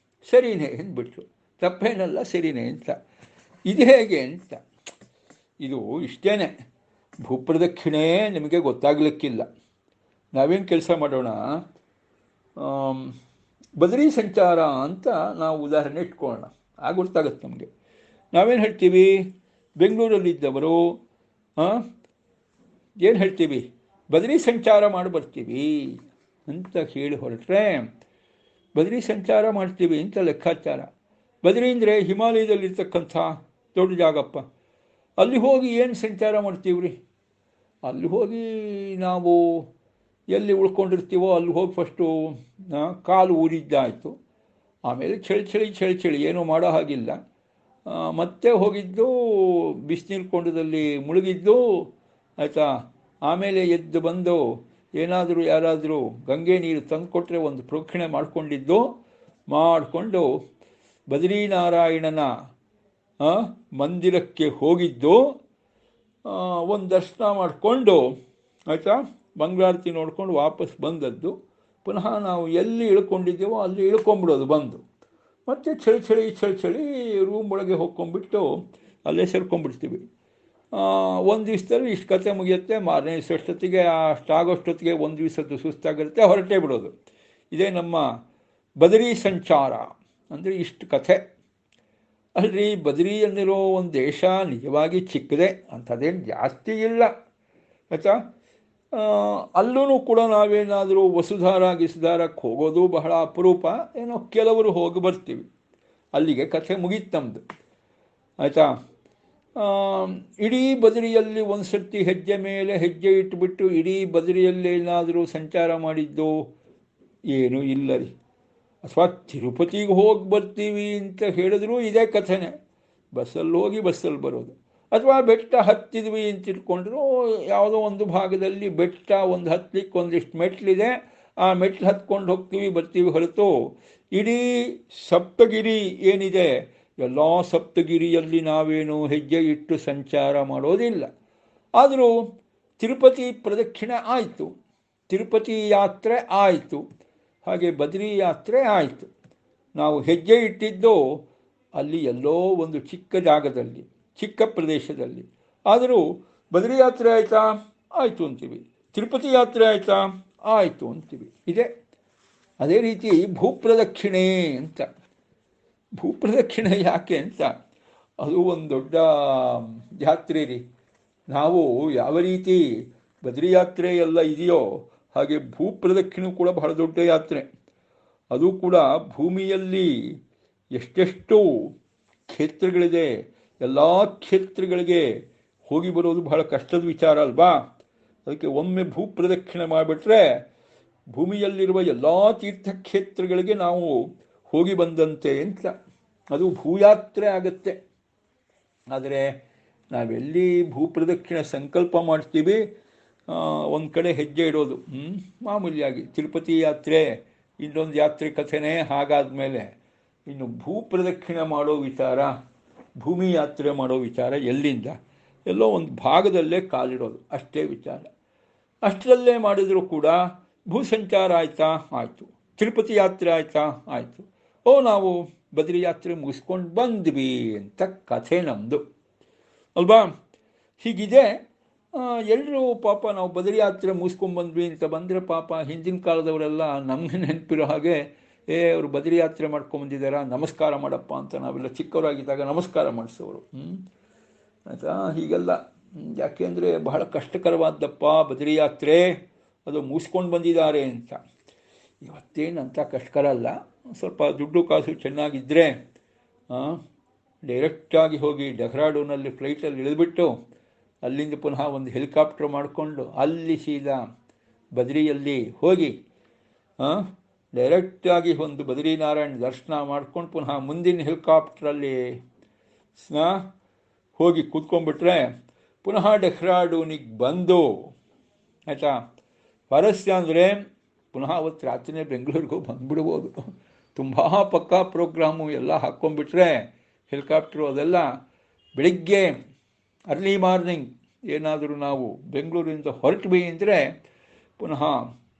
ಸರಿನೇ ಅಂದ್ಬಿಟ್ರು. ತಪ್ಪೇನಲ್ಲ, ಸರಿನೇ ಅಂತ. ಇದು ಹೇಗೆ ಅಂತ, ಇದು ಇಷ್ಟೇನೆ. ಭೂಪ್ರದಕ್ಷಿಣೆ ನಿಮಗೆ ಗೊತ್ತಾಗಲಿಕ್ಕಿಲ್ಲ. ನಾವೇನು ಕೆಲಸ ಮಾಡೋಣ, ಬದರಿ ಸಂಚಾರ ಅಂತ ನಾವು ಉದಾಹರಣೆ ಇಟ್ಕೊಳ್ಳೋಣ, ಆಗ ಗೊತ್ತಾಗುತ್ತೆ ನಮಗೆ. ನಾವೇನು ಹೇಳ್ತೀವಿ? ಬೆಂಗಳೂರಲ್ಲಿದ್ದವರು ಏನು ಹೇಳ್ತೀವಿ? ಬದರಿ ಸಂಚಾರ ಮಾಡಿ ಬರ್ತೀವಿ ಅಂತ ಹೇಳಿ ಹೊರಟ್ರೆ ಬದರಿ ಸಂಚಾರ ಮಾಡ್ತೀವಿ ಅಂತ ಲೆಕ್ಕಾಚಾರ. ಬದರಿ ಅಂದರೆ ಹಿಮಾಲಯದಲ್ಲಿರ್ತಕ್ಕಂಥ ದೊಡ್ಡ ಜಾಗಪ್ಪ. ಅಲ್ಲಿ ಹೋಗಿ ಏನು ಸಂಚಾರ ಮಾಡ್ತೀವ್ರಿ? ಅಲ್ಲಿ ಹೋಗಿ ನಾವು ಎಲ್ಲಿ ಉಳ್ಕೊಂಡಿರ್ತೀವೋ ಅಲ್ಲಿ ಹೋಗಿ ಫಸ್ಟು ಕಾಲು ಊರಿದ್ದಾಯಿತು. ಆಮೇಲೆ ಚಳಿ ಏನೂ ಮಾಡೋ ಹಾಗಿಲ್ಲ. ಮತ್ತೆ ಹೋಗಿದ್ದು ಬಿಸಿನೀರು ಕೊಂಡದಲ್ಲಿ ಮುಳುಗಿದ್ದು ಆಯಿತಾ. ಆಮೇಲೆ ಎದ್ದು ಬಂದು ಏನಾದರೂ ಯಾರಾದರೂ ಗಂಗೆ ನೀರು ತಂದು ಕೊಟ್ಟರೆ ಒಂದು ಪ್ರೋಕ್ಷಣೆ ಮಾಡಿಕೊಂಡು ಬದ್ರೀನಾರಾಯಣನ ಮಂದಿರಕ್ಕೆ ಹೋಗಿದ್ದು, ಒಂದು ದರ್ಶನ ಮಾಡಿಕೊಂಡು ಆಯಿತಾ, ಮಂಗಳಾರತಿ ನೋಡ್ಕೊಂಡು ವಾಪಸ್ ಬಂದದ್ದು. ಪುನಃ ನಾವು ಎಲ್ಲಿ ಇಳ್ಕೊಂಡಿದ್ದೇವೋ ಅಲ್ಲಿ ಇಳ್ಕೊಂಬಿಡೋದು ಬಂದು. ಮತ್ತು ಚಳಿ ರೂಮ್ ಒಳಗೆ ಹೋಗ್ಕೊಂಡ್ಬಿಟ್ಟು ಅಲ್ಲೇ ಸೇರ್ಕೊಂಡ್ಬಿಡ್ತೀವಿ. ಒಂದು ದಿವಸದಲ್ಲಿ ಇಷ್ಟು ಕತೆ ಮುಗಿಯುತ್ತೆ. ಮಾರನೇ ದಿವಸಷ್ಟೊತ್ತಿಗೆ ಅಷ್ಟಾಗೋಷ್ಟೊತ್ತಿಗೆ ಒಂದು ದಿವಸದ್ದು ಸುಸ್ತಾಗಿರುತ್ತೆ, ಹೊರಟೇ ಬಿಡೋದು. ಇದೇ ನಮ್ಮ ಬದರಿ ಸಂಚಾರ ಅಂದರೆ ಇಷ್ಟು ಕಥೆ. ಅಲ್ರಿ, ಬದರಿ ಅಂದಿರೋ ಒಂದು ದೇಶ ನಿಜವಾಗಿ ಚಿಕ್ಕದೆ, ಅಂಥದ್ದೇನು ಜಾಸ್ತಿ ಇಲ್ಲ ಆಯಿತಾ. ಅಲ್ಲೂ ಕೂಡ ನಾವೇನಾದರೂ ವಸುಧಾರಕ್ಕೆ ಹೋಗೋದು ಬಹಳ ಅಪರೂಪ. ಏನೋ ಕೆಲವರು ಹೋಗಿ ಬರ್ತೀವಿ. ಅಲ್ಲಿಗೆ ಕಥೆ ಮುಗೀತು ನಮ್ಮದು ಆಯಿತಾ. ಇಡೀ ಬದರಿಯಲ್ಲಿ ಒಂದು ಸರ್ತಿ ಹೆಜ್ಜೆ ಮೇಲೆ ಹೆಜ್ಜೆ ಇಟ್ಟುಬಿಟ್ಟು ಇಡೀ ಬದರಿಯಲ್ಲಿ ಏನಾದರೂ ಸಂಚಾರ ಮಾಡಿದ್ದು ಏನೂ ಇಲ್ಲ ರೀ. ಅಥವಾ ತಿರುಪತಿಗೆ ಹೋಗಿ ಬರ್ತೀವಿ ಅಂತ ಹೇಳಿದ್ರೂ ಇದೇ ಕಥೆನೇ. ಬಸ್ಸಲ್ಲಿ ಹೋಗಿ ಬಸ್ಸಲ್ಲಿ ಬರೋದು. ಅಥವಾ ಬೆಟ್ಟ ಹತ್ತಿದ್ವಿ ಅಂತ ಇಟ್ಕೊಂಡ್ರು ಯಾವುದೋ ಒಂದು ಭಾಗದಲ್ಲಿ ಬೆಟ್ಟ ಒಂದು ಹತ್ತಲಿಕ್ಕೆ ಒಂದಿಷ್ಟು ಮೆಟ್ಲಿದೆ, ಆ ಮೆಟ್ಲು ಹತ್ಕೊಂಡು ಹೋಗ್ತೀವಿ ಬರ್ತೀವಿ ಹೊರತು ಇಡೀ ಸಪ್ತಗಿರಿ ಏನಿದೆ ಎಲ್ಲ ಸಪ್ತಗಿರಿಯಲ್ಲಿ ನಾವೇನು ಹೆಜ್ಜೆ ಇಟ್ಟು ಸಂಚಾರ ಮಾಡೋದಿಲ್ಲ. ಆದರೂ ತಿರುಪತಿ ಪ್ರದಕ್ಷಿಣೆ ಆಯಿತು, ತಿರುಪತಿ ಯಾತ್ರೆ ಆಯಿತು, ಹಾಗೆ ಬದ್ರಿ ಯಾತ್ರೆ ಆಯಿತು. ನಾವು ಹೆಜ್ಜೆ ಇಟ್ಟಿದ್ದು ಅಲ್ಲಿ ಎಲ್ಲೋ ಒಂದು ಚಿಕ್ಕ ಜಾಗದಲ್ಲಿ, ಚಿಕ್ಕ ಪ್ರದೇಶದಲ್ಲಿ. ಆದರೂ ಬದ್ರಿ ಯಾತ್ರೆ ಆಯಿತಾ? ಆಯಿತು ಅಂತೀವಿ. ತಿರುಪತಿ ಯಾತ್ರೆ ಆಯಿತಾ? ಆಯಿತು ಅಂತೀವಿ. ಇದೆ ಅದೇ ರೀತಿ ಭೂಪ್ರದಕ್ಷಿಣೆ ಅಂತ. ಭೂಪ್ರದಕ್ಷಿಣೆ ಯಾಕೆ ಅಂತ, ಅದು ಒಂದು ದೊಡ್ಡ ಯಾತ್ರೆ ರೀ. ನಾವು ಯಾವ ರೀತಿ ಬದ್ರಿ ಯಾತ್ರೆ ಎಲ್ಲ ಇದೆಯೋ ಹಾಗೆ ಭೂಪ್ರದಕ್ಷಿಣೆ ಕೂಡ ಬಹಳ ದೊಡ್ಡ ಯಾತ್ರೆ. ಅದು ಕೂಡ ಭೂಮಿಯಲ್ಲಿ ಎಷ್ಟೆಷ್ಟು ಕ್ಷೇತ್ರಗಳಿದೆ, ಎಲ್ಲ ಕ್ಷೇತ್ರಗಳಿಗೆ ಹೋಗಿ ಬರೋದು ಬಹಳ ಕಷ್ಟದ ವಿಚಾರ ಅಲ್ವಾ. ಅದಕ್ಕೆ ಒಮ್ಮೆ ಭೂಪ್ರದಕ್ಷಿಣೆ ಮಾಡಿಬಿಟ್ರೆ ಭೂಮಿಯಲ್ಲಿರುವ ಎಲ್ಲ ತೀರ್ಥಕ್ಷೇತ್ರಗಳಿಗೆ ನಾವು ಹೋಗಿ ಬಂದಂತೆ ಅಂತ, ಅದು ಭೂಯಾತ್ರೆ ಆಗತ್ತೆ. ಆದರೆ ನಾವೆಲ್ಲಿ ಭೂಪ್ರದಕ್ಷಿಣೆ ಸಂಕಲ್ಪ ಮಾಡ್ತೀವಿ, ಒಂದು ಕಡೆ ಹೆಜ್ಜೆ ಇಡೋದು ಮಾಮೂಲಿಯಾಗಿ ತಿರುಪತಿ ಯಾತ್ರೆ, ಇನ್ನೊಂದು ಯಾತ್ರೆ ಕಥೆನೇ. ಹಾಗಾದ್ಮೇಲೆ ಇನ್ನು ಭೂಪ್ರದಕ್ಷಿಣೆ ಮಾಡೋ ವಿಚಾರ, ಭೂಮಿ ಯಾತ್ರೆ ಮಾಡೋ ವಿಚಾರ ಎಲ್ಲಿಂದ? ಎಲ್ಲೋ ಒಂದು ಭಾಗದಲ್ಲೇ ಕಾಲಿಡೋದು ಅಷ್ಟೇ ವಿಚಾರ. ಅಷ್ಟರಲ್ಲೇ ಮಾಡಿದರೂ ಕೂಡ ಭೂ ಸಂಚಾರ ಆಯಿತಾ? ಆಯಿತು. ತಿರುಪತಿ ಯಾತ್ರೆ ಆಯಿತಾ? ಆಯಿತು. ನಾವು ಬದ್ರಿ ಯಾತ್ರೆ ಮುಗಿಸ್ಕೊಂಡು ಬಂದ್ವಿ ಅಂತ ಕಥೆ ನಮ್ಮದು ಅಲ್ವಾ. ಹೀಗಿದೆ. ಎಲ್ಲರೂ ಪಾಪ ನಾವು ಬದ್ರಿ ಯಾತ್ರೆ ಮುಗಿಸ್ಕೊಂಡು ಬಂದ್ವಿ ಅಂತ ಬಂದರೆ ಪಾಪ ಹಿಂದಿನ ಕಾಲದವರೆಲ್ಲ ನಮಗೆ ನೆನಪಿರೋ ಹಾಗೆ ಅವರು ಬದ್ರಿ ಯಾತ್ರೆ ಮಾಡ್ಕೊಂಬಂದಿದ್ದಾರ, ನಮಸ್ಕಾರ ಮಾಡಪ್ಪ ಅಂತ ನಾವೆಲ್ಲ ಚಿಕ್ಕವರಾಗಿದ್ದಾಗ ನಮಸ್ಕಾರ ಮಾಡಿಸೋರು. ಆಯಿತಾ? ಹೀಗೆಲ್ಲ ಯಾಕೆಂದರೆ ಬಹಳ ಕಷ್ಟಕರವಾದಪ್ಪ ಬದ್ರಿ ಯಾತ್ರೆ, ಅದು ಮುಗಿಸ್ಕೊಂಡು ಬಂದಿದ್ದಾರೆ ಅಂತ. ಇವತ್ತೇನಂತ ಕಷ್ಟಕರ ಅಲ್ಲ. ಸ್ವಲ್ಪ ದುಡ್ಡು ಕಾಸು ಚೆನ್ನಾಗಿದ್ದರೆ ಡೈರೆಕ್ಟಾಗಿ ಹೋಗಿ ಡೆಹ್ರಾಡೂನಲ್ಲಿ ಫ್ಲೈಟಲ್ಲಿ ಇಳಿದ್ಬಿಟ್ಟು ಅಲ್ಲಿಂದ ಪುನಃ ಒಂದು ಹೆಲಿಕಾಪ್ಟರ್ ಮಾಡಿಕೊಂಡು ಅಲ್ಲಿ ಸೀದಾ ಬದ್ರಿಯಲ್ಲಿ ಹೋಗಿ ಡೈರೆಕ್ಟಾಗಿ ಒಂದು ಬದ್ರಿನಾರಾಯಣ ದರ್ಶನ ಮಾಡ್ಕೊಂಡು ಪುನಃ ಮುಂದಿನ ಹೆಲಿಕಾಪ್ಟ್ರಲ್ಲಿ ಹೋಗಿ ಕೂತ್ಕೊಂಡ್ಬಿಟ್ರೆ ಪುನಃ ಡೆಹ್ರಾಡೂನಿಗೆ ಬಂದು, ಆಯಿತಾ, ಸ್ವಾರಸ್ಯ ಅಂದರೆ ಪುನಃ ಅವತ್ತು ರಾತ್ರಿನೇ ಬೆಂಗಳೂರಿಗೂ ಬಂದುಬಿಡ್ಬೋದು. ತುಂಬ ಪಕ್ಕಾ ಪ್ರೋಗ್ರಾಮು ಎಲ್ಲ ಹಾಕ್ಕೊಂಡ್ಬಿಟ್ರೆ ಹೆಲಿಕಾಪ್ಟ್ರು ಅದೆಲ್ಲ ಬೆಳಿಗ್ಗೆ ಅರ್ಲಿ ಮಾರ್ನಿಂಗ್ ಏನಾದರೂ ನಾವು ಬೆಂಗಳೂರಿಂದ ಹೊರಟ್ವಿ ಅಂದರೆ ಪುನಃ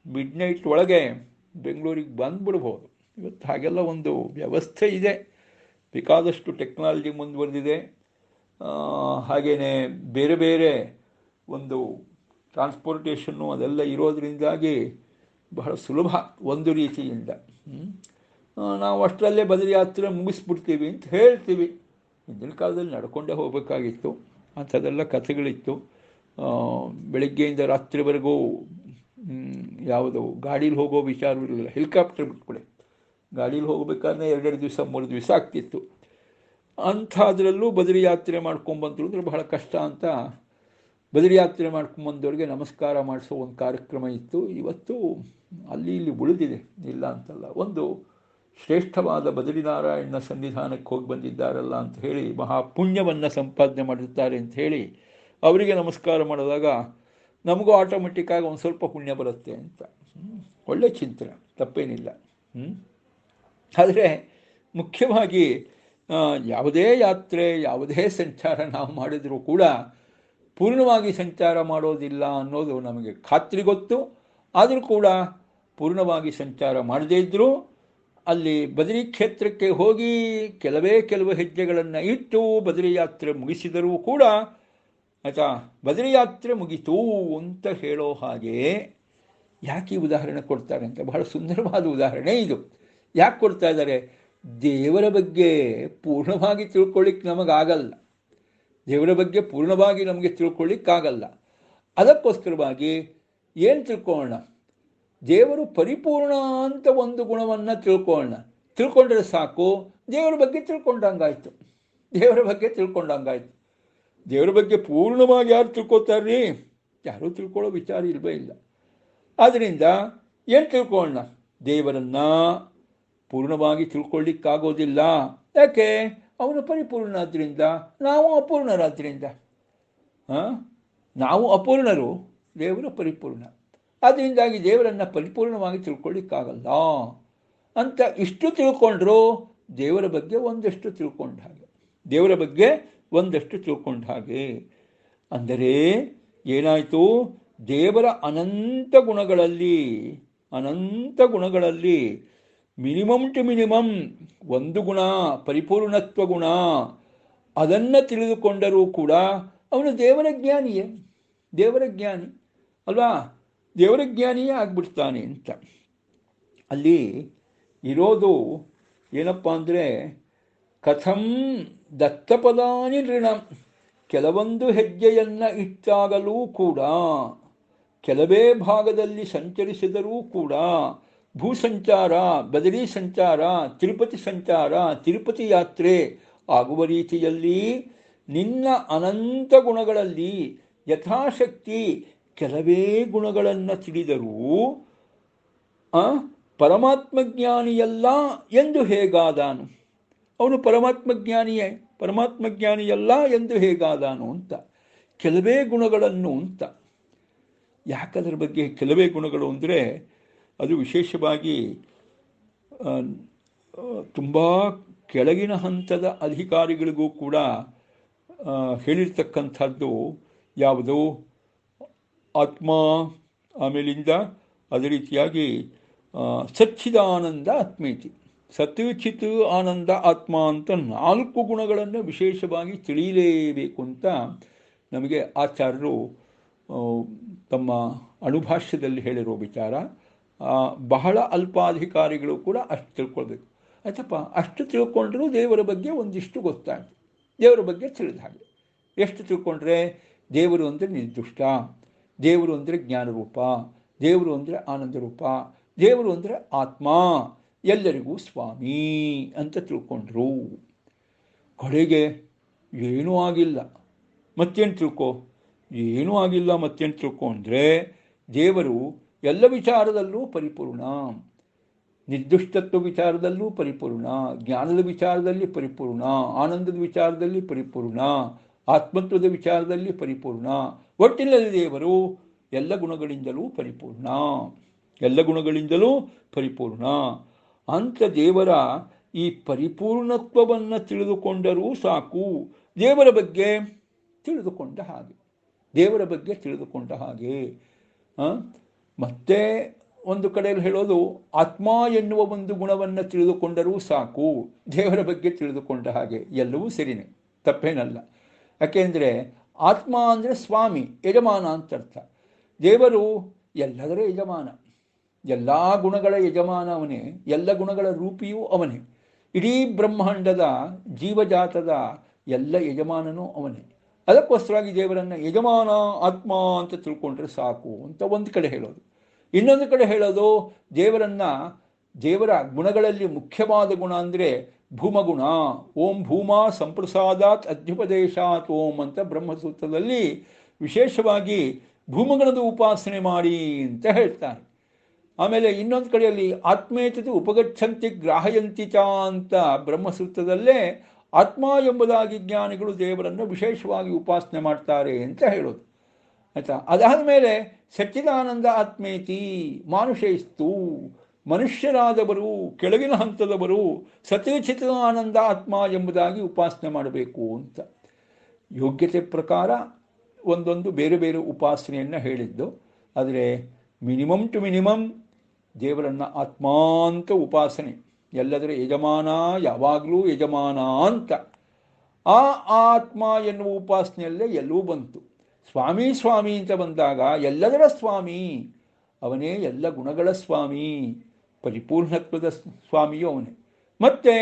ಮಿಡ್ ನೈಟ್ ಒಳಗೆ ಬೆಂಗಳೂರಿಗೆ ಬಂದುಬಿಡ್ಬೋದು. ಇವತ್ತು ಹಾಗೆಲ್ಲ ಒಂದು ವ್ಯವಸ್ಥೆ ಇದೆ, ಬೇಕಾದಷ್ಟು ಟೆಕ್ನಾಲಜಿ ಮುಂದುವರೆದಿದೆ. ಹಾಗೆಯೇ ಬೇರೆ ಬೇರೆ ಒಂದು ಟ್ರಾನ್ಸ್ಪೋರ್ಟೇಷನ್ನು ಅದೆಲ್ಲ ಇರೋದರಿಂದಾಗಿ ಬಹಳ ಸುಲಭ ಒಂದು ರೀತಿಯಿಂದ. ನಾವು ಅಷ್ಟರಲ್ಲೇ ಬದ್ರಿ ಯಾತ್ರೆ ಮುಗಿಸ್ಬಿಡ್ತೀವಿ ಅಂತ ಹೇಳ್ತೀವಿ. ಹಿಂದಿನ ಕಾಲದಲ್ಲಿ ನಡ್ಕೊಂಡೇ ಹೋಗಬೇಕಾಗಿತ್ತು, ಅಂಥದ್ದೆಲ್ಲ ಕಥೆಗಳಿತ್ತು. ಬೆಳಗ್ಗೆಯಿಂದ ರಾತ್ರಿವರೆಗೂ ಯಾವುದು ಗಾಡೀಲಿ ಹೋಗೋ ವಿಚಾರವಿರಲಿಲ್ಲ. ಹೆಲಿಕಾಪ್ಟರ್ ಬಿಟ್ಬಿಡಿ, ಗಾಡೀಲಿ ಹೋಗಬೇಕಾದ್ರೆ 2 ದಿವಸ 3 ದಿವಸ ಆಗ್ತಿತ್ತು. ಅಂಥದ್ರಲ್ಲೂ ಬದ್ರಿ ಯಾತ್ರೆ ಮಾಡ್ಕೊಂಬಂದರು ಅಂದರೆ ಬಹಳ ಕಷ್ಟ ಅಂತ ಬದ್ರಿ ಯಾತ್ರೆ ಮಾಡ್ಕೊಂಬಂದವ್ರಿಗೆ ನಮಸ್ಕಾರ ಮಾಡಿಸೋ ಒಂದು ಕಾರ್ಯಕ್ರಮ ಇತ್ತು. ಇವತ್ತು ಅಲ್ಲಿ ಇಲ್ಲಿ ಉಳಿದಿದೆ, ಇಲ್ಲ ಅಂತಲ್ಲ. ಒಂದು ಶ್ರೇಷ್ಠವಾದ ಬದ್ರಿನಾರಾಯಣ ಸನ್ನಿಧಾನಕ್ಕೆ ಹೋಗಿ ಬಂದಿದ್ದಾರಲ್ಲ ಅಂತ ಹೇಳಿ ಮಹಾಪುಣ್ಯವನ್ನು ಸಂಪಾದನೆ ಮಾಡಿರ್ತಾರೆ ಅಂತ ಹೇಳಿ ಅವರಿಗೆ ನಮಸ್ಕಾರ ಮಾಡಿದಾಗ ನಮಗೂ ಆಟೋಮೆಟಿಕ್ಕಾಗಿ ಒಂದು ಸ್ವಲ್ಪ ಪುಣ್ಯ ಬರುತ್ತೆ ಅಂತ. ಒಳ್ಳೆ ಚಿಂತನೆ, ತಪ್ಪೇನಿಲ್ಲ. ಆದರೆ ಮುಖ್ಯವಾಗಿ ಯಾವುದೇ ಯಾತ್ರೆ, ಯಾವುದೇ ಸಂಚಾರ ನಾವು ಮಾಡಿದರೂ ಕೂಡ ಪೂರ್ಣವಾಗಿ ಸಂಚಾರ ಮಾಡೋದಿಲ್ಲ ಅನ್ನೋದು ನಮಗೆ ಖಾತ್ರಿ ಗೊತ್ತು. ಆದರೂ ಕೂಡ ಪೂರ್ಣವಾಗಿ ಸಂಚಾರ ಮಾಡದೇ ಇದ್ದರೂ ಅಲ್ಲಿ ಬದ್ರಿ ಕ್ಷೇತ್ರಕ್ಕೆ ಹೋಗಿ ಕೆಲವು ಹೆಜ್ಜೆಗಳನ್ನು ಇಟ್ಟು ಬದ್ರಿ ಯಾತ್ರೆ ಮುಗಿಸಿದರೂ ಕೂಡ, ಆಯಿತಾ, ಬದ್ರಿ ಯಾತ್ರೆ ಮುಗಿತು ಅಂತ ಹೇಳೋ ಹಾಗೆ ಯಾಕೆ ಉದಾಹರಣೆ ಕೊಡ್ತಾರೆ ಅಂತ, ಬಹಳ ಸುಂದರವಾದ ಉದಾಹರಣೆ ಇದು. ಯಾಕೆ ಕೊಡ್ತಾ ಇದ್ದಾರೆ? ದೇವರ ಬಗ್ಗೆ ಪೂರ್ಣವಾಗಿ ತಿಳ್ಕೊಳ್ಳಿಕ್ಕೆ ನಮಗಾಗಲ್ಲ, ದೇವರ ಬಗ್ಗೆ ಪೂರ್ಣವಾಗಿ ನಮಗೆ ತಿಳ್ಕೊಳ್ಳಿಕ್ಕಾಗಲ್ಲ. ಅದಕ್ಕೋಸ್ಕರವಾಗಿ ಏನು ತಿಳ್ಕೊಳ್ಳೋಣ? ದೇವರು ಪರಿಪೂರ್ಣ ಅಂತ ಒಂದು ಗುಣವನ್ನು ತಿಳ್ಕೊಳ್ಳೋಣ. ತಿಳ್ಕೊಂಡ್ರೆ ಸಾಕು, ದೇವರ ಬಗ್ಗೆ ತಿಳ್ಕೊಂಡಂಗಾಯ್ತು. ದೇವರ ಬಗ್ಗೆ ಪೂರ್ಣವಾಗಿ ಯಾರು ತಿಳ್ಕೊತಾರ್ರಿ? ಯಾರೂ ತಿಳ್ಕೊಳ್ಳೋ ವಿಚಾರ ಇಲ್ಲವೇ ಇಲ್ಲ. ಆದ್ದರಿಂದ ಏನು ತಿಳ್ಕೊಳ್ಳೋಣ? ದೇವರನ್ನು ಪೂರ್ಣವಾಗಿ ತಿಳ್ಕೊಳ್ಳಿಕ್ಕಾಗೋದಿಲ್ಲ. ಯಾಕೆ? ಅವನು ಪರಿಪೂರ್ಣನಾದ್ರಿಂದ, ನಾವು ಅಪೂರ್ಣರಾದ್ರಿಂದ. ನಾವು ಅಪೂರ್ಣರು, ದೇವರು ಪರಿಪೂರ್ಣ. ಅದರಿಂದಾಗಿ ದೇವರನ್ನು ಪರಿಪೂರ್ಣವಾಗಿ ತಿಳ್ಕೊಳ್ಳಿಕ್ಕಾಗಲ್ಲ ಅಂತ ಇಷ್ಟು ತಿಳ್ಕೊಂಡ್ರು ದೇವರ ಬಗ್ಗೆ ಒಂದಷ್ಟು ತಿಳ್ಕೊಂಡ ಹಾಗೆ. ಅಂದರೆ ಏನಾಯಿತು? ದೇವರ ಅನಂತ ಗುಣಗಳಲ್ಲಿ ಮಿನಿಮಮ್ ಟು ಮಿನಿಮಮ್ ಒಂದು ಗುಣ, ಪರಿಪೂರ್ಣತ್ವ ಗುಣ, ಅದನ್ನು ತಿಳಿದುಕೊಂಡರೂ ಕೂಡ ಅವನು ದೇವರ ಜ್ಞಾನಿ ಅಲ್ವಾ? ದೇವರ ಜ್ಞಾನಿಯೇ ಆಗ್ಬಿಡ್ತಾನೆ ಅಂತ. ಅಲ್ಲಿ ಇರೋದು ಏನಪ್ಪ ಅಂದರೆ, ಕಥಂ ದತ್ತಪದಾನಿ ನೃಣಂ, ಕೆಲವೊಂದು ಹೆಜ್ಜೆಯನ್ನು ಇಟ್ಟಾಗಲೂ ಕೂಡ, ಕೆಲವೇ ಭಾಗದಲ್ಲಿ ಸಂಚರಿಸಿದರೂ ಕೂಡ ಭೂಸಂಚಾರ, ಬದರಿ ಸಂಚಾರ, ತಿರುಪತಿ ಸಂಚಾರ, ತಿರುಪತಿ ಯಾತ್ರೆ ಆಗುವ ರೀತಿಯಲ್ಲಿ ನಿನ್ನ ಅನಂತ ಗುಣಗಳಲ್ಲಿ ಯಥಾಶಕ್ತಿ ಕೆಲವೇ ಗುಣಗಳನ್ನು ತಿಳಿದರೂ ಪರಮಾತ್ಮಜ್ಞಾನಿಯಲ್ಲ ಎಂದು ಹೇಗಾದಾನು? ಅವನು ಪರಮಾತ್ಮಜ್ಞಾನಿಯೇ, ಪರಮಾತ್ಮಜ್ಞಾನಿಯಲ್ಲ ಎಂದು ಹೇಗಾದಾನು ಅಂತ. ಕೆಲವೇ ಗುಣಗಳನ್ನು ಅಂತ. ಯಾಕದರ ಬಗ್ಗೆ ಕೆಲವೇ ಗುಣಗಳು ಅಂದರೆ ಅದು ವಿಶೇಷವಾಗಿ ತುಂಬ ಕೆಳಗಿನ ಹಂತದ ಅಧಿಕಾರಿಗಳಿಗೂ ಕೂಡ ಹೇಳಿರ್ತಕ್ಕಂಥದ್ದು ಯಾವುದು? ಆತ್ಮ, ಆಮೇಲಿಂದ ಅದೇ ರೀತಿಯಾಗಿ ಸಚ್ಚಿದಾನಂದ ಆತ್ಮೇತಿ, ಸತ್ ಚಿತ್ ಆನಂದ ಆತ್ಮ ಅಂತ 4 ಗುಣಗಳನ್ನು ವಿಶೇಷವಾಗಿ ತಿಳಿಯಲೇಬೇಕು ಅಂತ ನಮಗೆ ಆಚಾರ್ಯರು ತಮ್ಮ ಅಣುಭಾಷ್ಯದಲ್ಲಿ ಹೇಳಿರೋ ವಿಚಾರ. ಬಹಳ ಅಲ್ಪಾಧಿಕಾರಿಗಳು ಕೂಡ ಅಷ್ಟು ತಿಳ್ಕೊಳ್ಬೇಕು. ಆಯ್ತಪ್ಪ, ಅಷ್ಟು ತಿಳ್ಕೊಂಡ್ರೂ ದೇವರ ಬಗ್ಗೆ ಒಂದಿಷ್ಟು ಗೊತ್ತಾಯಿತು, ದೇವರ ಬಗ್ಗೆ ತಿಳಿದ ಹಾಗೆ. ಎಷ್ಟು ತಿಳ್ಕೊಂಡ್ರೆ? ದೇವರು ಅಂದರೆ ನಿರ್ದುಷ್ಟ, ದೇವರು ಅಂದರೆ ಜ್ಞಾನರೂಪ, ದೇವರು ಅಂದರೆ ಆನಂದರೂಪ, ದೇವರು ಅಂದರೆ ಆತ್ಮ, ಎಲ್ಲರಿಗೂ ಸ್ವಾಮಿ ಅಂತ ತಿಳ್ಕೊಂಡ್ರು. ಕಡೆಗೆ ಏನೂ ಆಗಿಲ್ಲ, ಮತ್ತೇನು ತಿಳ್ಕೊ? ಏನೂ ಆಗಿಲ್ಲ ಮತ್ತೇನು ತಿಳ್ಕೊಂಡ್ರೆ ದೇವರು ಎಲ್ಲ ವಿಚಾರದಲ್ಲೂ ಪರಿಪೂರ್ಣ, ನಿರ್ದುಷ್ಟತ್ವ ವಿಚಾರದಲ್ಲೂ ಪರಿಪೂರ್ಣ, ಜ್ಞಾನದ ವಿಚಾರದಲ್ಲಿ ಪರಿಪೂರ್ಣ, ಆನಂದದ ವಿಚಾರದಲ್ಲಿ ಪರಿಪೂರ್ಣ, ಆತ್ಮತ್ವದ ವಿಚಾರದಲ್ಲಿ ಪರಿಪೂರ್ಣ. ಒಟ್ಟಿನಲ್ಲಿ ದೇವರು ಎಲ್ಲ ಗುಣಗಳಿಂದಲೂ ಪರಿಪೂರ್ಣ, ಎಲ್ಲ ಗುಣಗಳಿಂದಲೂ ಪರಿಪೂರ್ಣ ಅಂತ ದೇವರ ಈ ಪರಿಪೂರ್ಣತ್ವವನ್ನು ತಿಳಿದುಕೊಂಡರೂ ಸಾಕು. ದೇವರ ಬಗ್ಗೆ ತಿಳಿದುಕೊಂಡ ಹಾಗೆ, ದೇವರ ಬಗ್ಗೆ ತಿಳಿದುಕೊಂಡ ಹಾಗೆ. ಮತ್ತೆ ಒಂದು ಕಡೆಯಲ್ಲಿ ಹೇಳೋದು, ಆತ್ಮ ಎನ್ನುವ ಒಂದು ಗುಣವನ್ನು ತಿಳಿದುಕೊಂಡರೂ ಸಾಕು, ದೇವರ ಬಗ್ಗೆ ತಿಳಿದುಕೊಂಡ ಹಾಗೆ. ಎಲ್ಲವೂ ಸರಿನೇ, ತಪ್ಪೇನಲ್ಲ. ಯಾಕೆಂದರೆ ಆತ್ಮ ಅಂದರೆ ಸ್ವಾಮಿ, ಯಜಮಾನ ಅಂತ ಅರ್ಥ. ದೇವರು ಎಲ್ಲದರ ಯಜಮಾನ, ಎಲ್ಲ ಗುಣಗಳ ಯಜಮಾನ ಅವನೇ, ಎಲ್ಲ ಗುಣಗಳ ರೂಪಿಯೂ ಅವನೇ. ಇಡೀ ಬ್ರಹ್ಮಾಂಡದ ಜೀವಜಾತದ ಎಲ್ಲ ಯಜಮಾನನೂ ಅವನೇ. ಅದಕ್ಕೋಸ್ಕರವಾಗಿ ದೇವರನ್ನು ಯಜಮಾನ ಆತ್ಮ ಅಂತ ತಿಳ್ಕೊಂಡ್ರೆ ಸಾಕು ಅಂತ ಒಂದು ಕಡೆ ಹೇಳೋದು. ಇನ್ನೊಂದು ಕಡೆ ಹೇಳೋದು, ದೇವರ ಗುಣಗಳಲ್ಲಿ ಮುಖ್ಯವಾದ ಗುಣ ಅಂದರೆ ಭೂಮಗುಣ. ಓಂ ಭೂಮಾ ಸಂಪ್ರಸಾದಾತ್ ಅಧ್ಯುಪದೇಶಾತ್ ಓಂ ಅಂತ ಬ್ರಹ್ಮಸೂತ್ರದಲ್ಲಿ ವಿಶೇಷವಾಗಿ ಭೂಮಗುಣದ ಉಪಾಸನೆ ಮಾಡಿ ಅಂತ ಹೇಳ್ತಾರೆ. ಆಮೇಲೆ ಇನ್ನೊಂದು ಕಡೆಯಲ್ಲಿ ಆತ್ಮೇತದು ಉಪಗಚ್ಚಂತಿ ಗ್ರಾಹಯಂತಿ ಚ ಅಂತ ಬ್ರಹ್ಮಸೂತ್ರದಲ್ಲೇ ಆತ್ಮ ಎಂಬುದಾಗಿ ಜ್ಞಾನಿಗಳು ದೇವರನ್ನು ವಿಶೇಷವಾಗಿ ಉಪಾಸನೆ ಮಾಡ್ತಾರೆ ಅಂತ ಹೇಳೋದು. ಆಯಿತಾ? ಅದಾದ ಮೇಲೆ ಸಚ್ಚಿದಾನಂದ ಆತ್ಮೇತಿ ಮಾನುಷೇಸ್ತು, ಮನುಷ್ಯರಾದವರು, ಕೆಳಗಿನ ಹಂತದವರು ಸತ್ಯಚಿತ ಆನಂದ ಆತ್ಮ ಎಂಬುದಾಗಿ ಉಪಾಸನೆ ಮಾಡಬೇಕು ಅಂತ. ಯೋಗ್ಯತೆ ಪ್ರಕಾರ ಒಂದೊಂದು ಬೇರೆ ಬೇರೆ ಉಪಾಸನೆಯನ್ನು ಹೇಳಿದ್ದು. ಆದರೆ ಮಿನಿಮಮ್ ಟು ಮಿನಿಮಮ್ ದೇವರನ್ನು ಆತ್ಮ ಅಂತ ಉಪಾಸನೆ, ಎಲ್ಲದರ ಯಜಮಾನ, ಯಾವಾಗಲೂ ಯಜಮಾನ ಅಂತ. ಆ ಆತ್ಮ ಎನ್ನುವ ಉಪಾಸನೆಯಲ್ಲೇ ಎಲ್ಲವೂ ಬಂತು. ಸ್ವಾಮಿ ಸ್ವಾಮಿ ಅಂತ ಬಂದಾಗ ಎಲ್ಲದರ ಸ್ವಾಮಿ ಅವನೇ, ಎಲ್ಲ ಗುಣಗಳ ಸ್ವಾಮಿ, ಪರಿಪೂರ್ಣತ್ವದ ಸ್ವಾಮಿಯೂ ಅವನೇ. ಮತ್ತೆ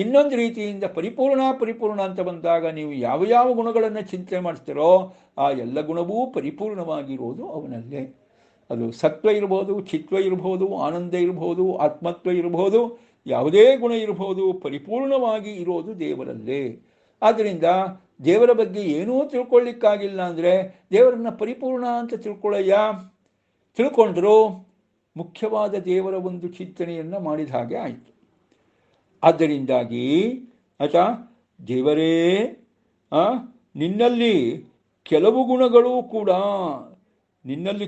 ಇನ್ನೊಂದು ರೀತಿಯಿಂದ ಪರಿಪೂರ್ಣ ಅಂತ ಬಂದಾಗ ನೀವು ಯಾವ ಯಾವ ಗುಣಗಳನ್ನು ಚಿಂತನೆ ಮಾಡ್ತೀರೋ ಆ ಎಲ್ಲ ಗುಣವೂ ಪರಿಪೂರ್ಣವಾಗಿರೋದು ಅವನಲ್ಲೇ. ಅದು ಸತ್ವ ಇರ್ಬೋದು, ಚಿತ್ವ ಇರ್ಬೋದು, ಆನಂದ ಇರ್ಬೋದು, ಆತ್ಮತ್ವ ಇರ್ಬೋದು, ಯಾವುದೇ ಗುಣ ಇರ್ಬೋದು, ಪರಿಪೂರ್ಣವಾಗಿ ಇರೋದು ದೇವರಲ್ಲೇ. ಆದ್ದರಿಂದ ದೇವರ ಬಗ್ಗೆ ಏನೂ ತಿಳ್ಕೊಳ್ಳಿಕ್ಕಾಗಿಲ್ಲ ಅಂದರೆ ದೇವರನ್ನು ಪರಿಪೂರ್ಣ ಅಂತ ತಿಳ್ಕೊಳ್ಳಯ್ಯ. ತಿಳ್ಕೊಂಡ್ರು ಮುಖ್ಯವಾದ ದೇವರ ಒಂದು ಚಿಂತನೆಯನ್ನು ಮಾಡಿದ ಹಾಗೆ ಆಯಿತು. ಆದ್ದರಿಂದಾಗಿ ಆಯ್ತಾ, ದೇವರೇ ನಿನ್ನಲ್ಲಿ ಕೆಲವು ಗುಣಗಳು ಕೂಡ, ನಿನ್ನಲ್ಲಿ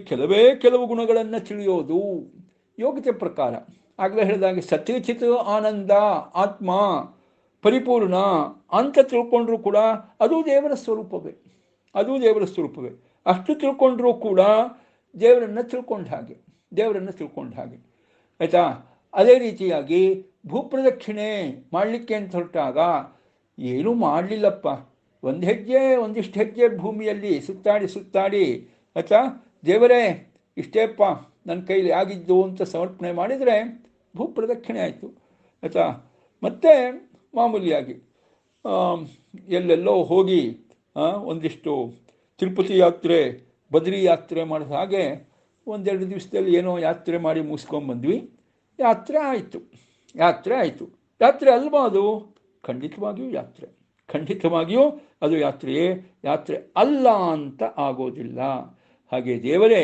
ಕೆಲವು ಗುಣಗಳನ್ನು ತಿಳಿಯೋದು ಯೋಗ್ಯತೆ ಪ್ರಕಾರ. ಆಗಲೇ ಹೇಳಿದಾಗೆ ಸತ್ಯಚಿತ್ ಆನಂದ ಆತ್ಮ ಪರಿಪೂರ್ಣ ಅಂತ ತಿಳ್ಕೊಂಡ್ರೂ ಕೂಡ ಅದು ದೇವರ ಸ್ವರೂಪವೇ, ಅದು ದೇವರ ಸ್ವರೂಪವೇ. ಅಷ್ಟು ತಿಳ್ಕೊಂಡ್ರೂ ಕೂಡ ದೇವರನ್ನು ತಿಳ್ಕೊಂಡ ಹಾಗೆ, ಆಯಿತಾ? ಅದೇ ರೀತಿಯಾಗಿ ಭೂಪ್ರದಕ್ಷಿಣೆ ಮಾಡಲಿಕ್ಕೆ ಅಂತ ಹೊರಟಾಗ ಏನೂ ಮಾಡಲಿಲ್ಲಪ್ಪ, ಒಂದಿಷ್ಟು ಹೆಜ್ಜೆ ಭೂಮಿಯಲ್ಲಿ ಸುತ್ತಾಡಿ ಆಯಿತಾ, ದೇವರೇ ಇಷ್ಟೇಪ್ಪ ನನ್ನ ಕೈಲಿ ಆಗಿದ್ದು ಅಂತ ಸಮರ್ಪಣೆ ಮಾಡಿದರೆ ಭೂಪ್ರದಕ್ಷಿಣೆ ಆಯಿತು. ಆಯಿತಾ? ಮತ್ತೆ ಮಾಮೂಲಿಯಾಗಿ ಎಲ್ಲೆಲ್ಲೋ ಹೋಗಿ ಒಂದಿಷ್ಟು ತಿರುಪತಿ ಯಾತ್ರೆ, ಬದ್ರಿ ಯಾತ್ರೆ ಮಾಡಿದ ಹಾಗೆ ಒಂದೆರಡು ದಿವಸದಲ್ಲಿ ಏನೋ ಯಾತ್ರೆ ಮಾಡಿ ಮುಗಿಸ್ಕೊಂಡ್ಬಂದ್ವಿ. ಯಾತ್ರೆ ಆಯಿತು. ಯಾತ್ರೆ ಆಯಿತು. ಯಾತ್ರೆ ಅಲ್ವಾ ಅದು? ಖಂಡಿತವಾಗಿಯೂ ಯಾತ್ರೆ. ಖಂಡಿತವಾಗಿಯೂ ಅದು ಯಾತ್ರೆಯೇ. ಯಾತ್ರೆ ಅಲ್ಲ ಅಂತ ಆಗೋದಿಲ್ಲ. ಹಾಗೆ ದೇವರೇ,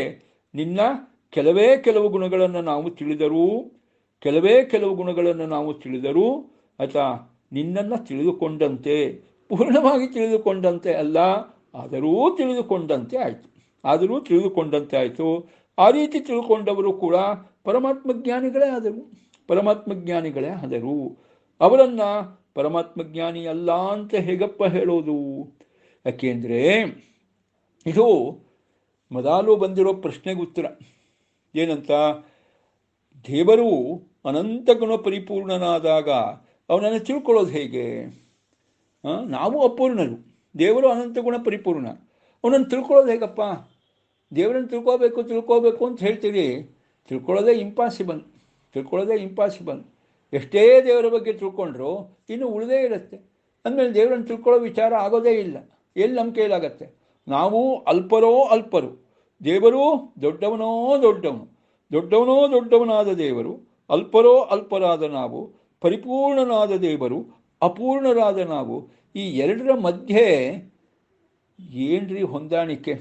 ನಿನ್ನ ಕೆಲವು ಗುಣಗಳನ್ನು ನಾವು ತಿಳಿದರೂ, ಕೆಲವು ಗುಣಗಳನ್ನು ನಾವು ತಿಳಿದರೂ ಆಯಿತಾ, ನಿನ್ನನ್ನು ತಿಳಿದುಕೊಂಡಂತೆ, ಪೂರ್ಣವಾಗಿ ತಿಳಿದುಕೊಂಡಂತೆ ಅಲ್ಲ, ಆದರೂ ತಿಳಿದುಕೊಂಡಂತೆ ಆಯಿತು. ಆ ರೀತಿ ತಿಳ್ಕೊಂಡವರು ಕೂಡ ಪರಮಾತ್ಮಜ್ಞಾನಿಗಳೇ ಆದರು. ಅವರನ್ನು ಪರಮಾತ್ಮಜ್ಞಾನಿ ಅಲ್ಲ ಅಂತ ಹೇಗಪ್ಪ ಹೇಳೋದು? ಯಾಕೆಂದರೆ ಇದು ಮೊದಲು ಬಂದಿರೋ ಪ್ರಶ್ನೆಗೆ ಉತ್ತರ ಏನಂತ, ದೇವರು ಅನಂತ ಗುಣ ಪರಿಪೂರ್ಣನಾದಾಗ ಅವನನ್ನು ತಿಳ್ಕೊಳ್ಳೋದು ಹೇಗೆ? ನಾವು ಅಪೂರ್ಣರು, ದೇವರು ಅನಂತ ಗುಣ ಪರಿಪೂರ್ಣ, ಅವನನ್ನು ತಿಳ್ಕೊಳ್ಳೋದು ಹೇಗಪ್ಪ? ದೇವರನ್ನು ತಿಳ್ಕೋಬೇಕು ಅಂತ ಹೇಳ್ತೀರಿ, ತಿಳ್ಕೊಳ್ಳೋದೇ ಇಂಪಾಸಿಬಲ್. ಎಷ್ಟೇ ದೇವರ ಬಗ್ಗೆ ತಿಳ್ಕೊಂಡ್ರು ಇನ್ನು ಉಳಿದೇ ಇರುತ್ತೆ. ಅಂದಮೇಲೆ ದೇವರನ್ನು ತಿಳ್ಕೊಳ್ಳೋ ವಿಚಾರ ಆಗೋದೇ ಇಲ್ಲ. ಎಲ್ಲಿ ನಮ್ಮ ಕೈಲಾಗತ್ತೆ? ನಾವು ಅಲ್ಪರು, ದೇವರು ದೊಡ್ಡವನಾದ ದೇವರು, ಅಲ್ಪರಾದ ನಾವು, ಪರಿಪೂರ್ಣನಾದ ದೇವರು, ಅಪೂರ್ಣರಾದ ನಾವು. ಈ ಎರಡರ ಮಧ್ಯೆ ಏನ್ರಿ ಹೊಂದಾಣಿಕೆ?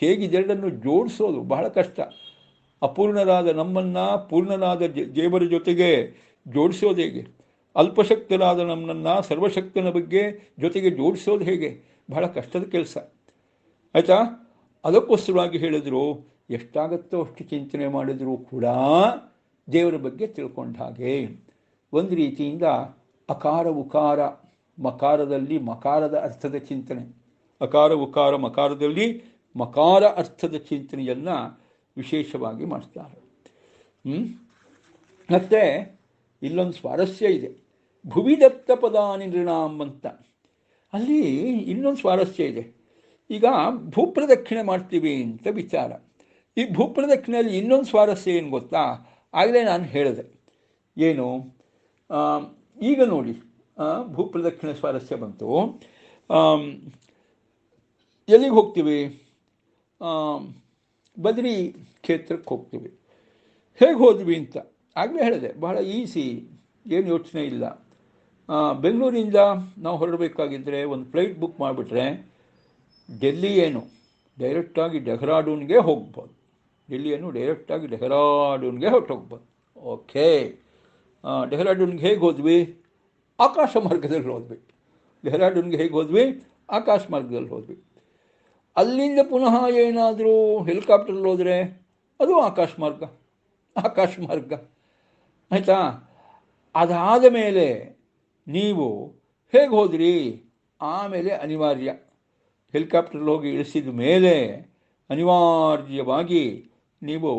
ಹೇಗಿದೆರಡನ್ನು ಜೋಡಿಸೋದು ಬಹಳ ಕಷ್ಟ. ಅಪೂರ್ಣರಾದ ನಮ್ಮನ್ನು ಪೂರ್ಣನಾದ ದೇವರ ಜೊತೆಗೆ ಜೋಡಿಸೋದು ಹೇಗೆ? ಅಲ್ಪಶಕ್ತರಾದ ನಮ್ಮನ್ನು ಸರ್ವಶಕ್ತನ ಬಗ್ಗೆ ಜೊತೆಗೆ ಜೋಡಿಸೋದು ಹೇಗೆ? ಬಹಳ ಕಷ್ಟದ ಕೆಲಸ. ಆಯಿತಾ? ಅದಕ್ಕೋಸ್ಕರವಾಗಿ ಹೇಳಿದ್ರು, ಎಷ್ಟಾಗತ್ತೋ ಅಷ್ಟು ಚಿಂತನೆ ಮಾಡಿದರೂ ಕೂಡ ದೇವರ ಬಗ್ಗೆ ತಿಳ್ಕೊಂಡ ಹಾಗೆ. ಒಂದು ರೀತಿಯಿಂದ ಅಕಾರ ಉಕಾರ ಮಕಾರದಲ್ಲಿ ಮಕಾರದ ಅರ್ಥದ ಚಿಂತನೆ, ಅಕಾರ ಉಕಾರ ಮಕಾರದಲ್ಲಿ ಮಕಾರ ಅರ್ಥದ ಚಿಂತನೆಯನ್ನು ವಿಶೇಷವಾಗಿ ಮಾಡ್ತಾರೆ. ಮತ್ತೆ ಇಲ್ಲೊಂದು ಸ್ವಾರಸ್ಯ ಇದೆ, ಭುವಿದತ್ತ ಪದಾನಿ ನೃಣಾಂ ಅಂತ. ಅಲ್ಲಿ ಇನ್ನೊಂದು ಸ್ವಾರಸ್ಯ ಇದೆ. ಈಗ ಭೂಪ್ರದಕ್ಷಿಣೆ ಮಾಡ್ತೀವಿ ಅಂತ ವಿಚಾರ. ಈ ಭೂಪ್ರದಕ್ಷಿಣೆಯಲ್ಲಿ ಇನ್ನೊಂದು ಸ್ವಾರಸ್ಯ ಏನು ಗೊತ್ತಾ? ಆಗಲೇ ನಾನು ಹೇಳಿದೆ ಏನು, ಈಗ ನೋಡಿ ಭೂಪ್ರದಕ್ಷಿಣೆ ಸ್ವಾರಸ್ಯ ಬಂತು. ಎಲ್ಲಿಗೆ ಹೋಗ್ತೀವಿ? ಬದ್ರಿ ಕ್ಷೇತ್ರಕ್ಕೆ ಹೋಗ್ತೀವಿ. ಹೇಗೆ ಹೋದ್ವಿ ಅಂತ ಆಗಲೇ ಹೇಳಿದೆ, ಬಹಳ ಈಸಿ, ಏನು ಯೋಚನೆ ಇಲ್ಲ. ಬೆಂಗಳೂರಿಂದ ನಾವು ಹೊರಡಬೇಕಾಗಿದ್ದರೆ ಒಂದು ಫ್ಲೈಟ್ ಬುಕ್ ಮಾಡಿಬಿಟ್ರೆ ಡೆಲ್ಲಿ ಏನು ಡೈರೆಕ್ಟಾಗಿ ಡೆಹ್ರಾಡೂನ್ಗೆ ಹೋಗ್ಬೋದು. ಹೊರಟೋಗ್ಬೋದು. ಓಕೆ, ಡೆಹ್ರಾಡೂನ್ಗೆ ಹೇಗೆ ಹೋದ್ವಿ? ಆಕಾಶ ಮಾರ್ಗದಲ್ಲಿ ಹೋದ್ವಿ. ಅಲ್ಲಿಂದ ಪುನಃ ಏನಾದರೂ ಹೆಲಿಕಾಪ್ಟರ್ಲ್ಲಿ ಹೋದರೆ ಅದು ಆಕಾಶ ಮಾರ್ಗ. ಆಯಿತಾ? ಅದಾದ ಮೇಲೆ ನೀವು ಹೇಗೆ ಹೋದ್ರಿ? ಆಮೇಲೆ ಅನಿವಾರ್ಯ ಹೆಲಿಕಾಪ್ಟರ್ಲ್ಲಿ ಹೋಗಿ ಇಳಿಸಿದ ಮೇಲೆ ಅನಿವಾರ್ಯವಾಗಿ ನೀವು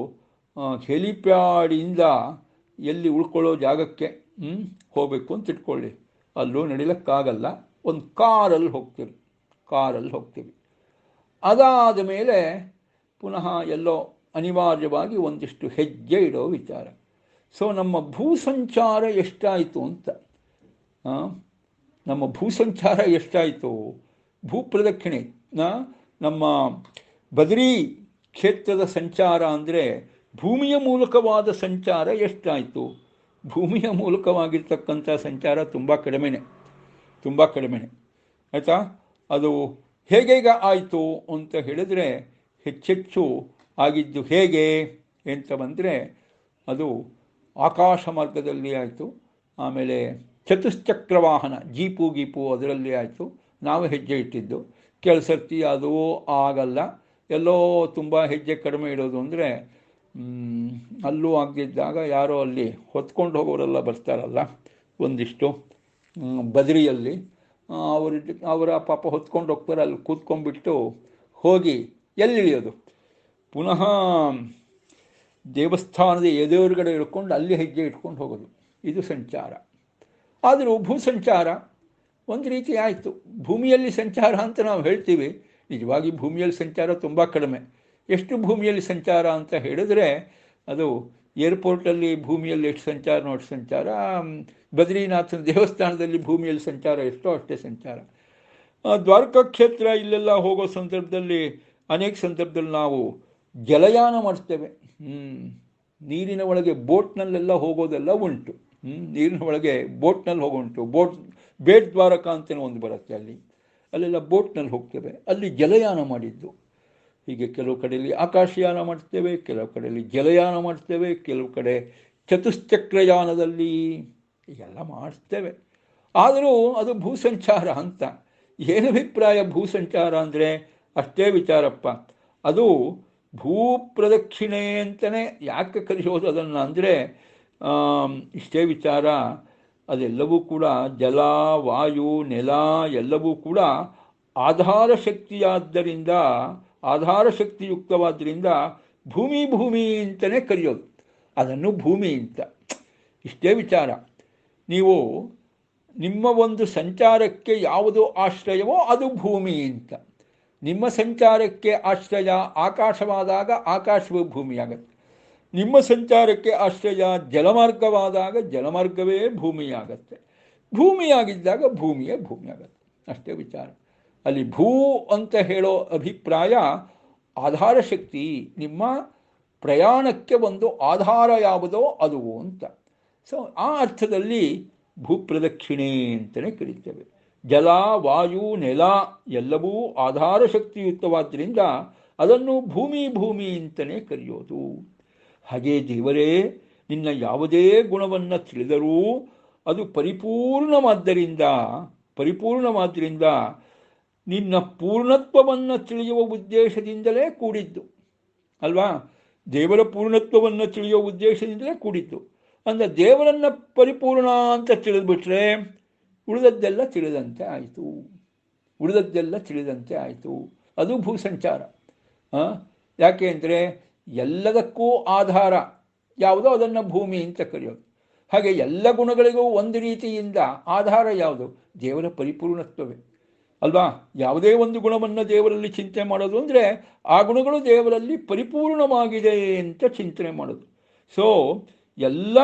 ಹೆಲಿಪ್ಯಾಡಿಂದ ಎಲ್ಲಿ ಉಳ್ಕೊಳ್ಳೋ ಜಾಗಕ್ಕೆ ಹೋಗಬೇಕು ಅಂತ ಇಟ್ಕೊಳ್ಳಿ. ಅಲ್ಲೂ ನಡಿಲಿಕ್ಕಾಗಲ್ಲ, ಒಂದು ಕಾರಲ್ಲಿ ಹೋಗ್ತೀವಿ. ಅದಾದ ಮೇಲೆ ಪುನಃ ಎಲ್ಲೋ ಅನಿವಾರ್ಯವಾಗಿ ಒಂದಿಷ್ಟು ಹೆಜ್ಜೆ ಇಡೋ ವಿಚಾರ. ಸೊ ನಮ್ಮ ಭೂಸಂಚಾರ ಎಷ್ಟಾಯಿತು ಅಂತ, ಭೂಪ್ರದಕ್ಷಿಣೆ, ನಮ್ಮ ಬದರಿ ಕ್ಷೇತ್ರದ ಸಂಚಾರ ಅಂದರೆ ಭೂಮಿಯ ಮೂಲಕವಾದ ಸಂಚಾರ ಎಷ್ಟಾಯಿತು? ಭೂಮಿಯ ಮೂಲಕವಾಗಿರ್ತಕ್ಕಂಥ ಸಂಚಾರ ತುಂಬ ಕಡಿಮೆನೆ. ಆಯಿತಾ? ಅದು ಹೇಗೀಗ ಆಯಿತು ಅಂತ ಹೇಳಿದರೆ, ಹೆಚ್ಚೆಚ್ಚು ಆಗಿದ್ದು ಹೇಗೆ ಅಂತ ಬಂದರೆ ಅದು ಆಕಾಶ ಮಾರ್ಗದಲ್ಲಿ ಆಯಿತು. ಆಮೇಲೆ ಚತುಶ್ಚಕ್ರ ವಾಹನ ಜೀಪು ಅದರಲ್ಲಿ ಆಯಿತು. ನಾವು ಹೆಜ್ಜೆ ಇಟ್ಟಿದ್ದು ಕೆಲವು ಸರ್ತಿ ಅದು ಆಗಲ್ಲ. ಎಲ್ಲೋ ತುಂಬ ಹೆಜ್ಜೆ ಕಡಿಮೆ ಇಡೋದು ಅಂದರೆ ಅಲ್ಲೂ ಆಗದಿದ್ದಾಗ ಯಾರೋ ಅಲ್ಲಿ ಹೊತ್ಕೊಂಡು ಹೋಗೋರೆಲ್ಲ ಬರ್ತಾರಲ್ಲ ಒಂದಿಷ್ಟು ಬದರಿಯಲ್ಲಿ, ಅವರ ಪಾಪ ಹೊತ್ಕೊಂಡು ಹೋಗ್ತಾರೆ. ಅಲ್ಲಿ ಕೂತ್ಕೊಂಡ್ಬಿಟ್ಟು ಹೋಗಿ ಎಲ್ಲಿ ಇಳಿಯೋದು? ಪುನಃ ದೇವಸ್ಥಾನದ ಎದುರುಗಡೆ ಇಳ್ಕೊಂಡು ಅಲ್ಲಿ ಹೆಜ್ಜೆ ಇಟ್ಕೊಂಡು ಹೋಗೋದು. ಇದು ಸಂಚಾರ. ಆದರೂ ಭೂಸಂಚಾರ ಒಂದು ರೀತಿ ಆಯಿತು. ಭೂಮಿಯಲ್ಲಿ ಸಂಚಾರ ಅಂತ ನಾವು ಹೇಳ್ತೀವಿ, ನಿಜವಾಗಿ ಭೂಮಿಯಲ್ಲಿ ಸಂಚಾರ ತುಂಬ ಕಡಿಮೆ. ಎಷ್ಟು ಭೂಮಿಯಲ್ಲಿ ಸಂಚಾರ ಅಂತ ಹೇಳಿದ್ರೆ, ಅದು ಏರ್ಪೋರ್ಟಲ್ಲಿ ಭೂಮಿಯಲ್ಲಿ ಎಷ್ಟು ಸಂಚಾರ ನೋಡಿ ಸಂಚಾರ, ಬದ್ರಿನಾಥನ ದೇವಸ್ಥಾನದಲ್ಲಿ ಭೂಮಿಯಲ್ಲಿ ಸಂಚಾರ ಎಷ್ಟೋ ಅಷ್ಟೇ ಸಂಚಾರ. ದ್ವಾರಕಾ ಕ್ಷೇತ್ರ ಇಲ್ಲೆಲ್ಲ ಹೋಗೋ ಸಂದರ್ಭದಲ್ಲಿ ಅನೇಕ ಸಂದರ್ಭದಲ್ಲಿ ನಾವು ಜಲಯಾನ ಮಾಡಿಸ್ತೇವೆ. ನೀರಿನ ಒಳಗೆ ಬೋಟ್ನಲ್ಲೆಲ್ಲ ಹೋಗೋದೆಲ್ಲ ಉಂಟು. ನೀರಿನ ಒಳಗೆ ಬೋಟ್ನಲ್ಲಿ ಹೋಗುಂಟು. ಬೇಟ್ ದ್ವಾರಕ ಅಂತಲೇ ಒಂದು ಬರುತ್ತೆ, ಅಲ್ಲೆಲ್ಲ ಬೋಟ್ನಲ್ಲಿ ಹೋಗ್ತೇವೆ. ಅಲ್ಲಿ ಜಲಯಾನ ಮಾಡಿದ್ದು. ಹೀಗೆ ಕೆಲವು ಕಡೆಯಲ್ಲಿ ಆಕಾಶಯಾನ ಮಾಡ್ತೇವೆ, ಕೆಲವು ಕಡೆಯಲ್ಲಿ ಜಲಯಾನ ಮಾಡ್ತೇವೆ, ಕೆಲವು ಕಡೆ ಚತುಶ್ಚಕ್ರಯಾನದಲ್ಲಿ ಎಲ್ಲ ಮಾಡ್ತೇವೆ. ಆದರೂ ಅದು ಭೂಸಂಚಾರ ಅಂತ. ಏನು ಅಭಿಪ್ರಾಯ ಭೂಸಂಚಾರ ಅಂದರೆ? ಅಷ್ಟೇ ವಿಚಾರಪ್ಪ. ಅದು ಭೂಪ್ರದಕ್ಷಿಣೆ ಅಂತಲೇ ಯಾಕೆ ಕರೆಯೋದು ಅದನ್ನು ಅಂದರೆ ಇಷ್ಟೇ ವಿಚಾರ. ಅದೆಲ್ಲವೂ ಕೂಡ ಜಲ, ವಾಯು, ನೆಲ ಎಲ್ಲವೂ ಕೂಡ ಆಧಾರ ಶಕ್ತಿಯಾದ್ದರಿಂದ, ಆಧಾರ ಶಕ್ತಿಯುಕ್ತವಾದ್ದರಿಂದ ಭೂಮಿ ಅಂತಲೇ ಕರೆಯೋದು. ಅದನ್ನು ಭೂಮಿ ಅಂತ. ಇಷ್ಟೇ ವಿಚಾರ. ನೀವು ನಿಮ್ಮ ಒಂದು ಸಂಚಾರಕ್ಕೆ ಯಾವುದು ಆಶ್ರಯವೋ ಅದು ಭೂಮಿ ಅಂತ. ನಿಮ್ಮ ಸಂಚಾರಕ್ಕೆ ಆಶ್ರಯ ಆಕಾಶವಾದಾಗ ಆಕಾಶವೂ ಭೂಮಿಯಾಗತ್ತೆ. ನಿಮ್ಮ ಸಂಚಾರಕ್ಕೆ ಆಶ್ರಯ ಜಲಮಾರ್ಗವಾದಾಗ ಜಲಮಾರ್ಗವೇ ಭೂಮಿಯಾಗತ್ತೆ. ಭೂಮಿಯಾಗಿದ್ದಾಗ ಭೂಮಿಯೇ ಭೂಮಿಯಾಗತ್ತೆ. ಅಷ್ಟೇ ವಿಚಾರ. ಅಲ್ಲಿ ಭೂ ಅಂತ ಹೇಳೋ ಅಭಿಪ್ರಾಯ ಆಧಾರ ಶಕ್ತಿ. ನಿಮ್ಮ ಪ್ರಯಾಣಕ್ಕೆ ಒಂದು ಆಧಾರ ಯಾವುದೋ ಅದು ಅಂತ. ಸೊ ಆ ಅರ್ಥದಲ್ಲಿ ಭೂಪ್ರದಕ್ಷಿಣೆ ಅಂತಲೇ ಕರೀತೇವೆ. ಜಲ, ವಾಯು, ನೆಲ ಎಲ್ಲವೂ ಆಧಾರ ಶಕ್ತಿಯುಕ್ತವಾದ್ದರಿಂದ ಅದನ್ನು ಭೂಮಿ ಅಂತಲೇ ಕರೆಯೋದು. ಹಾಗೇ ದೇವರೇ, ನಿನ್ನ ಯಾವುದೇ ಗುಣವನ್ನು ತಿಳಿದರೂ ಅದು ಪರಿಪೂರ್ಣವಾದ್ದರಿಂದ ನಿನ್ನ ಪೂರ್ಣತ್ವವನ್ನು ತಿಳಿಯುವ ಉದ್ದೇಶದಿಂದಲೇ ಕೂಡಿದ್ದು ಅಲ್ವಾ? ದೇವರ ಪೂರ್ಣತ್ವವನ್ನು ತಿಳಿಯುವ ಉದ್ದೇಶದಿಂದಲೇ ಕೂಡಿದ್ದು. ಅಂದರೆ ದೇವರನ್ನು ಪರಿಪೂರ್ಣ ಅಂತ ತಿಳಿದ್ಬಿಟ್ರೆ ಉಳಿದದ್ದೆಲ್ಲ ತಿಳಿದಂತೆ ಆಯಿತು. ಅದು ಭೂಸಂಚಾರ. ಯಾಕೆ ಅಂದರೆ ಎಲ್ಲದಕ್ಕೂ ಆಧಾರ ಯಾವುದೋ ಅದನ್ನು ಭೂಮಿ ಅಂತ ಕರೆಯೋದು. ಹಾಗೆ ಎಲ್ಲ ಗುಣಗಳಿಗೂ ಒಂದು ರೀತಿಯಿಂದ ಆಧಾರ ಯಾವುದು? ದೇವರ ಪರಿಪೂರ್ಣತ್ವವೇ ಅಲ್ವಾ? ಯಾವುದೇ ಒಂದು ಗುಣವನ್ನು ದೇವರಲ್ಲಿ ಚಿಂತನೆ ಮಾಡೋದು ಅಂದರೆ ಆ ಗುಣಗಳು ದೇವರಲ್ಲಿ ಪರಿಪೂರ್ಣವಾಗಿದೆ ಅಂತ ಚಿಂತನೆ ಮಾಡೋದು. ಸೊ ಎಲ್ಲ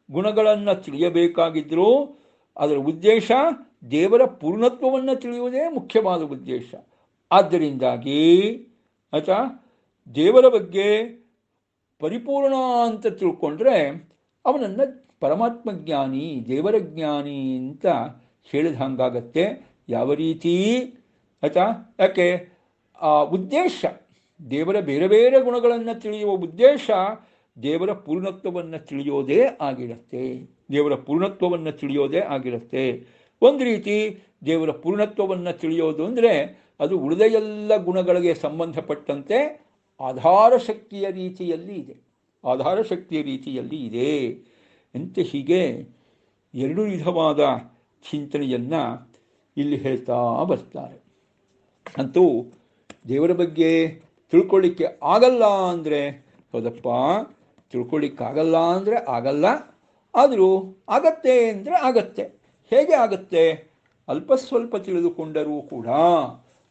ಗುಣಗಳನ್ನು ತಿಳಿಯಬೇಕಾಗಿದ್ದರೂ ಅದರ ಉದ್ದೇಶ ದೇವರ ಪೂರ್ಣತ್ವವನ್ನು ತಿಳಿಯುವುದೇ ಮುಖ್ಯವಾದ ಉದ್ದೇಶ. ಆದ್ದರಿಂದಾಗಿ ದೇವರ ಬಗ್ಗೆ ಪರಿಪೂರ್ಣ ಅಂತ ತಿಳ್ಕೊಂಡ್ರೆ ಅವನನ್ನು ಪರಮಾತ್ಮ ಜ್ಞಾನಿ, ದೇವರ ಜ್ಞಾನಿ ಅಂತ ಹೇಳಿದ ಹಾಗಾಗತ್ತೆ. ಯಾವ ರೀತಿ ಯಾಕೆ ಆ ಉದ್ದೇಶ ದೇವರ ಬೇರೆ ಬೇರೆ ಗುಣಗಳನ್ನು ತಿಳಿಯುವ ಉದ್ದೇಶ ದೇವರ ಪೂರ್ಣತ್ವವನ್ನು ತಿಳಿಯೋದೇ ಆಗಿರುತ್ತೆ. ಒಂದು ರೀತಿ ದೇವರ ಪೂರ್ಣತ್ವವನ್ನು ತಿಳಿಯೋದು ಅಂದರೆ ಅದು ಉಳಿದ ಎಲ್ಲ ಗುಣಗಳಿಗೆ ಸಂಬಂಧಪಟ್ಟಂತೆ ಆಧಾರ ಶಕ್ತಿಯ ರೀತಿಯಲ್ಲಿ ಇದೆ ಅಂತ. ಹೀಗೆ ಎರಡು ವಿಧವಾದ ಚಿಂತನೆಯನ್ನು ಇಲ್ಲಿ ಹೇಳ್ತಾ ಬರ್ತಾರೆ. ಅಂತೂ ದೇವರ ಬಗ್ಗೆ ತಿಳ್ಕೊಳ್ಳಿಕ್ಕೆ ಆಗಲ್ಲ ಅಂದರೆ ಹೌದಪ್ಪ, ತಿಳ್ಕೊಳ್ಳಿಕ್ಕಾಗಲ್ಲ ಅಂದರೆ ಆಗಲ್ಲ, ಆದರೂ ಆಗತ್ತೆ ಅಂದರೆ ಆಗತ್ತೆ. ಹೇಗೆ ಆಗತ್ತೆ? ಅಲ್ಪ ಸ್ವಲ್ಪ ತಿಳಿದುಕೊಂಡರೂ ಕೂಡ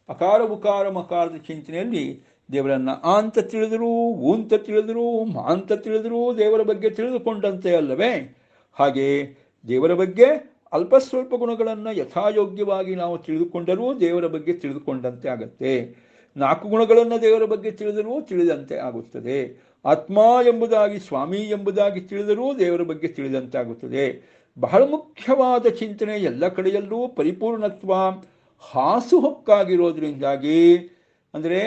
ಅಕಾರ ಉಕಾರ ಮಕಾರದ ಚಿಂತನೆಯಲ್ಲಿ ದೇವರನ್ನು ಆ ಅಂತ ತಿಳಿದರೂ, ಊ ಅಂತ ತಿಳಿದರೂ, ಮಾ ಅಂತ ತಿಳಿದರೂ ದೇವರ ಬಗ್ಗೆ ತಿಳಿದುಕೊಂಡಂತೆ ಅಲ್ಲವೇ? ಹಾಗೆ ದೇವರ ಬಗ್ಗೆ ಅಲ್ಪ ಸ್ವಲ್ಪ ಗುಣಗಳನ್ನು ಯಥಾಯೋಗ್ಯವಾಗಿ ನಾವು ತಿಳಿದುಕೊಂಡರೂ ದೇವರ ಬಗ್ಗೆ ತಿಳಿದುಕೊಂಡಂತೆ ಆಗತ್ತೆ. 4 ಗುಣಗಳನ್ನು ದೇವರ ಬಗ್ಗೆ ತಿಳಿದರೂ ತಿಳಿದಂತೆ ಆಗುತ್ತದೆ. ಆತ್ಮ ಎಂಬುದಾಗಿ, ಸ್ವಾಮಿ ಎಂಬುದಾಗಿ ತಿಳಿದರೂ ದೇವರ ಬಗ್ಗೆ ತಿಳಿದಂತೆ ಆಗುತ್ತದೆ. ಬಹಳ ಮುಖ್ಯವಾದ ಚಿಂತನೆ ಎಲ್ಲ ಕಡೆಯಲ್ಲೂ ಪರಿಪೂರ್ಣತ್ವ ಹಾಸುಹೊಕ್ಕಾಗಿರೋದ್ರಿಂದಾಗಿ, ಅಂದರೆ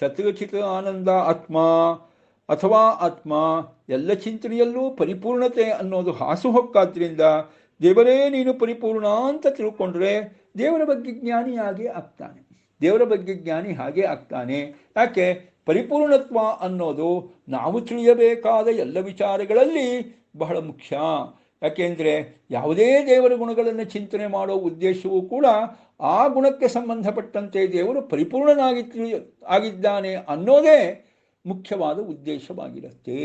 ಸತ್ಯಚಿತ ಆನಂದ ಆತ್ಮ ಅಥವಾ ಆತ್ಮ ಎಲ್ಲ ಚಿಂತನೆಯಲ್ಲೂ ಪರಿಪೂರ್ಣತೆ ಅನ್ನೋದು ಹಾಸುಹೊಕ್ಕಾದ್ರಿಂದ ದೇವರೇ ನೀನು ಪರಿಪೂರ್ಣ ಅಂತ ತಿಳ್ಕೊಂಡ್ರೆ ದೇವರ ಬಗ್ಗೆ ಜ್ಞಾನಿ ಹಾಗೆ ಆಗ್ತಾನೆ. ಯಾಕೆ? ಪರಿಪೂರ್ಣತ್ವ ಅನ್ನೋದು ನಾವು ತಿಳಿಯಬೇಕಾದ ಎಲ್ಲ ವಿಚಾರಗಳಲ್ಲಿ ಬಹಳ ಮುಖ್ಯ. ಯಾಕೆಂದರೆ ಯಾವುದೇ ದೇವರ ಗುಣಗಳನ್ನು ಚಿಂತನೆ ಮಾಡೋ ಉದ್ದೇಶವೂ ಕೂಡ ಆ ಗುಣಕ್ಕೆ ಸಂಬಂಧಪಟ್ಟಂತೆ ದೇವರು ಆಗಿದ್ದಾನೆ ಅನ್ನೋದೇ ಮುಖ್ಯವಾದ ಉದ್ದೇಶವಾಗಿರುತ್ತೆ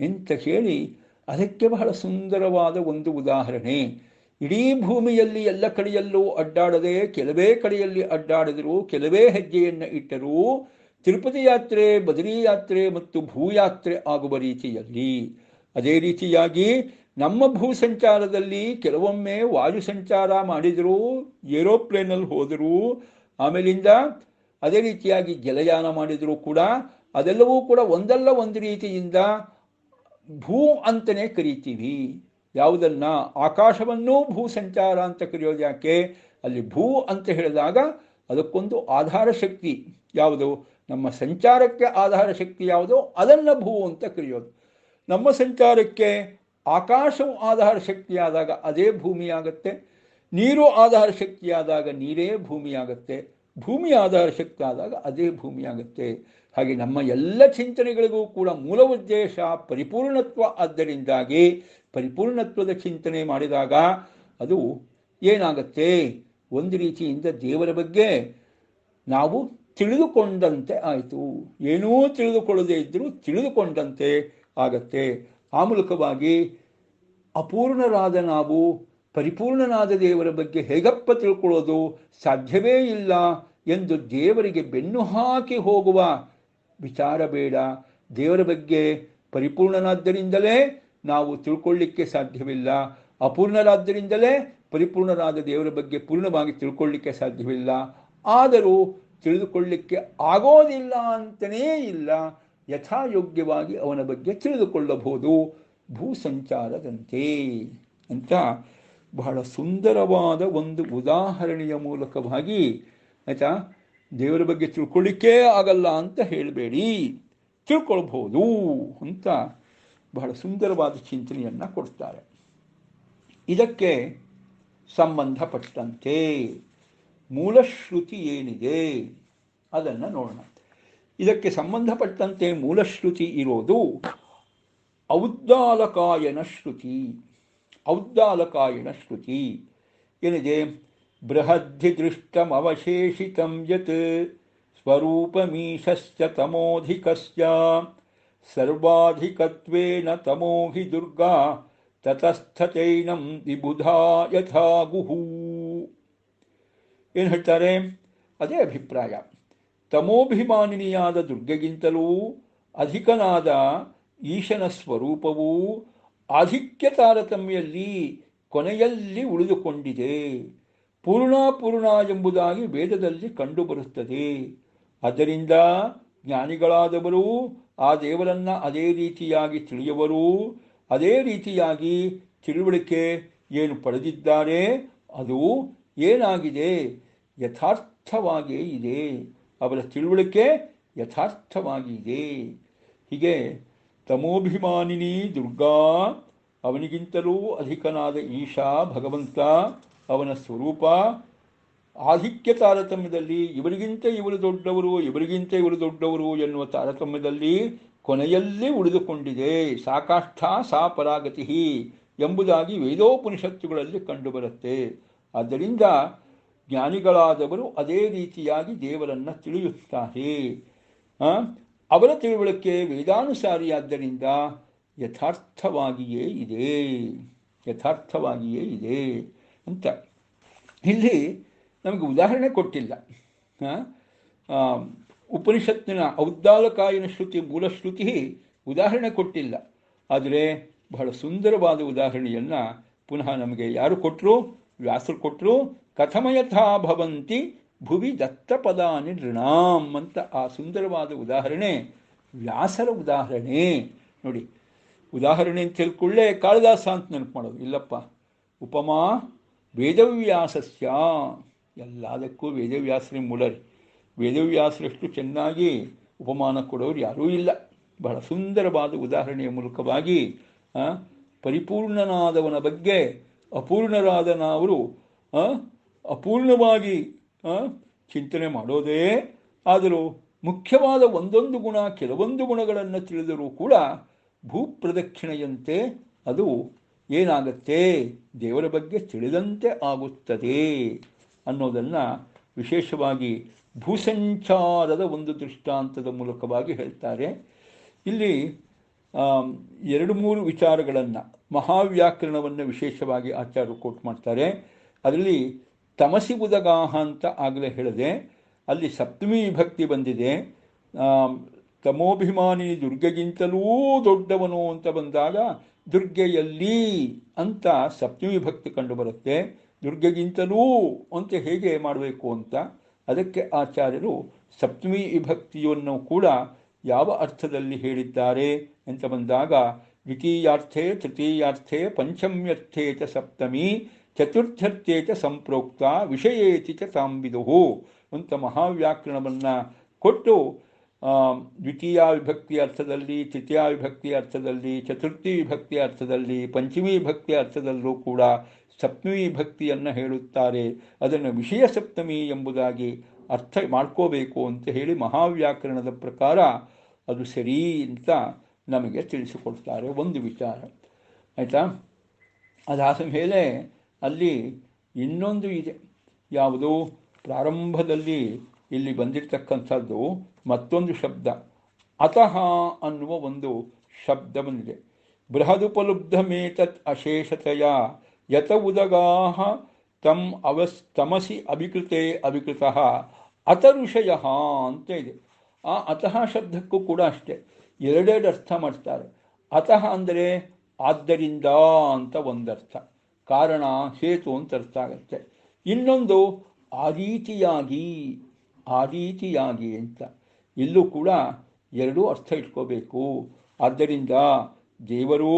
ಅಂತ ಹೇಳಿ ಅದಕ್ಕೆ ಬಹಳ ಸುಂದರವಾದ ಒಂದು ಉದಾಹರಣೆ. ಇಡೀ ಭೂಮಿಯಲ್ಲಿ ಎಲ್ಲ ಕಡೆಯಲ್ಲೂ ಅಡ್ಡಾಡದೆ ಕೆಲವೇ ಕಡೆಯಲ್ಲಿ ಅಡ್ಡಾಡಿದರೂ, ಕೆಲವೇ ಹೆಜ್ಜೆಯನ್ನು ಇಟ್ಟರೂ ತಿರುಪತಿ ಯಾತ್ರೆ, ಬದರಿ ಯಾತ್ರೆ ಮತ್ತು ಭೂಯಾತ್ರೆ ಆಗುವ ರೀತಿಯಲ್ಲಿ, ಅದೇ ರೀತಿಯಾಗಿ ನಮ್ಮ ಭೂ ಸಂಚಾರದಲ್ಲಿ ಕೆಲವೊಮ್ಮೆ ವಾಯು ಸಂಚಾರ ಮಾಡಿದರೂ, ಏರೋಪ್ಲೇನಲ್ಲಿ ಹೋದರೂ, ಆಮೇಲಿಂದ ಅದೇ ರೀತಿಯಾಗಿ ಜಲಯಾನ ಮಾಡಿದರೂ ಕೂಡ ಅದೆಲ್ಲವೂ ಕೂಡ ಒಂದಲ್ಲ ಒಂದು ರೀತಿಯಿಂದ ಭೂ ಅಂತಲೇ ಕರಿತೀವಿ. ಯಾವುದನ್ನು ಆಕಾಶವನ್ನೂ ಭೂ ಸಂಚಾರ ಅಂತ ಕರೆಯೋದು ಯಾಕೆ? ಅಲ್ಲಿ ಭೂ ಅಂತ ಹೇಳಿದಾಗ ಅದಕ್ಕೊಂದು ಆಧಾರ ಶಕ್ತಿ ಯಾವುದು, ನಮ್ಮ ಸಂಚಾರಕ್ಕೆ ಆಧಾರ ಶಕ್ತಿ ಯಾವುದೋ ಅದನ್ನು ಭೂ ಅಂತ ಕರೆಯೋದು. ನಮ್ಮ ಸಂಚಾರಕ್ಕೆ ಆಕಾಶವು ಆಧಾರ ಶಕ್ತಿಯಾದಾಗ ಅದೇ ಭೂಮಿಯಾಗತ್ತೆ, ನೀರು ಆಧಾರ ಶಕ್ತಿಯಾದಾಗ ನೀರೇ ಭೂಮಿಯಾಗತ್ತೆ, ಭೂಮಿ ಆಧಾರ ಶಕ್ತಿ ಆದಾಗ ಅದೇ ಭೂಮಿಯಾಗತ್ತೆ. ಹಾಗೆ ನಮ್ಮ ಎಲ್ಲ ಚಿಂತನೆಗಳಿಗೂ ಕೂಡ ಮೂಲ ಉದ್ದೇಶ ಪರಿಪೂರ್ಣತ್ವ. ಆದ್ದರಿಂದಾಗಿ ಪರಿಪೂರ್ಣತ್ವದ ಚಿಂತನೆ ಮಾಡಿದಾಗ ಅದು ಏನಾಗತ್ತೆ, ಒಂದು ರೀತಿಯಿಂದ ದೇವರ ಬಗ್ಗೆ ನಾವು ತಿಳಿದುಕೊಂಡಂತೆ ಆಯಿತು. ಏನೂ ತಿಳಿದುಕೊಳ್ಳದೇ ಇದ್ದರೂ ತಿಳಿದುಕೊಂಡಂತೆ ಆಗತ್ತೆ. ಆ ಮೂಲಕವಾಗಿ ಅಪೂರ್ಣರಾದ ನಾವು ಪರಿಪೂರ್ಣನಾದ ದೇವರ ಬಗ್ಗೆ ಹೇಗಪ್ಪ ತಿಳ್ಕೊಳ್ಳೋದು, ಸಾಧ್ಯವೇ ಇಲ್ಲ ಎಂದು ದೇವರಿಗೆ ಬೆನ್ನು ಹಾಕಿ ಹೋಗುವ ವಿಚಾರ ಬೇಡ. ದೇವರ ಬಗ್ಗೆ ಪರಿಪೂರ್ಣನಾದ್ದರಿಂದಲೇ ನಾವು ತಿಳ್ಕೊಳ್ಳಿಕ್ಕೆ ಸಾಧ್ಯವಿಲ್ಲ, ಅಪೂರ್ಣರಾದ್ದರಿಂದಲೇ ಪರಿಪೂರ್ಣರಾದ ದೇವರ ಬಗ್ಗೆ ಪೂರ್ಣವಾಗಿ ತಿಳ್ಕೊಳ್ಳಿಕ್ಕೆ ಸಾಧ್ಯವಿಲ್ಲ. ಆದರೂ ತಿಳಿದುಕೊಳ್ಳಿಕ್ಕೆ ಆಗೋದಿಲ್ಲ ಅಂತನೇ ಇಲ್ಲ, ಯಥಾಯೋಗ್ಯವಾಗಿ ಅವನ ಬಗ್ಗೆ ತಿಳಿದುಕೊಳ್ಳಬಹುದು ಭೂ ಸಂಚಾರದಂತೆ ಅಂತ ಬಹಳ ಸುಂದರವಾದ ಒಂದು ಉದಾಹರಣೆಯ ಮೂಲಕವಾಗಿ, ಆಯಿತಾ, ದೇವರ ಬಗ್ಗೆ ತಿಳ್ಕೊಳ್ಳಿಕ್ಕೇ ಆಗಲ್ಲ ಅಂತ ಹೇಳಬೇಡಿ, ತಿಳ್ಕೊಳ್ಬಹುದು ಅಂತ ಬಹಳ ಸುಂದರವಾದ ಚಿಂತನೆಯನ್ನು ಕೊಡ್ತಾರೆ. ಇದಕ್ಕೆ ಸಂಬಂಧಪಟ್ಟಂತೆ ಮೂಲಶ್ರುತಿ ಏನಿದೆ ಅದನ್ನು ನೋಡೋಣ. ಇದಕ್ಕೆ ಸಂಬಂಧಪಟ್ಟಂತೆ ಮೂಲಶ್ರುತಿ ಇರೋದು ಔದ್ದಾಲಕಾಯನ ಶ್ರುತಿ. ಔದ್ದಾಲಕಾಯನ ಶ್ರುತಿ ಏನಿದೆ, ಬೃಹದ್ಧಿ ದೃಷ್ಟಮವಶೇಷಿತಂ ಯತ್ ಸ್ವರೂಪಮೀಶಶ್ಚ ತಮೋಧಿಕಸ್ಯ ಸರ್ವಾಧಿಕತ್ವೇನ ತಮೋ ಹಿ ದುರ್ಗಾ ತತಸ್ಥತೈನಂ ವಿಬುಧಾ ಯಥಾ ಗುಹು. ಏನು ಹೇಳ್ತಾರೆ? ಅದೇ ಅಭಿಪ್ರಾಯ. ತಮೋಭಿಮಾನಿನಿಯಾದ ದುರ್ಗೆಗಿಂತಲೂ ಅಧಿಕನಾದ ಈಶನ ಸ್ವರೂಪವು ಆಧಿಕ್ಯ ತಾರತಮ್ಯಲ್ಲಿ ಕೊನೆಯಲ್ಲಿ ಉಳಿದುಕೊಂಡಿದೆ. ಪೂರ್ಣ ಎಂಬುದಾಗಿ ವೇದದಲ್ಲಿ ಕಂಡುಬರುತ್ತದೆ. ಆದ್ದರಿಂದ ಜ್ಞಾನಿಗಳಾದವರು ಆ ದೇವರನ್ನು ಅದೇ ರೀತಿಯಾಗಿ ತಿಳಿಯುವರು, ಅದೇ ರೀತಿಯಾಗಿ ತಿಳುವಳಿಕೆ ಏನು ಪಡೆದಿದ್ದಾರೆ ಅದು ಏನಾಗಿದೆ, ಯಥಾರ್ಥವಾಗಿಯೇ ಇದೆ. ಅವರ ತಿಳುವಳಿಕೆ ಯಥಾರ್ಥವಾಗಿ ಇದೆ. ಹೀಗೆ ತಮೋಭಿಮಾನಿನಿ ದುರ್ಗಾ, ಅವನಿಗಿಂತಲೂ ಅಧಿಕನಾದ ಈಶಾ ಭಗವಂತ, ಅವನ ಸ್ವರೂಪ ಆಧಿಕ್ಯ ತಾರತಮ್ಯದಲ್ಲಿ ಇವರಿಗಿಂತ ಇವರು ದೊಡ್ಡವರು, ಇವರಿಗಿಂತ ಇವರು ದೊಡ್ಡವರು ಎನ್ನುವ ತಾರತಮ್ಯದಲ್ಲಿ ಕೊನೆಯಲ್ಲಿ ಉಳಿದುಕೊಂಡಿದೆ. ಸಾಕಾಷ್ಠ ಸಾ ಪರಾಗತಿ ಎಂಬುದಾಗಿ ವೇದೋಪನಿಷತ್ತುಗಳಲ್ಲಿ ಕಂಡುಬರುತ್ತೆ. ಆದ್ದರಿಂದ ಜ್ಞಾನಿಗಳಾದವರು ಅದೇ ರೀತಿಯಾಗಿ ದೇವರನ್ನು ತಿಳಿಯುತ್ತಾರೆ. ಅವರ ತಿಳುವಳಿಕೆ ವೇದಾನುಸಾರಿಯಾದ್ದರಿಂದ ಯಥಾರ್ಥವಾಗಿಯೇ ಇದೆ, ಯಥಾರ್ಥವಾಗಿಯೇ ಇದೆ ಅಂತ ಇಲ್ಲಿ ನಮಗೆ ಉದಾಹರಣೆ ಕೊಟ್ಟಿಲ್ಲ. ಉಪನಿಷತ್ತಿನ ಔದ್ದಾಲಕಾಯನ ಶ್ರುತಿ ಮೂಲಶ್ರುತಿ ಉದಾಹರಣೆ ಕೊಟ್ಟಿಲ್ಲ. ಆದರೆ ಬಹಳ ಸುಂದರವಾದ ಉದಾಹರಣೆಯನ್ನು ಪುನಃ ನಮಗೆ ಯಾರು ಕೊಟ್ಟರು? ವ್ಯಾಸರು ಕೊಟ್ಟರು. ಕಥಮಯಥಾ ಭವಂತಿ ಭುವಿ ದತ್ತಪದಾನಿ ನೃಣಾಂ ಅಂತ ಆ ಸುಂದರವಾದ ಉದಾಹರಣೆ ವ್ಯಾಸರ ಉದಾಹರಣೆ. ನೋಡಿ, ಉದಾಹರಣೆ ಅಂತ ಹೇಳ್ಕೊಳ್ಳೆ ಕಾಳಿದಾಸ ಅಂತ ನೆನಪು ಮಾಡೋದು ಇಲ್ಲಪ್ಪ. ಉಪಮಾ ವೇದವ್ಯಾಸಸ್ಯ, ಎಲ್ಲದಕ್ಕೂ ವೇದವ್ಯಾಸರೇ ಮೂಲರಿ. ವೇದವ್ಯಾಸರಷ್ಟು ಚೆನ್ನಾಗಿ ಉಪಮಾನ ಕೊಡೋರು ಯಾರೂ ಇಲ್ಲ. ಬಹಳ ಸುಂದರವಾದ ಉದಾಹರಣೆಯ ಮೂಲಕವಾಗಿ ಪರಿಪೂರ್ಣನಾದವನ ಬಗ್ಗೆ ಅಪೂರ್ಣರಾದ ನಾವು ಅಪೂರ್ಣವಾಗಿ ಚಿಂತನೆ ಮಾಡೋದೇ. ಆದರೂ ಮುಖ್ಯವಾದ ಒಂದೊಂದು ಗುಣ, ಕೆಲವೊಂದು ಗುಣಗಳನ್ನು ತಿಳಿದರೂ ಕೂಡ ಭೂಪ್ರದಕ್ಷಿಣೆಯಂತೆ ಅದು ಏನಾಗತ್ತೆ, ದೇವರ ಬಗ್ಗೆ ತಿಳಿದಂತೆ ಆಗುತ್ತದೆ ಅನ್ನೋದನ್ನು ವಿಶೇಷವಾಗಿ ಭೂಸಂಚಾರದ ಒಂದು ದೃಷ್ಟಾಂತದ ಮೂಲಕವಾಗಿ ಹೇಳ್ತಾರೆ. ಇಲ್ಲಿ 2-3 ವಿಚಾರಗಳನ್ನು, ಮಹಾವ್ಯಾಕರಣವನ್ನು ವಿಶೇಷವಾಗಿ ಆಚಾರ್ಯರು ಕೋಟ್ ಮಾಡ್ತಾರೆ. ಅದರಲ್ಲಿ ತಮಸಿ ಉದಗಾಹ ಅಂತ ಆಗಲೇ ಹೇಳಿದೆ, ಅಲ್ಲಿ ಸಪ್ತಮಿ ವಿಭಕ್ತಿ ಬಂದಿದೆ. ತಮೋಭಿಮಾನಿ ದುರ್ಗೆಗಿಂತಲೂ ದೊಡ್ಡವನು ಅಂತ ಬಂದಾಗ ದುರ್ಗೆಯಲ್ಲಿ ಅಂತ ಸಪ್ತಮಿ ವಿಭಕ್ತಿ ಕಂಡುಬರುತ್ತೆ. ದುರ್ಗೆಗಿಂತಲೂ ಅಂತ ಹೇಗೆ ಮಾಡಬೇಕು ಅಂತ ಅದಕ್ಕೆ ಆಚಾರ್ಯರು ಸಪ್ತಮಿ ವಿಭಕ್ತಿಯನ್ನು ಕೂಡ ಯಾವ ಅರ್ಥದಲ್ಲಿ ಹೇಳಿದ್ದಾರೆ ಅಂತ ಬಂದಾಗ ದ್ವಿತೀಯಾರ್ಥೆ ತೃತೀಯಾರ್ಥೆ ಪಂಚಮ್ಯರ್ಥೆ ಚ ಸಪ್ತಮಿ ಚತುರ್ಥರ್ಥೆ ಚ ಸಂಪ್ರೋಕ್ತ ವಿಷಯೇತಿ ಚ ತಾಂಬಿದುಹು ಅಂತ ಮಹಾವ್ಯಾಕರಣವನ್ನು ಕೊಟ್ಟು ದ್ವಿತೀಯ ವಿಭಕ್ತಿ ಅರ್ಥದಲ್ಲಿ, ತೃತೀಯ ವಿಭಕ್ತಿ ಅರ್ಥದಲ್ಲಿ, ಚತುರ್ಥಿ ವಿಭಕ್ತಿ ಅರ್ಥದಲ್ಲಿ, ಪಂಚಮಿ ವಿಭಕ್ತಿ ಅರ್ಥದಲ್ಲೂ ಕೂಡ ಸಪ್ತಮಿ ವಿಭಕ್ತಿಯನ್ನು ಹೇಳುತ್ತಾರೆ. ಅದನ್ನು ವಿಷಯ ಸಪ್ತಮಿ ಎಂಬುದಾಗಿ ಅರ್ಥ ಮಾಡ್ಕೋಬೇಕು ಅಂತ ಹೇಳಿ ಮಹಾವ್ಯಾಕರಣದ ಪ್ರಕಾರ ಅದು ಸರಿ ಅಂತ ನಮಗೆ ತಿಳಿಸಿಕೊಡ್ತಾರೆ. ಒಂದು ವಿಚಾರ ಆಯಿತಾ. ಅದಾದ ಮೇಲೆ ಅಲ್ಲಿ ಇನ್ನೊಂದು ಇದೆ. ಯಾವುದು? ಪ್ರಾರಂಭದಲ್ಲಿ ಇಲ್ಲಿ ಬಂದಿರತಕ್ಕಂಥದ್ದು ಮತ್ತೊಂದು ಶಬ್ದ ಅತಃ ಅನ್ನುವ ಒಂದು ಶಬ್ದ ಬಂದಿದೆ. ಬೃಹದುಪಲಬ್ಧಮೇತತ್ ಅಶೇಷತೆಯ ಯತ ಉದಗಾಹ ತಮಸಿ ಅಭಿಕೃತೆ ಅಭಿಕೃತಃ ಅತ ಋಷಯ ಅಂತ ಇದೆ. ಆ ಅತಃ ಶಬ್ದಕ್ಕೂ ಕೂಡ ಅಷ್ಟೇ ಎರಡೆರಡು ಅರ್ಥ ಮಾಡ್ತಾರೆ. ಅತಃ ಅಂದರೆ ಆದ್ದರಿಂದ ಅಂತ ಒಂದರ್ಥ, ಕಾರಣ ಹೇತು ಅಂತ ಅರ್ಥ ಆಗುತ್ತೆ. ಇನ್ನೊಂದು ಆ ರೀತಿಯಾಗಿ ಅಂತ. ಇಲ್ಲೂ ಕೂಡ ಎರಡೂ ಅರ್ಥ ಇಟ್ಕೋಬೇಕು. ಆದ್ದರಿಂದ ದೇವರು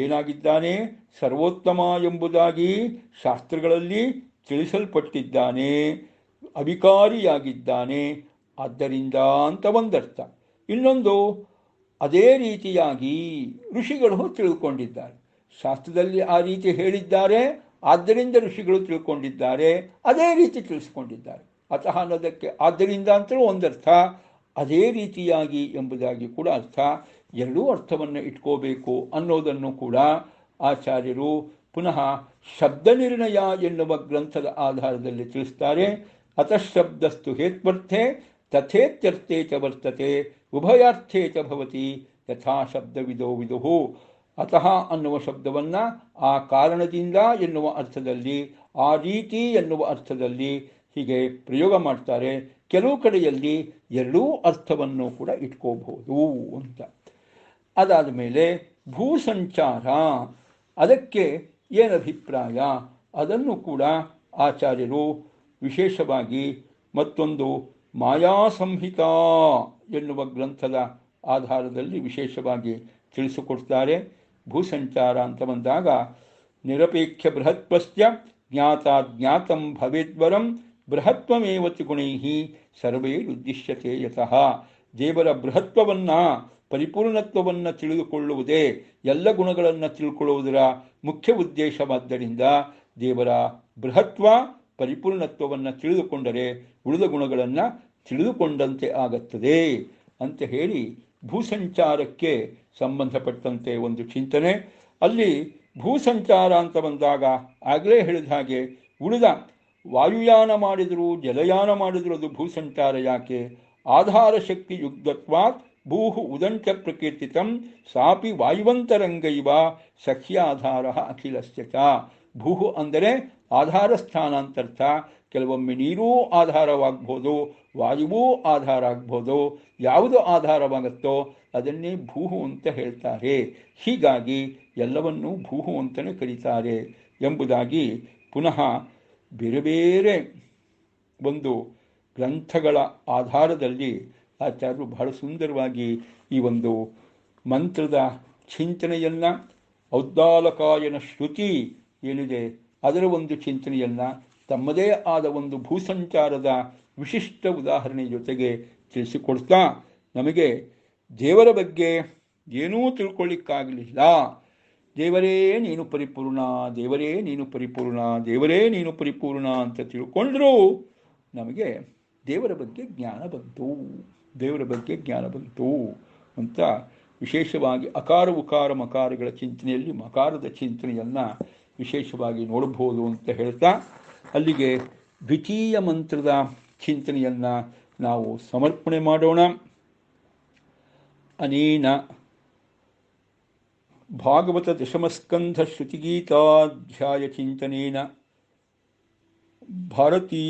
ಏನಾಗಿದ್ದಾನೆ? ಸರ್ವೋತ್ತಮ ಎಂಬುದಾಗಿ ಶಾಸ್ತ್ರಗಳಲ್ಲಿ ತಿಳಿಸಲ್ಪಟ್ಟಿದ್ದಾನೆ, ಅವಿಕಾರಿಯಾಗಿದ್ದಾನೆ, ಆದ್ದರಿಂದ ಅಂತ ಒಂದರ್ಥ. ಇನ್ನೊಂದು ಅದೇ ರೀತಿಯಾಗಿ ಋಷಿಗಳು ತಿಳ್ಕೊಂಡಿದ್ದಾರೆ. ಶಾಸ್ತ್ರದಲ್ಲಿ ಆ ರೀತಿ ಹೇಳಿದ್ದಾರೆ, ಆದ್ದರಿಂದ ಋಷಿಗಳು ತಿಳ್ಕೊಂಡಿದ್ದಾರೆ, ಅದೇ ರೀತಿ ತಿಳಿಸ್ಕೊಂಡಿದ್ದಾರೆ. ಅತಃ ಅನ್ನೋದಕ್ಕೆ ಆದ್ದರಿಂದ ಅಂತಲೂ ಒಂದರ್ಥ, ಅದೇ ರೀತಿಯಾಗಿ ಎಂಬುದಾಗಿ ಕೂಡ ಅರ್ಥ. ಎರಡೂ ಅರ್ಥವನ್ನು ಇಟ್ಕೋಬೇಕು ಅನ್ನೋದನ್ನು ಕೂಡ ಆಚಾರ್ಯರು ಪುನಃ ಶಬ್ದ ನಿರ್ಣಯ ಎನ್ನುವ ಗ್ರಂಥದ ಆಧಾರದಲ್ಲಿ ತಿಳಿಸ್ತಾರೆ. ಅತಃ ಶಬ್ದಸ್ತು ಹೇತ್ವರ್ಥೆ ತಥೇತ್ಯರ್ಥೆ ಚ ವರ್ತತೆ ಉಭಯಾರ್ಥೇ ಚ ಭವತಿ ಯಥಾ ಶಬ್ದವಿದೋ ವಿದುಹು. ಅತಃ ಅನ್ನುವ ಶಬ್ದವನ್ನು ಆ ಕಾರಣದಿಂದ ಎನ್ನುವ ಅರ್ಥದಲ್ಲಿ, ಆ ರೀತಿ ಎನ್ನುವ ಅರ್ಥದಲ್ಲಿ ಹೀಗೆ ಪ್ರಯೋಗ ಮಾಡ್ತಾರೆ. ಕೆಲವು ಕಡೆಯಲ್ಲಿ ಎರಡೂ ಅರ್ಥವನ್ನು ಕೂಡ ಇಟ್ಕೋಬಹುದು ಅಂತ. ಅದಾದ ಮೇಲೆ ಭೂಸಂಚಾರ, ಅದಕ್ಕೆ ಏನಭಿಪ್ರಾಯ ಅದನ್ನು ಕೂಡ ಆಚಾರ್ಯರು ವಿಶೇಷವಾಗಿ ಮತ್ತೊಂದು ಮಾಯಾ ಸಂಹಿತಾ ಎನ್ನುವ ಗ್ರಂಥದ ಆಧಾರದಲ್ಲಿ ವಿಶೇಷವಾಗಿ ತಿಳಿಸಿಕೊಡ್ತಾರೆ. ಭೂಸಂಚಾರ ಅಂತ ಬಂದಾಗ ನಿರಪೇಕ್ಷ ಬೃಹತ್ವಸ್ಯ ಜ್ಞಾತಾಜ್ಞಾತಂ ಭವೇದ್ವರಂ ಬೃಹತ್ವಮೇವ ತ್ರಿಗುಣೈಃ ಸರ್ವೈರುದ್ದಿಶ್ಯತೆ ಯತಃ. ದೇವರ ಬೃಹತ್ವವನ್ನು, ಪರಿಪೂರ್ಣತ್ವವನ್ನು ತಿಳಿದುಕೊಳ್ಳುವುದೇ ಎಲ್ಲ ಗುಣಗಳನ್ನು ತಿಳ್ಕೊಳ್ಳುವುದರ ಮುಖ್ಯ ಉದ್ದೇಶವಾದ್ದರಿಂದ ದೇವರ ಬೃಹತ್ವ ಪರಿಪೂರ್ಣತ್ವವನ್ನು ತಿಳಿದುಕೊಂಡರೆ ಉಳಿದ ಗುಣಗಳನ್ನು ತಿಳಿದುಕೊಂಡಂತೆ ಆಗುತ್ತದೆ ಅಂತ ಹೇಳಿ ಭೂಸಂಚಾರಕ್ಕೆ ಸಂಬಂಧಪಟ್ಟಂತೆ ಒಂದು ಚಿಂತನೆ. ಅಲ್ಲಿ ಭೂಸಂಚಾರ ಅಂತ ಬಂದಾಗ ಆಗಲೇ ಹೇಳಿದ ಹಾಗೆ ಉಳಿದ ವಾಯುಯಾನ ಮಾಡಿದರೂ ಜಲಯಾನ ಮಾಡಿದರೂ ಅದು ಭೂಸಂಚಾರ ಯಾಕೆ? ಆಧಾರ ಶಕ್ತಿ ಯುಕ್ತತ್ವಾತ್ ಭೂಹು ಉದಂಚ ಪ್ರಕೀರ್ತಿತಂ ಸಾಪಿ ವಾಯುವಂತರಂಗೈವ ಸಖ್ಯಾಧಾರ ಅಖಿಲಸ್ಯ ಚ. ಭೂಹು ಅಂದರೆ ಆಧಾರ ಸ್ಥಾನ ಅಂತರ್ಥ. ಕೆಲವೊಮ್ಮೆ ನೀರೂ ಆಧಾರವಾಗ್ಬೋದು, ವಾಯುವೂ ಆಧಾರ ಆಗ್ಬೋದು. ಯಾವುದು ಆಧಾರವಾಗುತ್ತೋ ಅದನ್ನೇ ಭೂಹು ಅಂತ ಹೇಳ್ತಾರೆ. ಹೀಗಾಗಿ ಎಲ್ಲವನ್ನೂ ಭೂಹು ಅಂತಲೇ ಕರೀತಾರೆ ಎಂಬುದಾಗಿ ಪುನಃ ಬೇರೆ ಬೇರೆ ಒಂದು ಗ್ರಂಥಗಳ ಆಧಾರದಲ್ಲಿ ಆಚಾರ್ಯರು ಬಹಳ ಸುಂದರವಾಗಿ ಈ ಒಂದು ಮಂತ್ರದ ಚಿಂತನೆಯನ್ನು, ಔದ್ದಾಲಕಾಯನ ಶ್ರುತಿ ಏನಿದೆ ಅದರ ಒಂದು ಚಿಂತನೆಯನ್ನು ತಮ್ಮದೇ ಆದ ಒಂದು ಭೂಸಂಚಾರದ ವಿಶಿಷ್ಟ ಉದಾಹರಣೆ ಜೊತೆಗೆ ತಿಳಿಸಿಕೊಡ್ತಾ ನಮಗೆ ದೇವರ ಬಗ್ಗೆ ಏನೂ ತಿಳ್ಕೊಳ್ಳಿಕ್ಕಾಗಲಿಲ್ಲ. ದೇವರೇ ನೀನು ಪರಿಪೂರ್ಣ, ದೇವರೇ ನೀನು ಪರಿಪೂರ್ಣ, ದೇವರೇ ನೀನು ಪರಿಪೂರ್ಣ ಅಂತ ತಿಳ್ಕೊಂಡ್ರೂ ನಮಗೆ ದೇವರ ಬಗ್ಗೆ ಜ್ಞಾನ ಬಂತು, ದೇವರ ಬಗ್ಗೆ ಜ್ಞಾನ ಬಂತು ಅಂತ ವಿಶೇಷವಾಗಿ ಅಕಾರ ಉಕಾರ ಮಕಾರಗಳ ಚಿಂತನೆಯಲ್ಲಿ ಮಕಾರದ ಚಿಂತನೆಯನ್ನು ವಿಶೇಷವಾಗಿ ನೋಡಬಹುದು ಅಂತ ಹೇಳ್ತಾ ಅಲ್ಲಿಗೆ ದ್ವಿತೀಯ ಮಂತ್ರದ ಚಿಂತನೆಯನ್ನು ನಾವು ಸಮರ್ಪಣೆ ಮಾಡೋಣ. ಅನೇನ ಭಾಗವತ ದಶಮಸ್ಕಂಧ ಶ್ರುತಿಗೀತಾಧ್ಯಾಯ ಚಿಂತನೇನ ಭಾರತೀ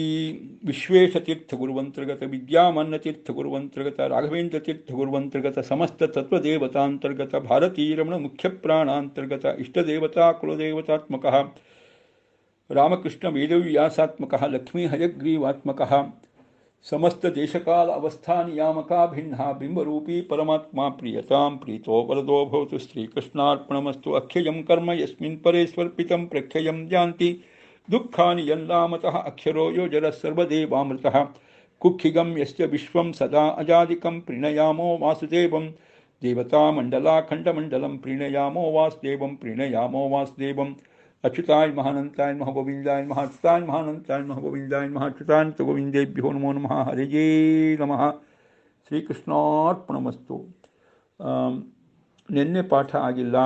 ವಿಶ್ವೇಶತೀರ್ಥ ಗುರುವಂತರ್ಗತ ವಿದ್ಯಾಮನ್ನತೀರ್ಥ ಗುರುವಂತರ್ಗತ ರಾಘವೇಂದ್ರ ತೀರ್ಥ ಗುರುವಂತರ್ಗತ ಸಮಸ್ತ ತತ್ವದೇವತಾಂತರ್ಗತ ಭಾರತೀರಮಣ ಮುಖ್ಯ ಪ್ರಾಣಾಂತರ್ಗತ ಇಷ್ಟದೇವತಾ ಕುಲದೇವತಾತ್ಮಕಃ ರಾಮಕೃಷ್ಣ ವೇದವ್ಯಾಸಾತ್ಮಕಃ ಲಕ್ಷ್ಮೀ ಹಯಗ್ರೀವಾತ್ಮಕಃ ಸಮಸ್ತ ದೇಶಕಾಲ ಅವಸ್ಥಾ ನಿಯಾಮಕ ಭಿನ್ನ ಬಿಂಬರೂಪಿ ಪರಮಾತ್ಮ ಪ್ರಿಯತಾಂ ಪ್ರೀತೋ ವರದೋ ಭವತು ಶ್ರೀಕೃಷ್ಣಾರ್ಪಣಮಸ್ತು ಅಖ್ಯಯಂ ಕರ್ಮ ಯಸ್ಮಿನ್ ಪರೇಶ್ವರ್ಪಿತಂ ಪ್ರಖ್ಯಯಂ ಯಾಂತಿ ದುಃಖಾನಿ ಯನ್ನಾಮತಃ ಅಕ್ಷರೋ ಯೋಜರ ಸರ್ವದೇವಾಮೃತಃ ಕುಕ್ಷಿಗಂ ಯಸ್ಯ ವಿಶ್ವಂ ಸದಾ ಅಜಾದಿಕಂ ಪ್ರೀಣಯಾಮೋ ವಾಸುದೇವಂ ದೇವತಾಮಂಡಲಾಖಂಡಮಂಡಲಂ ಪ್ರೀಣಯಾಮೋ ವಾಸುದೇವಂ ಪ್ರೀಣಯಾಮೋ ವಾಸುದೇವಂ अच्युताय महानंताय महागोविंदाय महाच्युताय महानंताय महागोविंदाय महाच्युताय गोविंदेभ्यो नमो नमः हरिये नमः ಶ್ರೀಕೃಷ್ಣಾರ್ಪಣಮಸ್ತು. ನಿನ್ನೆ ಪಾಠ ಆಗಿಲ್ಲ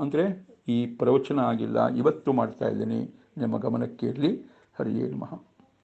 ಅಂದರೆ ಈ ಪ್ರವಚನ ಆಗಿಲ್ಲ, ಇವತ್ತು ಮಾಡ್ತಾ ಇದ್ದೀನಿ, ನಿಮ್ಮ ಗಮನಕ್ಕೆ ಇರಲಿ. ಹರಿಯೇ ನಮಃ.